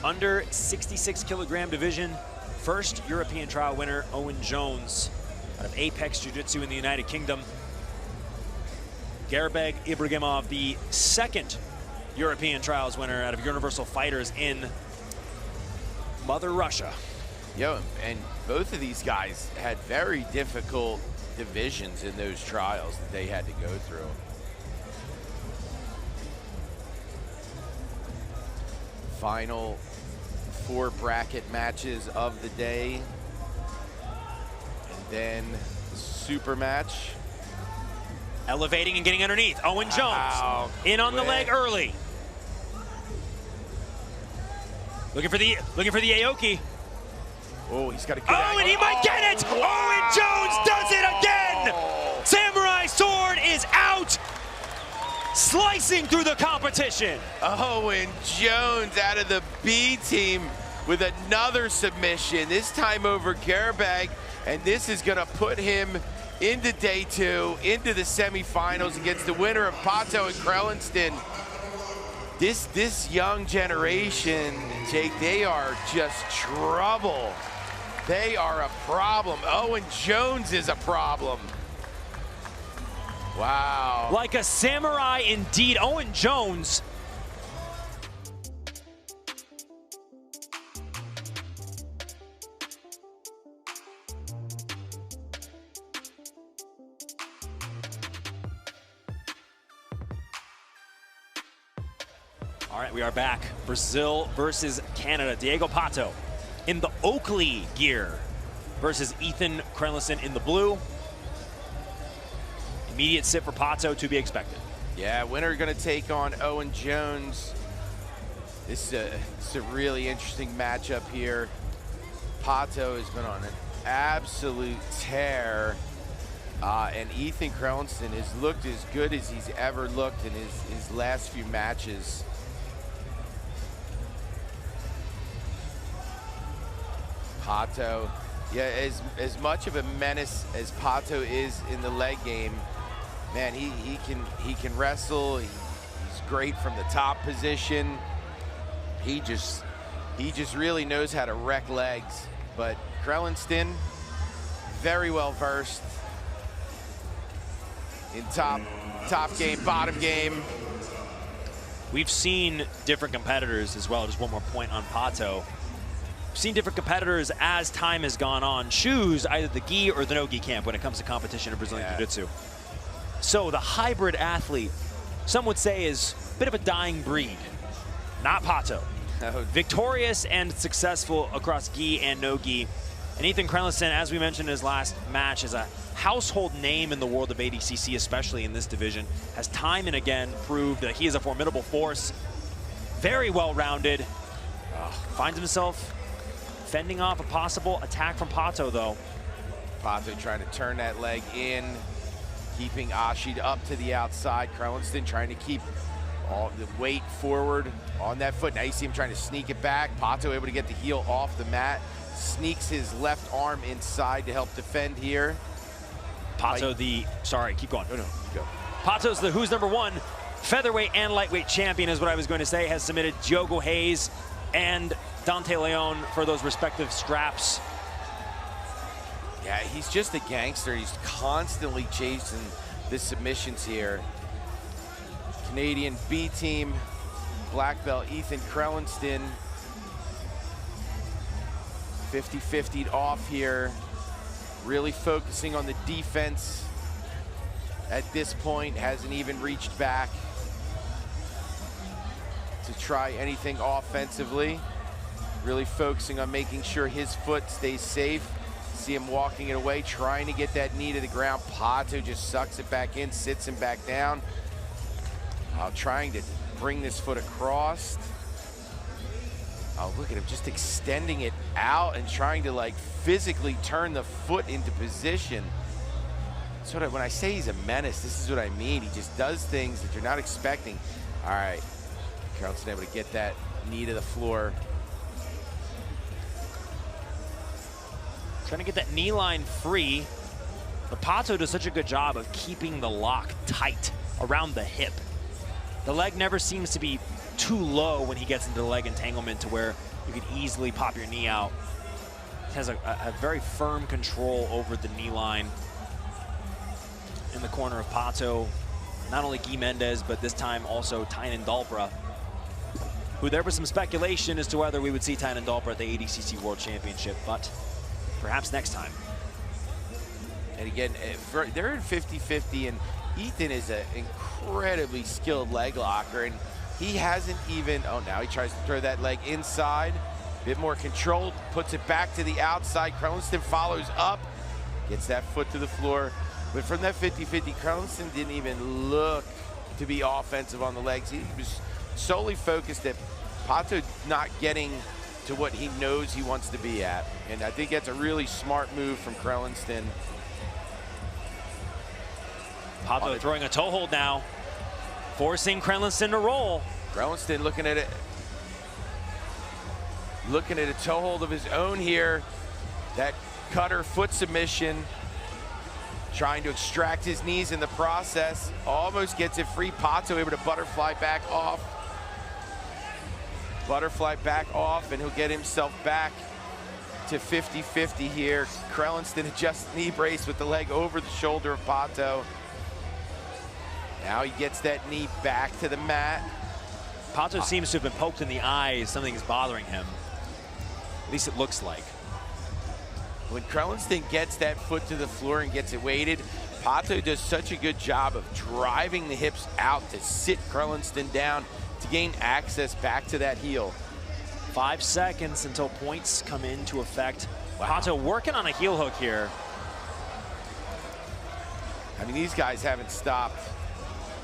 Under 66 kilogram division, first European trial winner, Owen Jones, out of Apex Jiu-Jitsu in the United Kingdom. Garbeg Ibragimov, the second European trials winner out of Universal Fighters in Mother Russia. Yo, and both of these guys had very difficult divisions in those trials that they had to go through. Final 4 bracket matches of the day. And then the super match. Elevating and getting underneath. Owen Jones in on the leg early. Looking for the Aoki. Oh, he's got a good Oh, and he might get it! Wow. Owen Jones does it again! Samurai Sword is out, slicing through the competition. Owen Jones out of the B team with another submission, this time over Gerbag, and this is gonna put him into day 2, into the semifinals against the winner of Pato and Krellinston. This young generation, Jake, they are just trouble. They are a problem. Owen Jones is a problem. Wow. Like a samurai indeed. Owen Jones. All right, we are back. Brazil versus Canada. Diego Pato in the Oakley gear versus Ethan Krellinston in the blue. Immediate sit for Pato to be expected. Yeah, winner gonna take on Owen Jones. This is a really interesting matchup here. Pato has been on an absolute tear. And Ethan Krellinston has looked as good as he's ever looked in his last few matches. Pato, yeah, as much of a menace as Pato is in the leg game, man, he can wrestle. He's great from the top position. He just really knows how to wreck legs. But Krellinston, very well versed in top game, bottom game. We've seen different competitors as well. Just one more point on Pato. We've seen different competitors as time has gone on choose either the gi or the no gi camp when it comes to competition in Brazilian Jiu-Jitsu. So the hybrid athlete, some would say, is a bit of a dying breed. Not Pato. Victorious and successful across gi and no gi. And Ethan Krellinston, as we mentioned in his last match, is a household name in the world of ADCC, especially in this division. Has time and again proved that he is a formidable force. Very well-rounded. Finds himself fending off a possible attack from Pato, though. Pato trying to turn that leg in, keeping Ashid up to the outside. Krellinston trying to keep all the weight forward on that foot. Now you see him trying to sneak it back. Pato able to get the heel off the mat. Sneaks his left arm inside to help defend here. Pato, sorry, keep going. No, go. Pato's the who's #1 featherweight and lightweight champion is what I was going to say. Has submitted Diogo Hayes and Dante Leon for those respective straps. Yeah, he's just a gangster. He's constantly chasing the submissions here. Canadian B team, black belt Ethan Krellinston. 50-50'd off here. Really focusing on the defense at this point. Hasn't even reached back to try anything offensively. Really focusing on making sure his foot stays safe. See him walking it away, trying to get that knee to the ground. Pato just sucks it back in, sits him back down. Trying to bring this foot across. Oh, look at him just extending it out and trying to like physically turn the foot into position. Sort of when I say he's a menace, this is what I mean. He just does things that you're not expecting. All right, Krellinston able to get that knee to the floor. Trying to get that knee line free. But Pato does such a good job of keeping the lock tight around the hip. The leg never seems to be too low when he gets into the leg entanglement to where you could easily pop your knee out. He has a very firm control over the knee line. In the corner of Pato, not only Guy Mendez, but this time also Tynan Dalpra, who there was some speculation as to whether we would see Tynan Dalpra at the ADCC World Championship, but perhaps next time. And again, they're in 50-50, and Ethan is an incredibly skilled leg locker. And he hasn't even, oh, now he tries to throw that leg inside. A bit more controlled, puts it back to the outside. Krellinston follows up, gets that foot to the floor. But from that 50-50, Krellinston didn't even look to be offensive on the legs. He was solely focused at Pato not getting to what he knows he wants to be at. And I think that's a really smart move from Krellinston. Pato throwing a toe hold now, forcing Krellinston to roll. Krellinston looking at it. Looking at a toe hold of his own here. That cutter foot submission. Trying to extract his knees in the process. Almost gets it free. Pato able to butterfly back off. Butterfly back off, and he'll get himself back to 50-50 here. Krellinston adjusts knee brace with the leg over the shoulder of Pato. Now he gets that knee back to the mat. Pato seems to have been poked in the eye. Something is bothering him. At least it looks like. When Krellinston gets that foot to the floor and gets it weighted, Pato does such a good job of driving the hips out to sit Krellinston down to gain access back to that heel. 5 seconds until points come into effect. Wow. Pato working on a heel hook here. I mean, these guys haven't stopped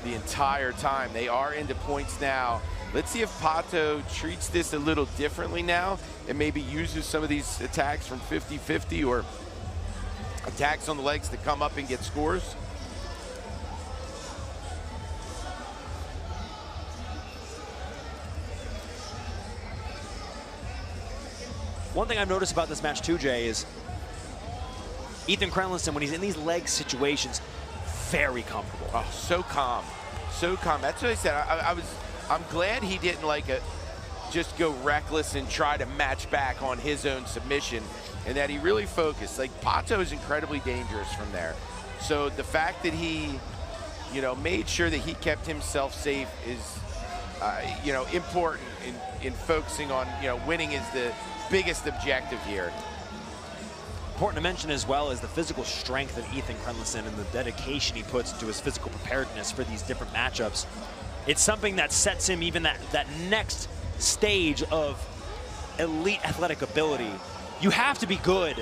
the entire time. They are into points now. Let's see if Pato treats this a little differently now and maybe uses some of these attacks from 50-50 or attacks on the legs to come up and get scores. One thing I've noticed about this match too, Jay, is Ethan Krellinston, when he's in these leg situations, very comfortable. Oh, so calm, so calm. That's what I said. I'm glad he didn't just go reckless and try to match back on his own submission, and that he really focused. Like, Pato is incredibly dangerous from there. So the fact that he, made sure that he kept himself safe is, important in focusing on, winning is the biggest objective here. Important to mention as well is the physical strength of Ethan Krellinston and the dedication he puts into his physical preparedness for these different matchups. It's something that sets him even that next stage of elite athletic ability. You have to be good,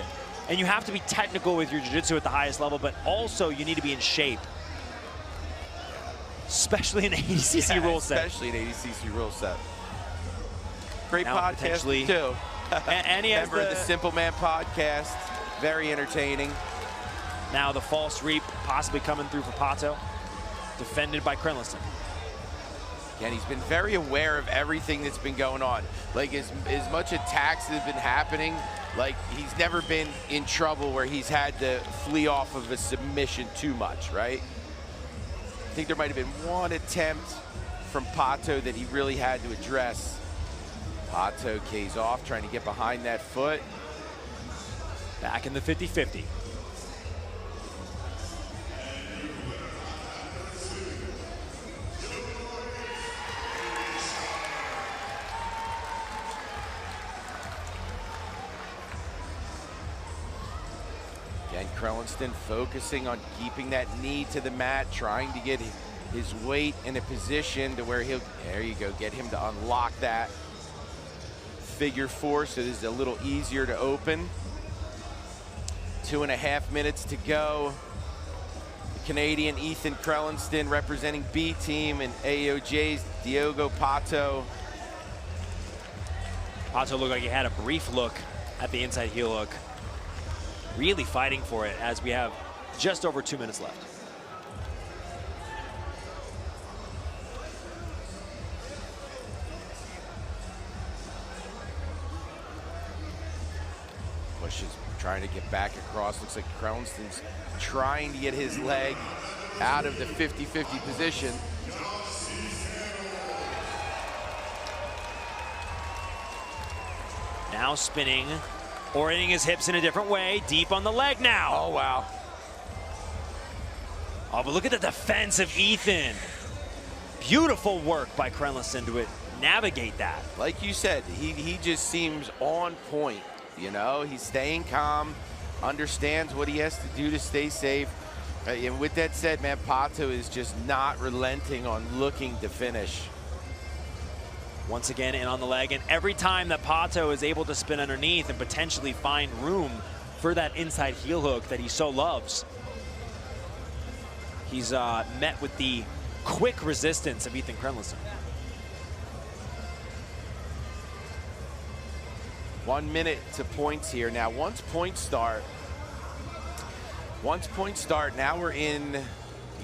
and you have to be technical with your jiu-jitsu at the highest level, but also you need to be in shape. Especially in ADCC rule set. Especially in ADCC rule set. Great Now, podcast too. And he has Member of the Simple Man podcast. Very entertaining. Now the false reap possibly coming through for Pato. Defended by Krellinston. And he's been very aware of everything that's been going on. Like, as much attacks that have been happening, like, he's never been in trouble where he's had to flee off of a submission too much, right? I think there might have been one attempt from Pato that he really had to address. Pato K's off, trying to get behind that foot. Back in the 50-50. Again, Krellinston focusing on keeping that knee to the mat, trying to get his weight in a position to where there you go, get him to unlock that figure four so this is a little easier to open. 2.5 minutes to go. The Canadian Ethan Krellinston representing B team and AOJ's Diogo Pato. Pato looked like he had a brief look at the inside heel hook. Really fighting for it as we have just over 2 minutes left. Bush is trying to get back across. Looks like Krellinston's trying to get his leg out of the 50-50 position. Now spinning, orienting his hips in a different way, deep on the leg now. Oh, wow. Oh, but look at the defense of Ethan. Beautiful work by Krellinston to navigate that. Like you said, he just seems on point. He's staying calm, understands what he has to do to stay safe. And with that said, man, Pato is just not relenting on looking to finish. once again in on the leg. And every time that Pato is able to spin underneath and potentially find room for that inside heel hook that he so loves, he's met with the quick resistance of Ethan Krenlison. 1 minute to points here. Now, once points start, now we're in,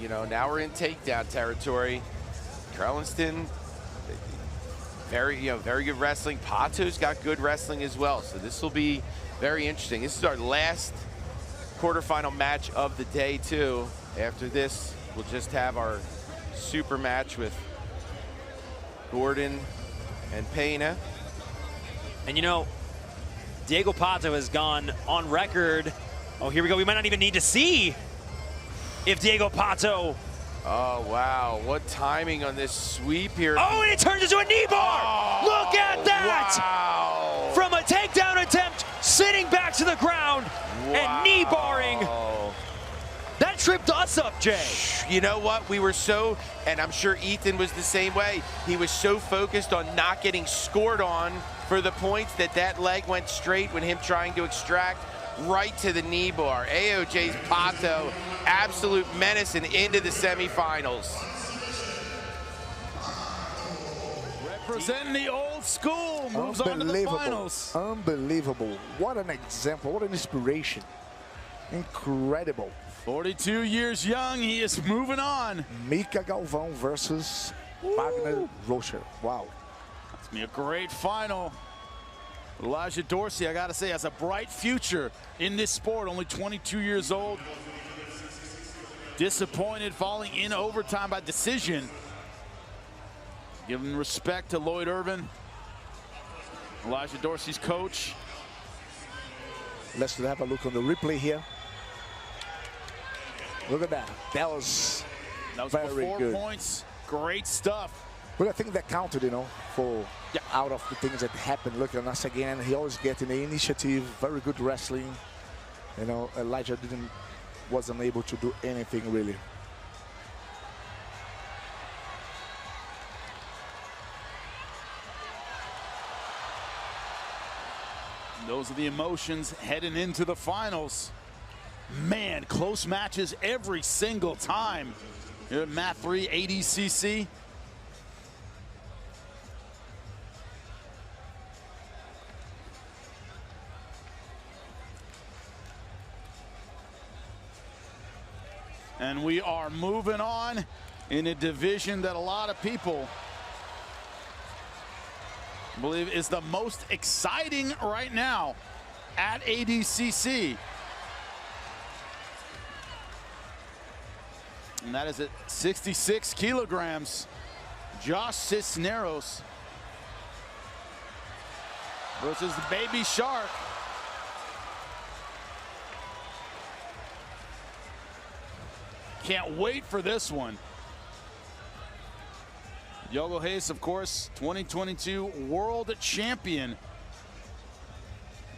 now we're in takedown territory. Krenlison, very good wrestling. Pato's got good wrestling as well, so this will be very interesting. This is our last quarterfinal match of the day, too. After this, we'll just have our super match with Gordon and Pena. And Diego Pato has gone on record. Oh, here we go. We might not even need to see if Diego Pato. Oh, wow. What timing on this sweep here. Oh, and it turns into a knee bar. Oh, look at that. Wow. From a takedown attempt, sitting back to the ground and knee barring. That tripped us up, Jay. You know what? We were so, and I'm sure Ethan was the same way, he was so focused on not getting scored on for the points that leg went straight when him trying to extract right to the knee bar. AOJ's Pato, absolute menace and into the semifinals. Representing the old school, moves on to the finals. Unbelievable. What an example, what an inspiration. Incredible. 42 years young, he is moving on. Mika Galvão versus Wagner Rocher. Wow. It's gonna be a great final. Elijah Dorsey, I gotta say, has a bright future in this sport, only 22 years old. Disappointed falling in overtime by decision. Giving respect to Lloyd Irvin, Elijah Dorsey's coach. Let's have a look on the replay here. Look at that. That was very before good. Points. Great stuff. But I think that counted, for out of the things that happened. Look at us again. He always getting the initiative. Very good wrestling. Elijah wasn't able to do anything really. Those are the emotions heading into the finals. Man, close matches every single time. Here at Mat 3 ADCC. And we are moving on in a division that a lot of people believe is the most exciting right now at ADCC. And that is at 66 kilograms. Josh Cisneros versus the Baby Shark. Can't wait for this one. Diogo Reis, of course, 2022 world champion.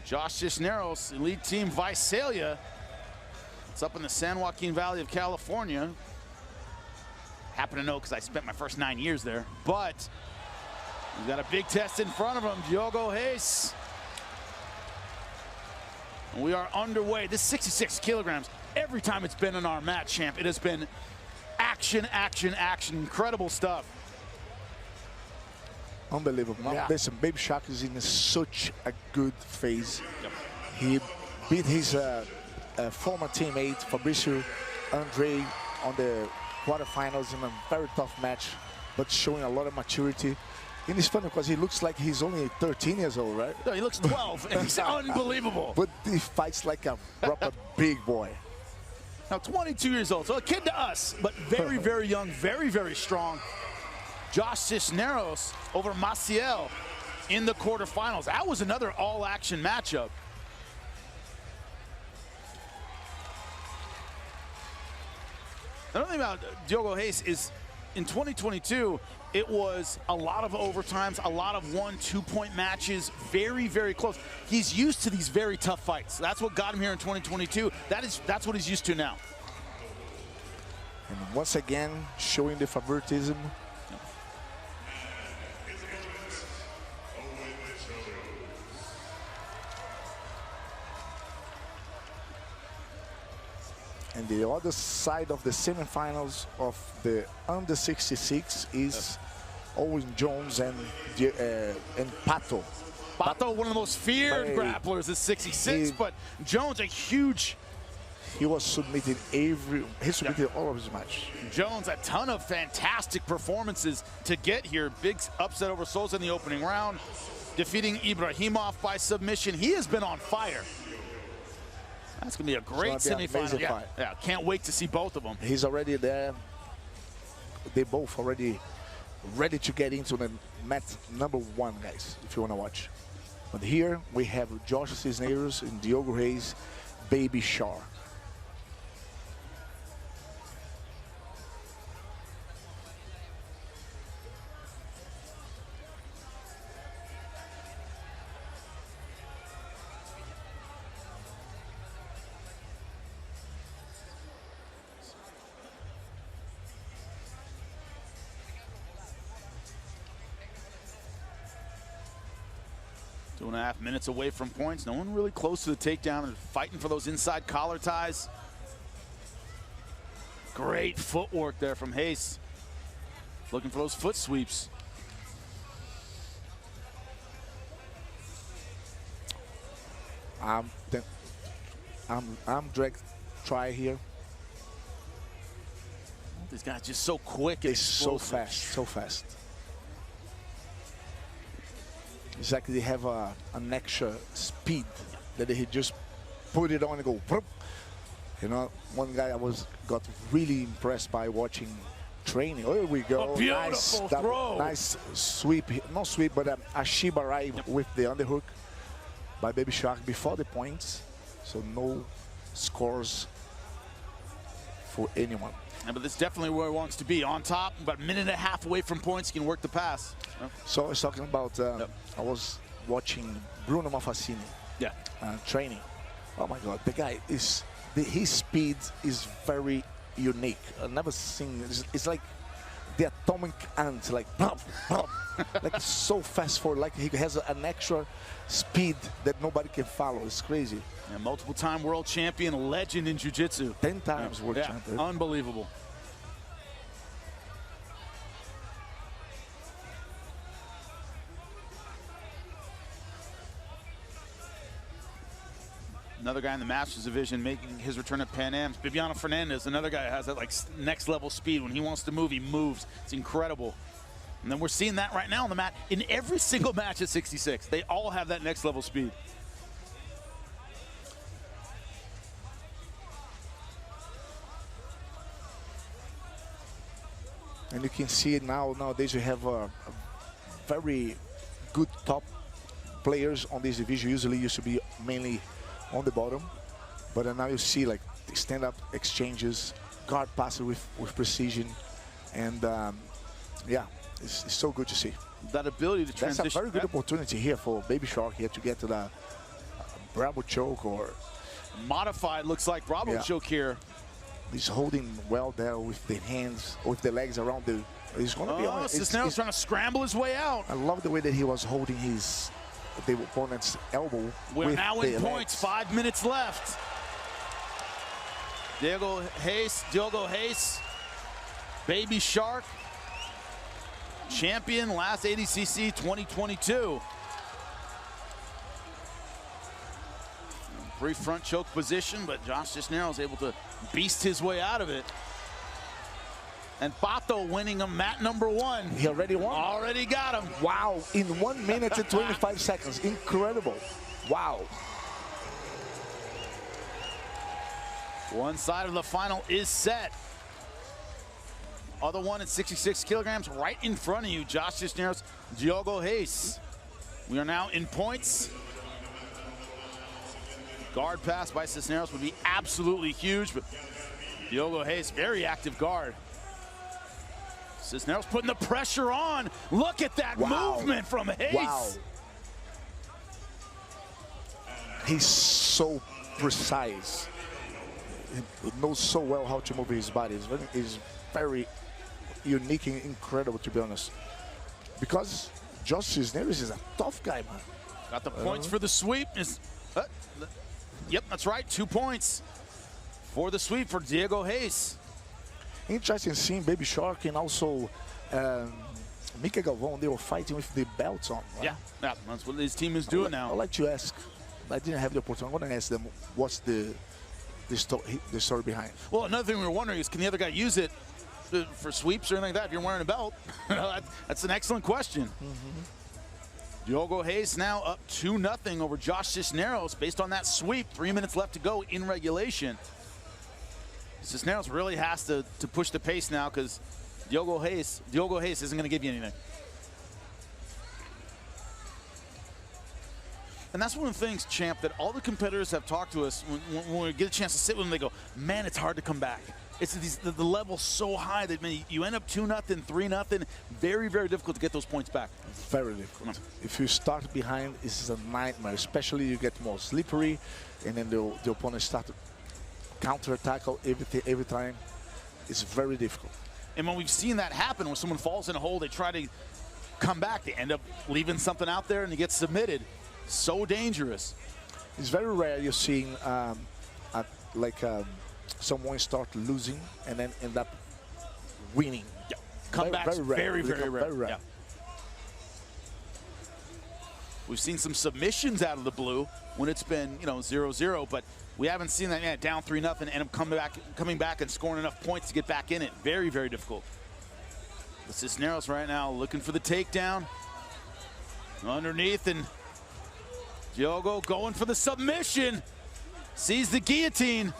Josh Cisneros, elite team Visalia. It's up in the San Joaquin Valley of California. Happen to know because I spent my first 9 years there. But we've got a big test in front of him, Diogo Reis. And we are underway. This 66 kilograms, every time it's been in our match, champ, it has been action, action, action. Incredible stuff. Unbelievable. Yeah. Listen, Baby Shark is in such a good phase. Yep. He beat his former teammate, Fabricio Andre, on the quarterfinals in a very tough match, but showing a lot of maturity. And it's funny because he looks like he's only 13 years old, right? No, he looks 12, and he's unbelievable. But he fights like a proper big boy. Now, 22 years old, so a kid to us, but very, very young, very, very strong. Josh Cisneros over Maciel in the quarterfinals. That was another all-action matchup. Another thing about Diogo Reis is in 2022, it was a lot of overtimes, a lot of 1-2 point matches, very, very close. He's used to these very tough fights. That's what got him here in 2022. That's what he's used to now. And once again, showing the favoritism. And the other side of the semifinals of the under 66 is Owen Jones and Pato. Pato, one of the most feared grapplers at 66, but Jones, a huge... He was submitted all of his match. Jones, a ton of fantastic performances to get here. Big upset over Souza in the opening round, defeating Ibrahimov by submission. He has been on fire. That's going to be a great semifinal. Yeah, can't wait to see both of them. He's already there. They both already ready to get into the match number 1, guys, if you want to watch. But here we have Josh Cisneros and Diogo Reis, Baby Shark. Two and a half minutes away from points. No one really close to the takedown and fighting for those inside collar ties. Great footwork there from Hayes. Looking for those foot sweeps. I'm direct try here. These guys just so quick. They're so fast, so fast. It's like they have an extra speed that he just put it on and go. Whoop. You know, one guy I got really impressed by watching training. Oh, here we go. A beautiful throw. Nice sweep, not sweep, but a Shiba Rai with the underhook by Baby Shark before the points. So no scores for anyone. Yeah, but this is definitely where he wants to be. On top, about a minute and a half away from points, he can work the pass. So I was talking about, I was watching Bruno Mafassini training. Oh my God, the guy is, his speed is very unique. I've never seen, it's like the atomic ant, like, like so fast forward, like he has an extra speed that nobody can follow. It's crazy. Yeah, multiple-time world champion, legend in jiu-jitsu. 10 times world champion. Unbelievable. Another guy in the Masters division making his return at Pan Am's. Bibiano Fernandez, another guy that has that like next level speed. When he wants to move, he moves. It's incredible. And then we're seeing that right now on the mat in every single match at 66. They all have that next level speed. And you can see it nowadays you have a very good top players on this division. Usually used to be mainly on the bottom, but now you see like stand-up exchanges, guard passes with precision, and yeah, it's so good to see. That ability to transition. That's a very good opportunity here for Baby Shark here to get to the Bravo choke or modified. Looks like Bravo choke here. He's holding well there with the hands, with the legs around the. He's going to be on it. Cisneros trying to scramble his way out. I love the way that he was holding the opponent's elbow. We're now in points. 5 minutes left. Diogo Reis, Baby Shark, champion last ADCC 2022. Brief front choke position, but Josh Cisneros able to beast his way out of it. And Pato winning him mat number 1. He already won. Already got him. Wow, in 1 minute and 25 seconds. Incredible. Wow. One side of the final is set. Other one at 66 kilograms right in front of you. Josh Cisneros, Diogo Reis. We are now in points. Guard pass by Cisneros would be absolutely huge, but Diogo Reis, very active guard. Cisneros putting the pressure on. Look at that movement from Hayes. Wow. He's so precise. He knows so well how to move his body. He's very unique and incredible, to be honest. Because Josh Cisneros is a tough guy, man. Got the points for the sweep. Yep, that's right, 2 points. for the sweep for Diego Reis. Interesting seeing Baby Shark and also Mika Galvão. They were fighting with the belts on. Right? Yeah, that's what his team is doing now. I'd like to ask, I didn't have the opportunity. I'm going to ask them what's the story behind. Well, another thing we were wondering is, can the other guy use it for sweeps or anything like that if you're wearing a belt? That's an excellent question. Diogo Reis now up 2-0 over Josh Cisneros based on that sweep. 3 minutes left to go in regulation. Cisneros really has to push the pace now because Diogo Reis isn't going to give you anything. And that's one of the things, Champ, that all the competitors have talked to us when we get a chance to sit with them. They go, man, it's hard to come back. It's the level's so high that you end up 2-0, 3-0. Very, very difficult to get those points back. Very difficult. If you start behind, this is a nightmare. Especially you get more slippery, and then the opponent start to counter-attack every time. It's very difficult. And when we've seen that happen, when someone falls in a hole, they try to come back. They end up leaving something out there, and they get submitted. So dangerous. It's very rare you're seeing someone start losing and then end up winning. Yeah. Comebacks very, very rare. Yeah. We've seen some submissions out of the blue when it's been 0-0, but we haven't seen that down 3-0 and end up coming back and scoring enough points to get back in it. Very, very difficult. The Cisneros right now looking for the takedown. Underneath, and Diogo going for the submission. Sees the guillotine.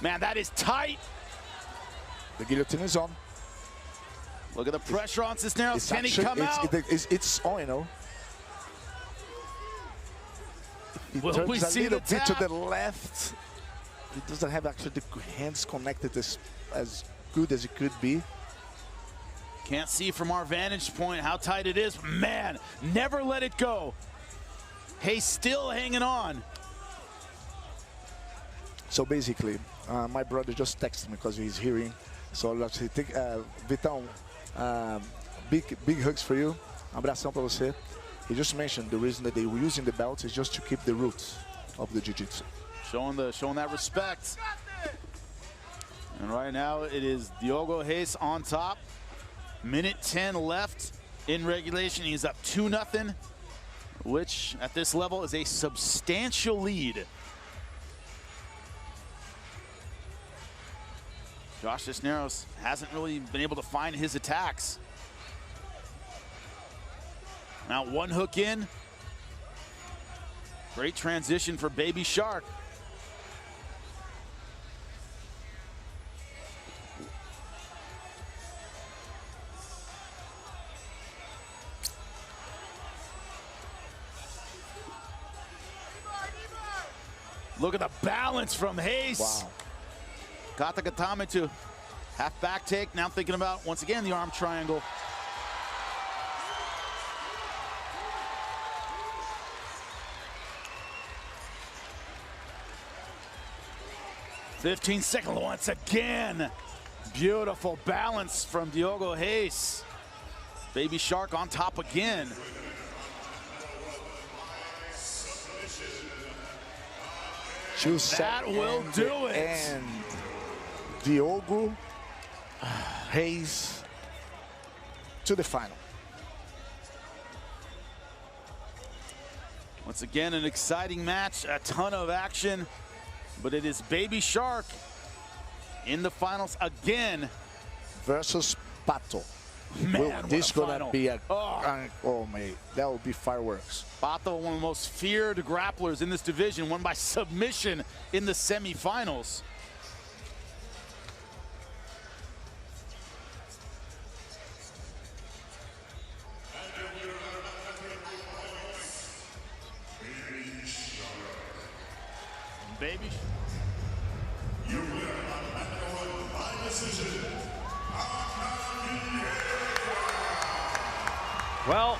Man, that is tight. The guillotine is on. Look at the pressure on Cisneros. Can he come out? It's on, Will we see the tap? To the left. He doesn't have actually the hands connected as good as it could be. Can't see from our vantage point how tight it is. Man, never let it go. Hey, still hanging on. So basically, my brother just texted me because he's hearing. So let's say, Vitão, big hugs for you. Abração pra você. He just mentioned the reason that they were using the belts is just to keep the roots of the jiu-jitsu. Showing that respect. And right now it is Diogo Reis on top. Minute 10 left in regulation. He's up 2-0, which at this level is a substantial lead. Josh Cisneros hasn't really been able to find his attacks. Now one hook in. Great transition for Baby Shark. Look at the balance from Reis. Wow. Got the Gatame to half back take. Now thinking about, once again, the arm triangle. .15 once again. Beautiful balance from Diogo Reis. Baby Shark on top again. That will do it. And Diogo Reis to the final. Once again, an exciting match, a ton of action, but it is Baby Shark in the finals again. Versus Pato. Man, this gonna be a oh man, that will be fireworks. Pato, one of the most feared grapplers in this division, won by submission in the semifinals. Baby. Well,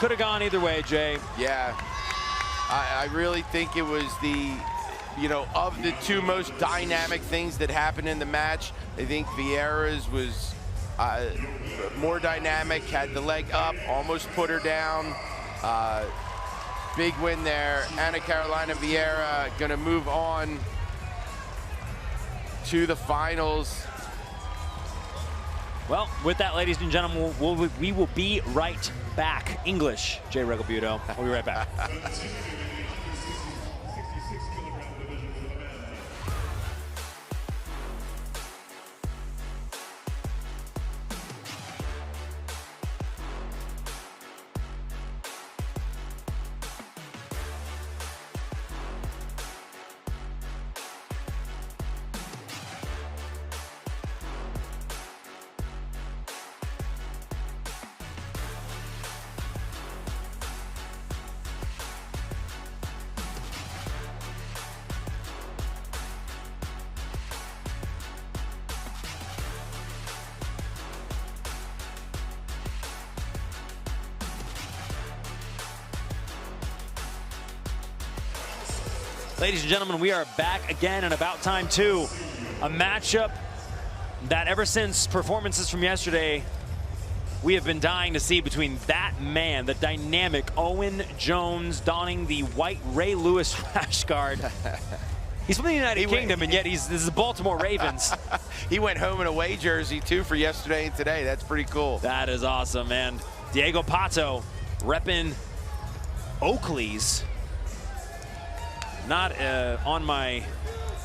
could have gone either way, Jay. Yeah, I really think it was of the two most dynamic things that happened in the match, I think Vieira's was more dynamic, had the leg up, almost put her down. Big win there. Ana Carolina Vieira gonna move on to the finals. Well, with that, ladies and gentlemen, we will be right back. English, Jay Regalbuto. We'll be right back. Ladies and gentlemen, we are back again and about time too. A matchup that ever since performances from yesterday, we have been dying to see between that man, the dynamic Owen Jones, donning the white Ray Lewis rash guard. He's from the United Kingdom, and yet this is the Baltimore Ravens. He went home in a away jersey too for yesterday and today. That's pretty cool. That is awesome, man. Diego Pato repping Oakley's. Not on my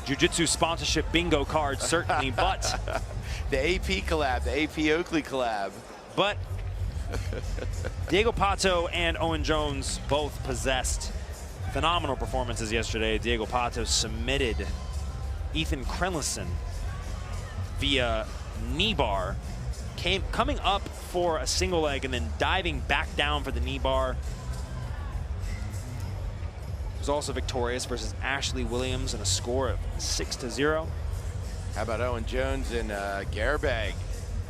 jiu-jitsu sponsorship bingo card, certainly, but the AP collab, the AP Oakley collab. But Diego Pato and Owen Jones both possessed phenomenal performances yesterday. Diego Pato submitted Ethan Krenlison via knee bar, coming up for a single leg and then diving back down for the knee bar. Was also victorious versus Ashley Williams in a score of 6-0. How about Owen Jones and Gerbeg?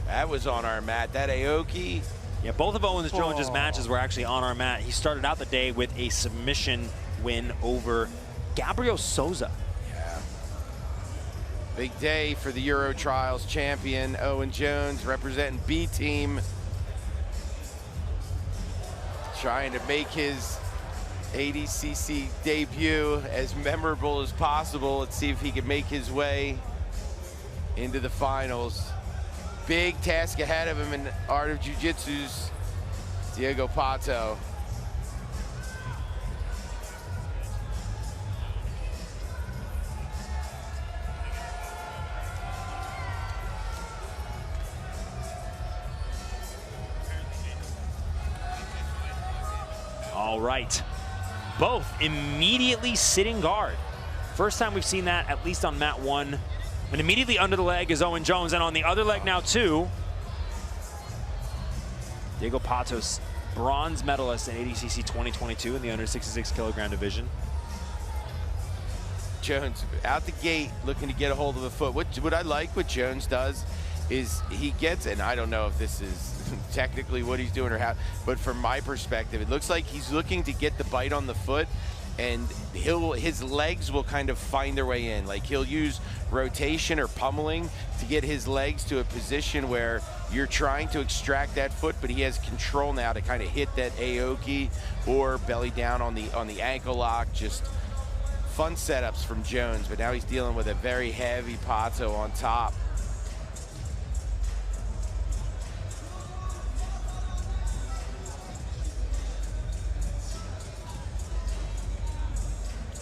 That was on our mat. That Aoki. Yeah, both of Owen Jones' matches were actually on our mat. He started out the day with a submission win over Gabriel Souza. Yeah. Big day for the Euro Trials champion, Owen Jones, representing B team. Trying to make his ADCC debut as memorable as possible. Let's see if he can make his way into the finals. Big task ahead of him in Art of Jiu-Jitsu's Diego Pato. All right. Both immediately sitting guard. First time we've seen that, at least on mat 1. And immediately under the leg is Owen Jones, and on the other leg now too, Diego Patos, bronze medalist in ADCC 2022 in the under 66 kilogram division. Jones out the gate looking to get a hold of the foot. What I like what Jones does is he gets, and I don't know if this is technically what he's doing or how, but from my perspective, it looks like he's looking to get the bite on the foot, and his legs will kind of find their way in. Like he'll use rotation or pummeling to get his legs to a position where you're trying to extract that foot, but he has control now to kind of hit that Aoki or belly down on the ankle lock. Just fun setups from Jones, but now he's dealing with a very heavy Pato on top.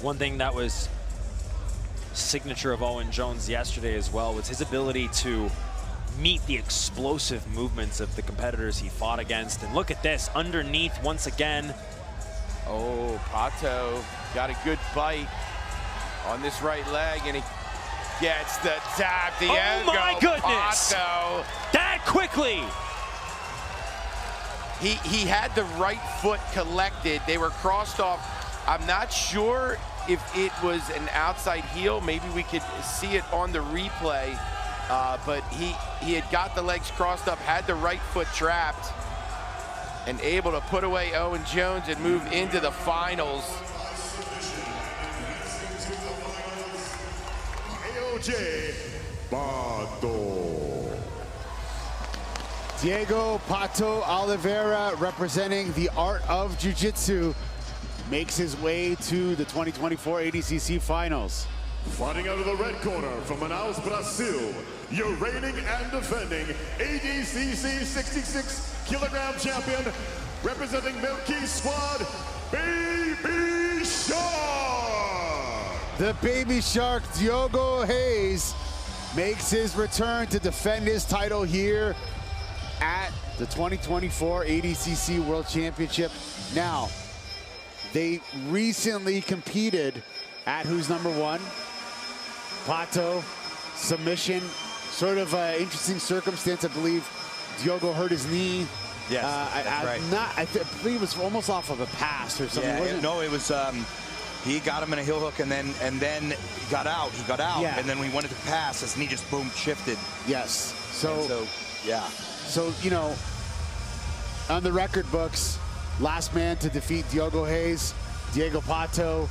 One thing that was signature of Owen Jones yesterday as well was his ability to meet the explosive movements of the competitors he fought against. And look at this, underneath once again. Oh, Pato got a good bite on this right leg, and he gets the tap. The end oh my goodness! Pato. That quickly! He had the right foot collected. They were crossed off. I'm not sure if it was an outside heel. Maybe we could see it on the replay. But he had got the legs crossed up, had the right foot trapped, and able to put away Owen Jones and move into the finals. Diego Pato Oliveira, representing the Art of Jiu-Jitsu, makes his way to the 2024 ADCC finals. Fighting out of the red corner from Manaus, Brazil, your reigning and defending ADCC 66-kilogram champion, representing Milky Squad, Baby Shark! The Baby Shark, Diogo Reis, makes his return to defend his title here at the 2024 ADCC World Championship. Now, they recently competed at Who's Number One. Pato, submission, sort of interesting circumstance. I believe Diogo hurt his knee. Yes, that's right. I believe it was almost off of a pass or something. Yeah, no, it was. He got him in a heel hook and then he got out. He got out, and then when he wanted to pass, his knee just boom shifted. Yes. So yeah. So you know, on the record books, last man to defeat Diogo Reis, Diego Pato.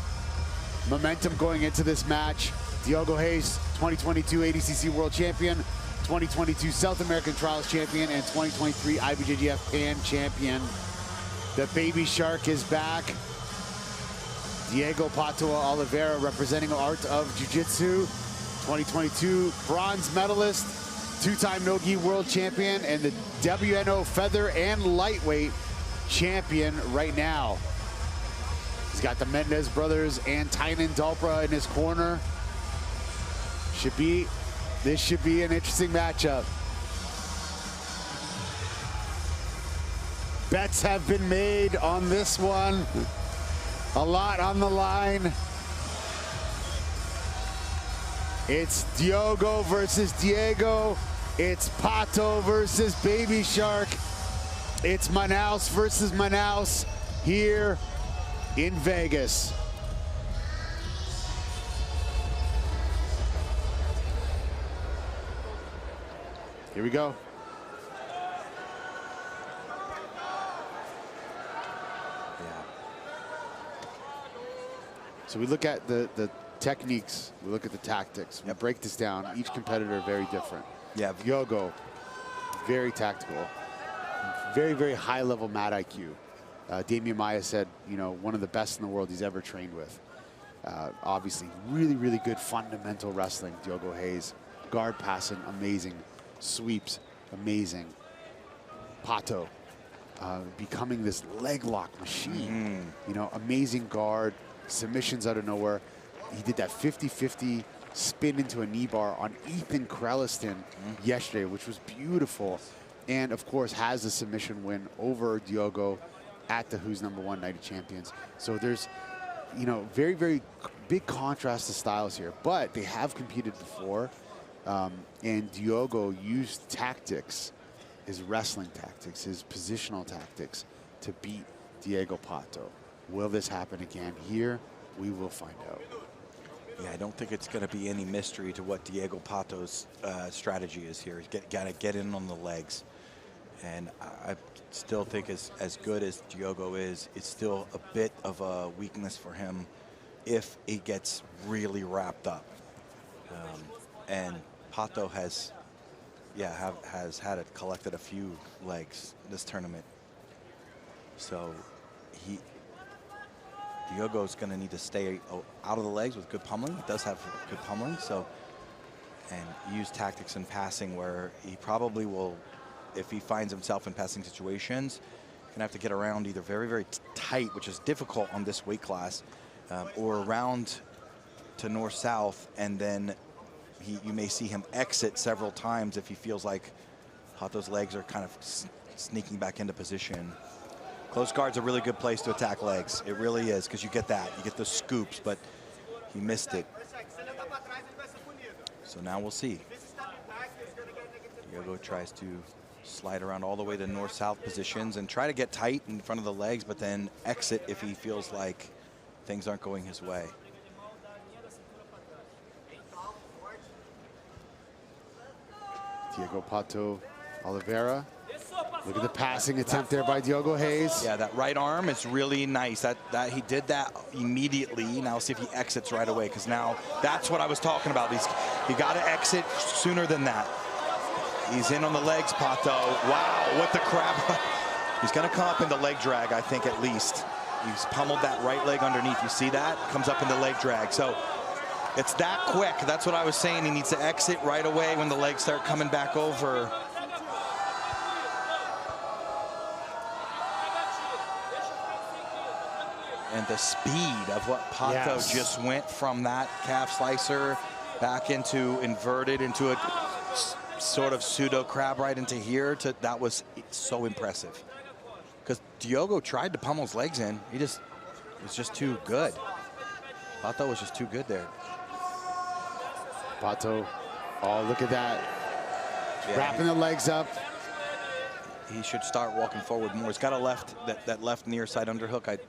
Momentum going into this match. Diogo Reis, 2022 ADCC World Champion, 2022 South American Trials Champion, and 2023 IBJJF Pan Champion. The Baby Shark is back. Diego Pato Oliveira representing Art of Jiu-Jitsu, 2022 bronze medalist, two-time No-Gi World Champion, and the WNO Feather and Lightweight Champion right now. He's got the Mendez brothers and Tynan Dalpra in his corner. This should be an interesting matchup. Bets have been made on this one. A lot on the line. It's Diogo versus Diego. It's Pato versus Baby Shark. It's Manaus versus Manaus here in Vegas. Here we go. So we look at the techniques, we look at the tactics, we break this down. Each competitor very different. Yeah. Diogo, very tactical, very, very high level mat IQ. Damian Maia said, you know, one of the best in the world he's ever trained with. Obviously, really, really good fundamental wrestling, Diogo Reis. Guard passing, amazing. Sweeps, amazing. Pato, becoming this leg lock machine. You know, amazing guard, submissions out of nowhere. He did that 50-50 spin into a knee bar on Ethan Creliston yesterday, which was beautiful. And of course, has the submission win over Diogo at the Who's Number One Night of Champions. So there's, you know, very, very big contrast to styles here, but they have competed before. And Diogo used tactics, his wrestling tactics, his positional tactics to beat Diego Pato. Will this happen again here? We will find out. Yeah, I don't think it's going to be any mystery to what Diego Pato's strategy is here. He's got to get in on the legs. And I still think as good as Diogo is, it's still a bit of a weakness for him if he gets really wrapped up. And Pato has collected a few legs this tournament. So Diogo's going to need to stay out of the legs with good pummeling. He does have good pummeling, so, and use tactics and passing where he probably will, if he finds himself in passing situations, gonna have to get around either very, very tight, which is difficult on this weight class, or around to north-south, and then you may see him exit several times if he feels like Pato's legs are kind of sneaking back into position. Close guard's a really good place to attack legs. It really is, because you get that. You get those scoops, but he missed it. So now we'll see. Diogo tries to slide around all the way to north-south positions and try to get tight in front of the legs, but then exit if he feels like things aren't going his way. Diego Pato Oliveira. Look at the passing attempt there by Diogo Reis. Yeah, that right arm is really nice. That he did that immediately. Now see if he exits right away, because now that's what I was talking about. He got to exit sooner than that. He's in on the legs, Pato. Wow, what the crap. He's going to come up in the leg drag, I think, at least. He's pummeled that right leg underneath. You see that? Comes up in the leg drag. So It's that quick. That's what I was saying. He needs to exit right away when the legs start coming back over. And the speed of what Pato just went from that calf slicer back into inverted into a sort of pseudo crab right into here. That was so impressive. Because Diogo tried to pummel his legs in. It was just too good. Pato was just too good there. Pato, oh, look at that. Wrapping the legs up. He should start walking forward more. He's got that left near side underhook.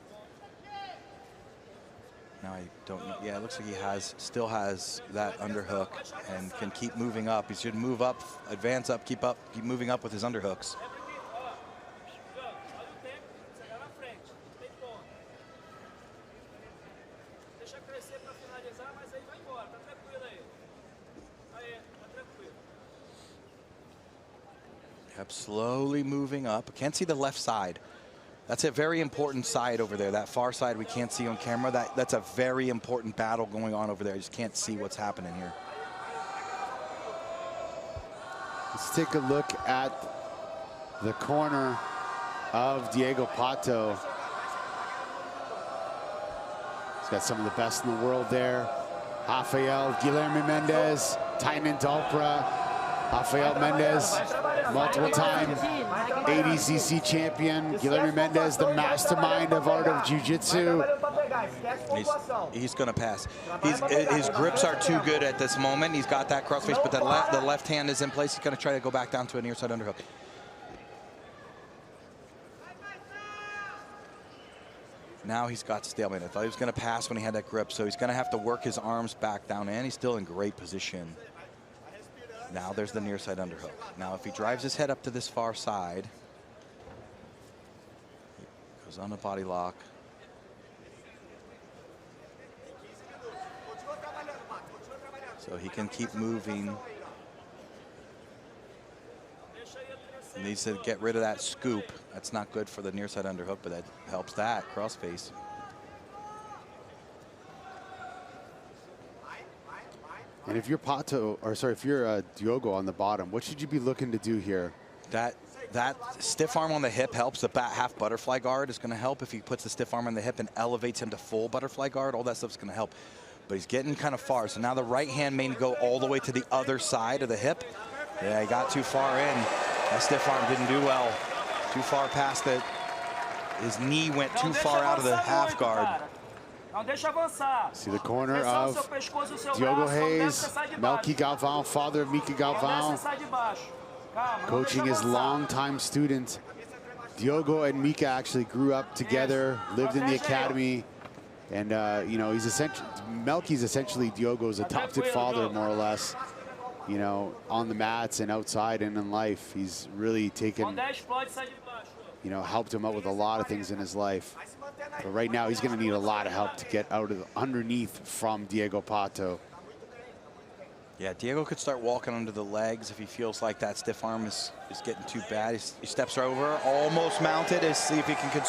Now I don't know. Yeah, it looks like he still has that underhook and can keep moving up. He should move up, advance up, keep moving up with his underhooks. Yep, slowly moving up. Can't see the left side. That's a very important side over there. That far side we can't see on camera. That's a very important battle going on over there. I just can't see what's happening here. Let's take a look at the corner of Diego Pato. He's got some of the best in the world there. Rafael, Guilherme Mendes, Tainan Dalpra. Rafael Mendes, multiple-time ADCC champion. Guilherme Mendes, the mastermind of art of jiu-jitsu. He's going to pass. His grips are too good at this moment. He's got that crossface, but the left hand is in place. He's going to try to go back down to a near side underhook. Now he's got stalemate. I thought he was going to pass when he had that grip, so he's going to have to work his arms back down, and he's still in great position. Now there's the near side underhook. Now if he drives his head up to this far side, goes on a body lock. So he can keep moving. He needs to get rid of that scoop. That's not good for the near side underhook, but that helps that crossface. And if you're Pato, or sorry, if you're Diogo on the bottom, what should you be looking to do here? That stiff arm on the hip helps. The half butterfly guard is going to help if he puts the stiff arm on the hip and elevates him to full butterfly guard. All that stuff's going to help. But he's getting kind of far. So now the right hand may go all the way to the other side of the hip. Yeah, he got too far in. That stiff arm didn't do well. Too far past it. His knee went too far out of the half guard. See the corner of Diogo Reis, Melky Galvão, father of Mika Galvão, coaching his longtime student. Diogo and Mika actually grew up together, lived in the academy, and you know, Melky's essentially Diogo's adopted father, more or less. You know, on the mats and outside and in life, he's really taken, you know, helped him out with a lot of things in his life. But right now, he's going to need a lot of help to get out of underneath from Diego Pato. Yeah, Diego could start walking under the legs if he feels like that stiff arm is getting too bad. He steps over, almost mounted. Let's see if he can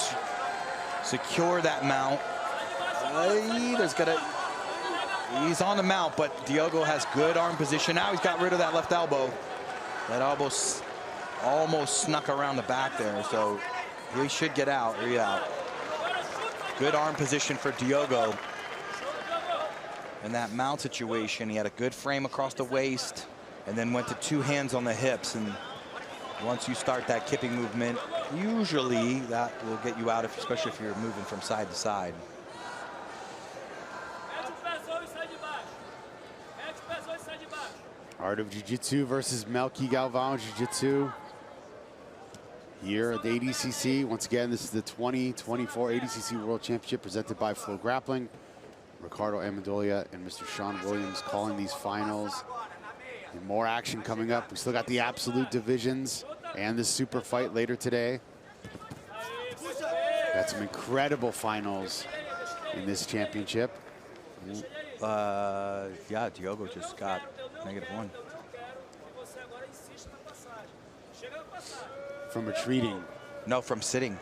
secure that mount. He's on the mount, but Diogo has good arm position. Now he's got rid of that left elbow. That elbow almost snuck around the back there, so he should get out. Yeah. Good arm position for Diogo. In that mount situation, he had a good frame across the waist and then went to two hands on the hips. And once you start that kipping movement, usually that will get you out, especially if you're moving from side to side. Art of Jiu-Jitsu versus Melky Galvão Jiu-Jitsu here at the ADCC. Once again, this is the 2024 ADCC World Championship presented by FloGrappling. Ricardo Amendolia and Mr. Sean Williams calling these finals. And more action coming up. We still got the absolute divisions and the super fight later today. Got some incredible finals in this championship. Yeah, Diogo just got -1. From retreating. No, from sitting.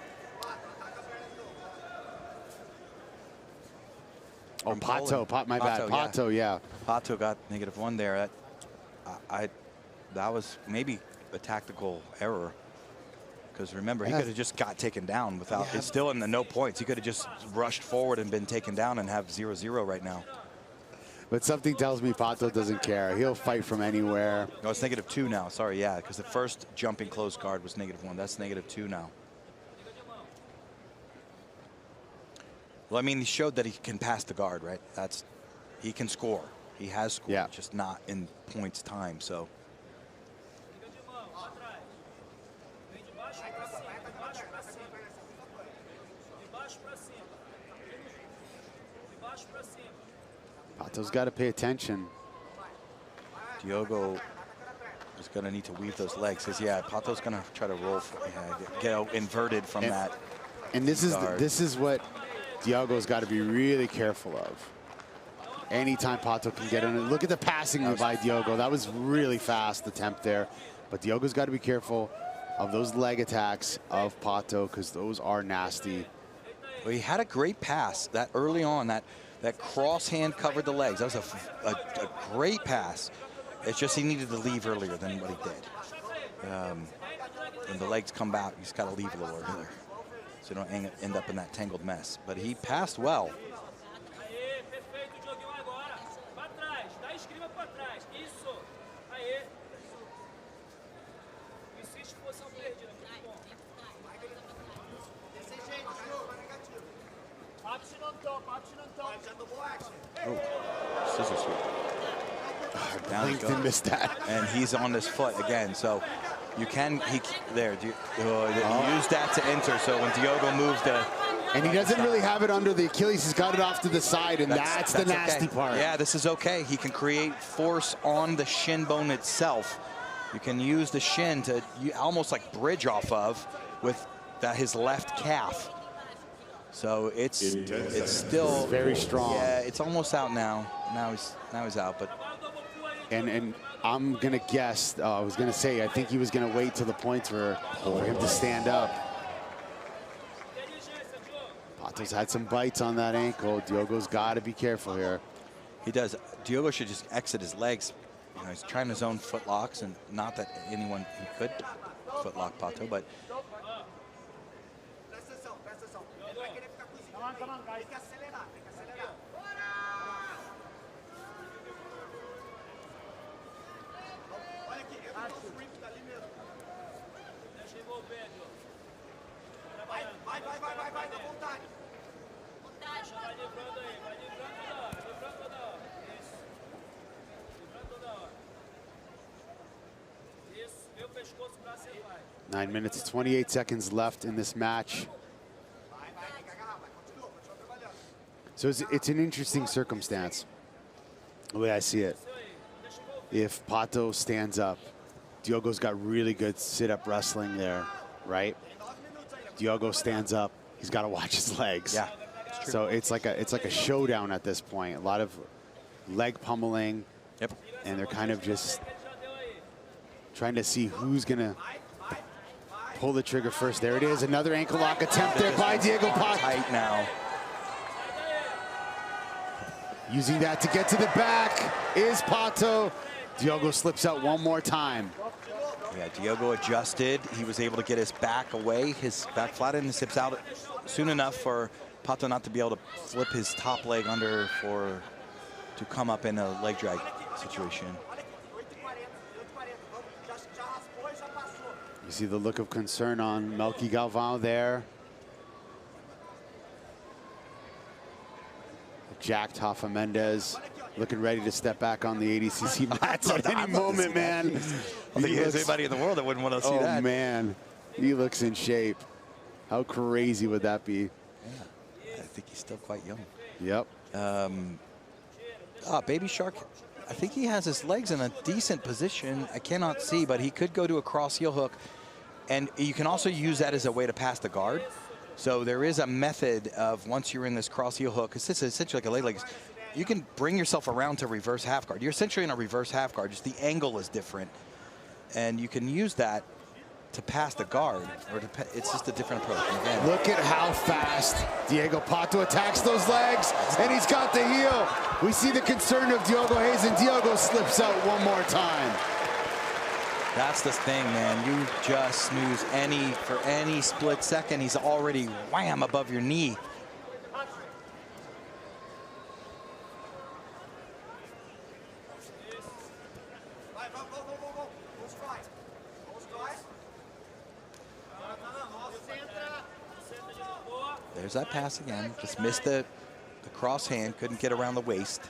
Oh, Pato, my bad. Pato, Pato, yeah. Pato got -1 there. That was maybe a tactical error. Because remember, he could have just got taken down without, it's still in the no points. He could have just rushed forward and been taken down and have 0-0 right now. But something tells me Pato doesn't care. He'll fight from anywhere. No, it's -2 now. Sorry, yeah, because the first jumping close guard was -1. That's -2 now. Well, I mean, he showed that he can pass the guard, right? He can score. He has scored, just not in points time. So. Pato's got to pay attention. Diogo is going to need to weave those legs. Says, yeah, Pato's going to try to roll, get inverted from that. And this is what Diogo's got to be really careful of. Anytime Pato can get in it. Look at the passing by Diogo. That was really fast attempt there. But Diogo's got to be careful of those leg attacks of Pato because those are nasty. Well, he had a great pass that early on. That cross hand covered the legs. That was a great pass. It's just he needed to leave earlier than what he did. When the legs come back, he's got to leave a little earlier, so you don't end up in that tangled mess. But he passed well. Oh, scissor sweep. Down he goes. Missed that. And he's on his foot again. So you can, there, use that to enter. So when Diogo moves the. And he doesn't really have it under the Achilles. He's got it off to the side, and that's the nasty part. Yeah, this is okay. He can create force on the shin bone itself. You can use the shin to almost like bridge off of with his left calf. So it's still very strong. Yeah, it's almost out now. Now he's out, but. And I'm gonna guess. I was gonna say I think he was gonna wait till the points for him to stand up. Pato's had some bites on that ankle. Diogo's got to be careful here. He does. Diogo should just exit his legs. You know, he's trying his own foot locks, and not that he could foot lock Pato, but. Nine minutes, 28 seconds left in this match. So it's an interesting circumstance, the way I see it. If Pato stands up, Diogo's got really good sit-up wrestling there, right? Diogo stands up, he's got to watch his legs. Yeah, it's true. So it's like a showdown at this point. A lot of leg pummeling. Yep. And they're kind of just trying to see who's gonna pull the trigger first. There it is, another ankle lock attempt there by Diego Pato. Tight now. Using that to get to the back is Pato. Diogo slips out one more time. Yeah, Diogo adjusted. He was able to get his back away, his back flat, and his hips out soon enough for Pato not to be able to flip his top leg under to come up in a leg drag situation. You see the look of concern on Melky Galvão there. Jack Tafa Mendez looking ready to step back on the ADCC mats at any moment, man. I don't think there's anybody in the world that wouldn't want to see that. Oh, man. He looks in shape. How crazy would that be? Yeah, I think he's still quite young. Yep. Baby Shark, I think he has his legs in a decent position. I cannot see, but he could go to a cross heel hook. And you can also use that as a way to pass the guard. So there is a method of once you're in this cross heel hook, because this is essentially like a leg leg, you can bring yourself around to reverse half guard. You're essentially in a reverse half guard, just the angle is different. And you can use that to pass the guard, or it's just a different approach. And again, look at how fast Diego Pato attacks those legs, and he's got the heel. We see the concern of Diogo Hayes, and Diogo slips out one more time. that's the thing, man. You just snooze for any split second, he's already wham above your knee. There's that pass again. Just missed the cross hand, couldn't get around the waist.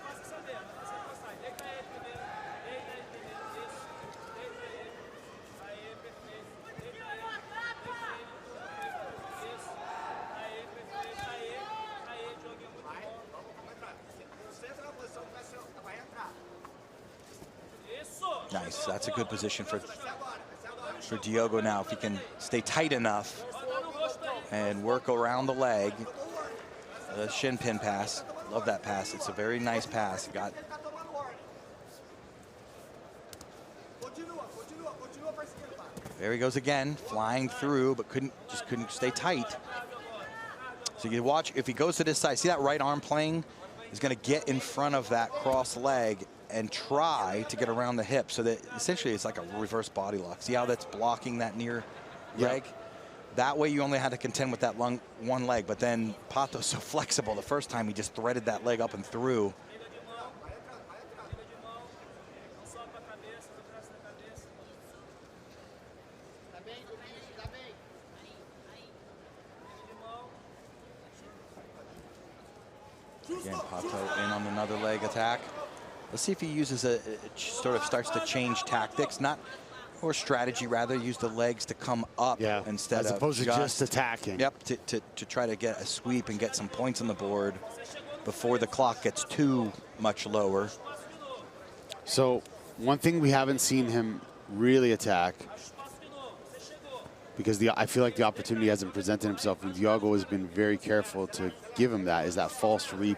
Nice, that's a good position for Diogo now. If he can stay tight enough and work around the leg. The shin pin pass, love that pass. It's a very nice pass. There he goes again, flying through, but couldn't stay tight. So you watch, if he goes to this side, see that right arm playing? He's gonna get in front of that cross leg and try to get around the hip, so that essentially it's like a reverse body lock. See how that's blocking that near leg? That way you only had to contend with that one leg, but then Pato's so flexible. The first time he just threaded that leg up and through. Again, Pato in on another leg attack. Let's see if he uses sort of starts to change tactics, or strategy rather, use the legs to come up instead as opposed to just attacking. Yep, to try to get a sweep and get some points on the board before the clock gets too much lower. So one thing we haven't seen him really attack, because I feel like the opportunity hasn't presented himself, and Diogo has been very careful to give him that, is that false reap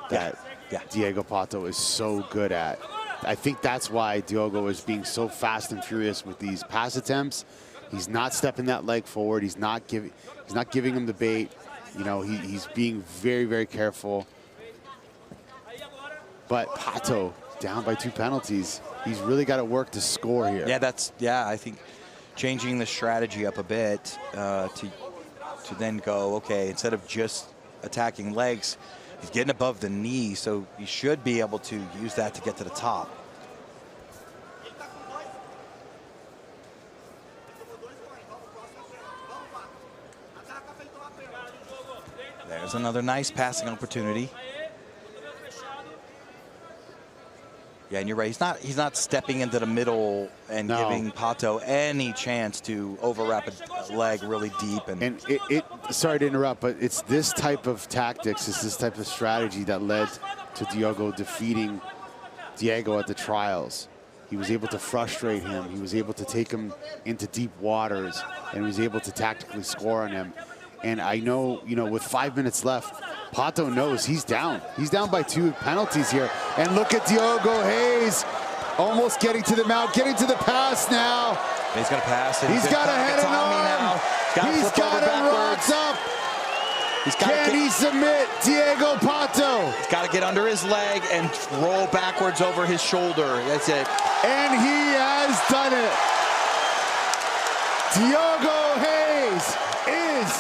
that Diego Pato is so good at. I think that's why Diogo is being so fast and furious with these pass attempts. He's not stepping that leg forward. He's not giving him the bait. You know, he's being very, very careful. But Pato down by 2 penalties. He's really got to work to score here. Yeah, I think changing the strategy up a bit to then go, okay, instead of just attacking legs, he's getting above the knee, so he should be able to use that to get to the top. There's another nice passing opportunity. Yeah, and you're right. He's not stepping into the middle and giving Pato any chance to overwrap a leg really deep. And sorry to interrupt, but it's this type of tactics, it's this type of strategy that led to Diogo defeating Diego at the trials. He was able to frustrate him. He was able to take him into deep waters, and he was able to tactically score on him. And I know, with 5 minutes left, Pato knows he's down. He's down by 2 penalties here. And look at Diogo Hayes almost getting to the mount, getting to the pass now. He's going to pass it. He's got a head and arm. He's got him rocked up. Can he submit Diego Pato? He's got to get under his leg and roll backwards over his shoulder. That's it. And he has done it. Diogo Hayes is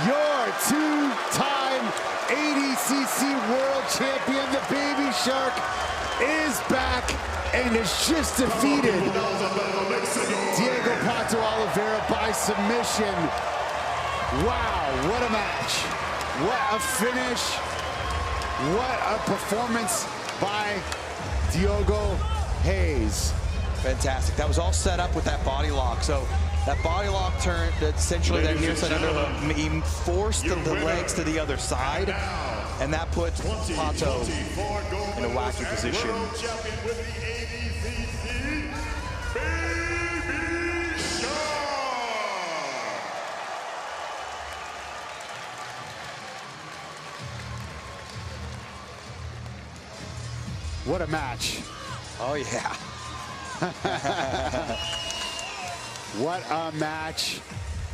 your 2-time ADCC World Champion. The Baby Shark is back and has just defeated Diego Pato Oliveira by submission. Wow, what a match. What a finish. What a performance by Diogo Hayes. Fantastic. That was all set up with that body lock. So that body lock turn, essentially that near side underhook, he forced the legs to the other side, and that puts Pato in a wacky position. What a match. Oh, yeah. What a match.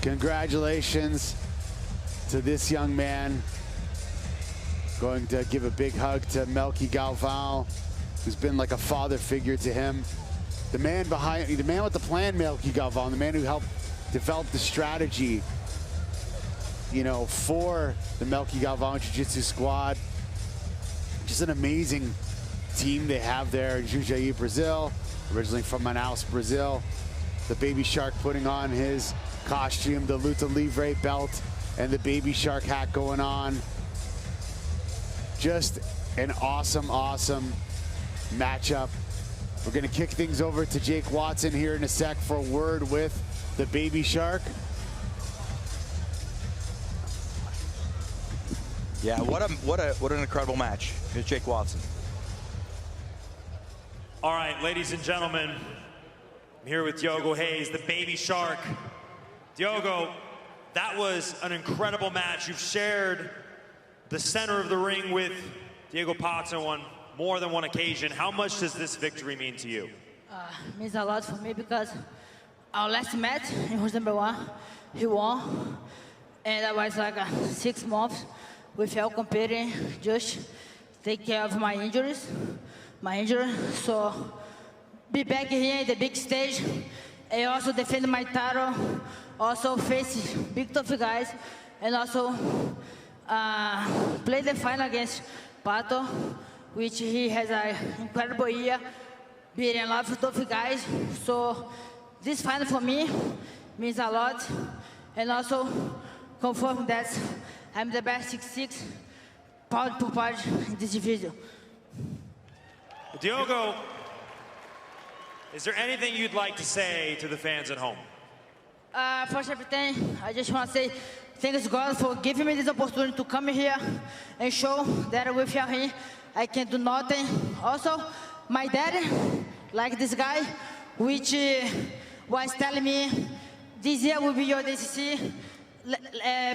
Congratulations to this young man. Going to give a big hug to Melky Galvão, who's been like a father figure to him. The man with the plan, Melky Galvão, the man who helped develop the strategy, you know, for the Melky Galvão Jiu-Jitsu squad. Just an amazing team they have there in Jundiaí, Brazil, originally from Manaus, Brazil. The Baby Shark putting on his costume, the Luta Livre belt, and the Baby Shark hat going on. Just an awesome, awesome matchup. We're gonna kick things over to Jake Watson here in a sec for a word with the Baby Shark. Yeah, what an incredible match. Here's Jake Watson. All right, ladies and gentlemen, I'm here with Diogo Reis, the Baby Shark. Diogo, that was an incredible match. You've shared the center of the ring with Diego Pato on more than one occasion. How much does this victory mean to you? Means a lot for me because our last match, it was #1, he won. And I was like 6 months without competing, just take care of my injury. So be back here in the big stage and also defend my title, also face big tough guys, and also play the final against Pato, which he has an incredible year, beating a lot of tough guys. So this final for me means a lot, and also confirm that I'm the best 6'6", pound per pound in this division. Diogo, is there anything you'd like to say to the fans at home? First everything, I just want to say thanks God for giving me this opportunity to come here and show that without him, I can do nothing. Also, my dad, like this guy, which was telling me, this year will be your ADCC,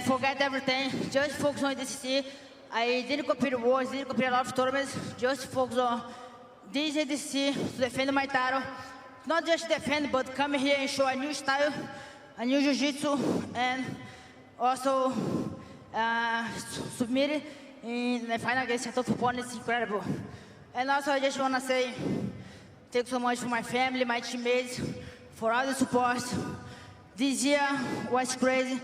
forget everything, just focus on ADCC. I didn't compete wars, didn't compete a lot of tournaments, just focus on this ADCC to defend my title. Not just defend, but come here and show a new style, a new jiu-jitsu, and also submit it in the final against a tough opponent. It's incredible. And also I just want to say thanks so much for my family, my teammates, for all the support. This year was crazy.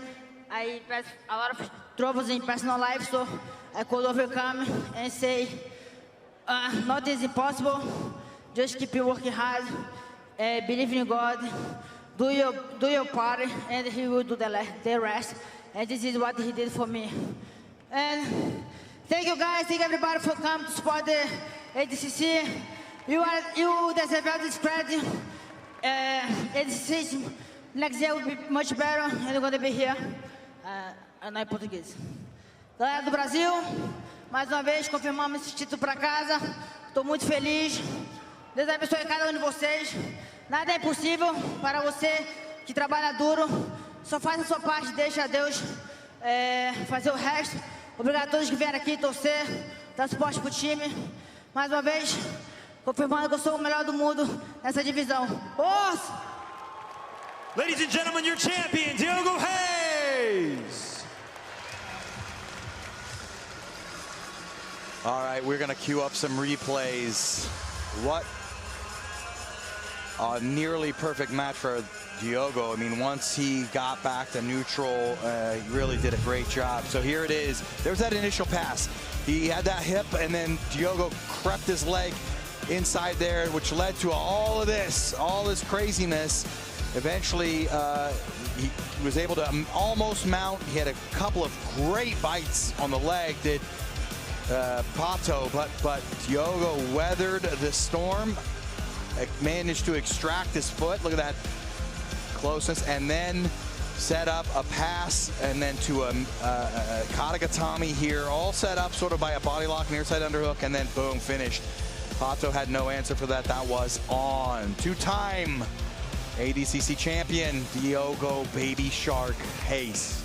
I passed a lot of troubles in personal life, so I could overcome and say nothing is impossible. Just keep working hard, believe in God, do your part, and He will do the rest. And this is what He did for me. And thank you guys, thank everybody for coming to support the ADCC. You deserve all this credit. ADCC next year will be much better, and you're going to be here. Não em português. Galera do Brasil, mais uma vez confirmamos esse título para casa. Estou muito feliz. Deus abençoe cada um de vocês. Nada é impossível para você que trabalha duro. Só faz a sua parte, deixa Deus fazer o resto. Obrigado a todos que vieram aqui torcer, dar suporte pro time. Mais uma vez, confirmando que eu sou o melhor do mundo nessa divisão. Ladies and gentlemen, your champion, Diogo Reis. All right, we're going to queue up some replays. What a nearly perfect match for Diogo. I mean, once he got back to neutral, he really did a great job. So here it is. There's that initial pass. He had that hip, and then Diogo crept his leg inside there, which led to all of this, all this craziness. Eventually, he was able to almost mount. He had a couple of great bites on the leg, did Pato, but Diogo weathered the storm, managed to extract his foot. Look at that closeness, and then set up a pass, and then to a Katagatami here, all set up sort of by a body lock, near side underhook, and then boom, finished. Pato had no answer for that. That was on. Two-time ADCC champion, Diogo Baby Shark Reis.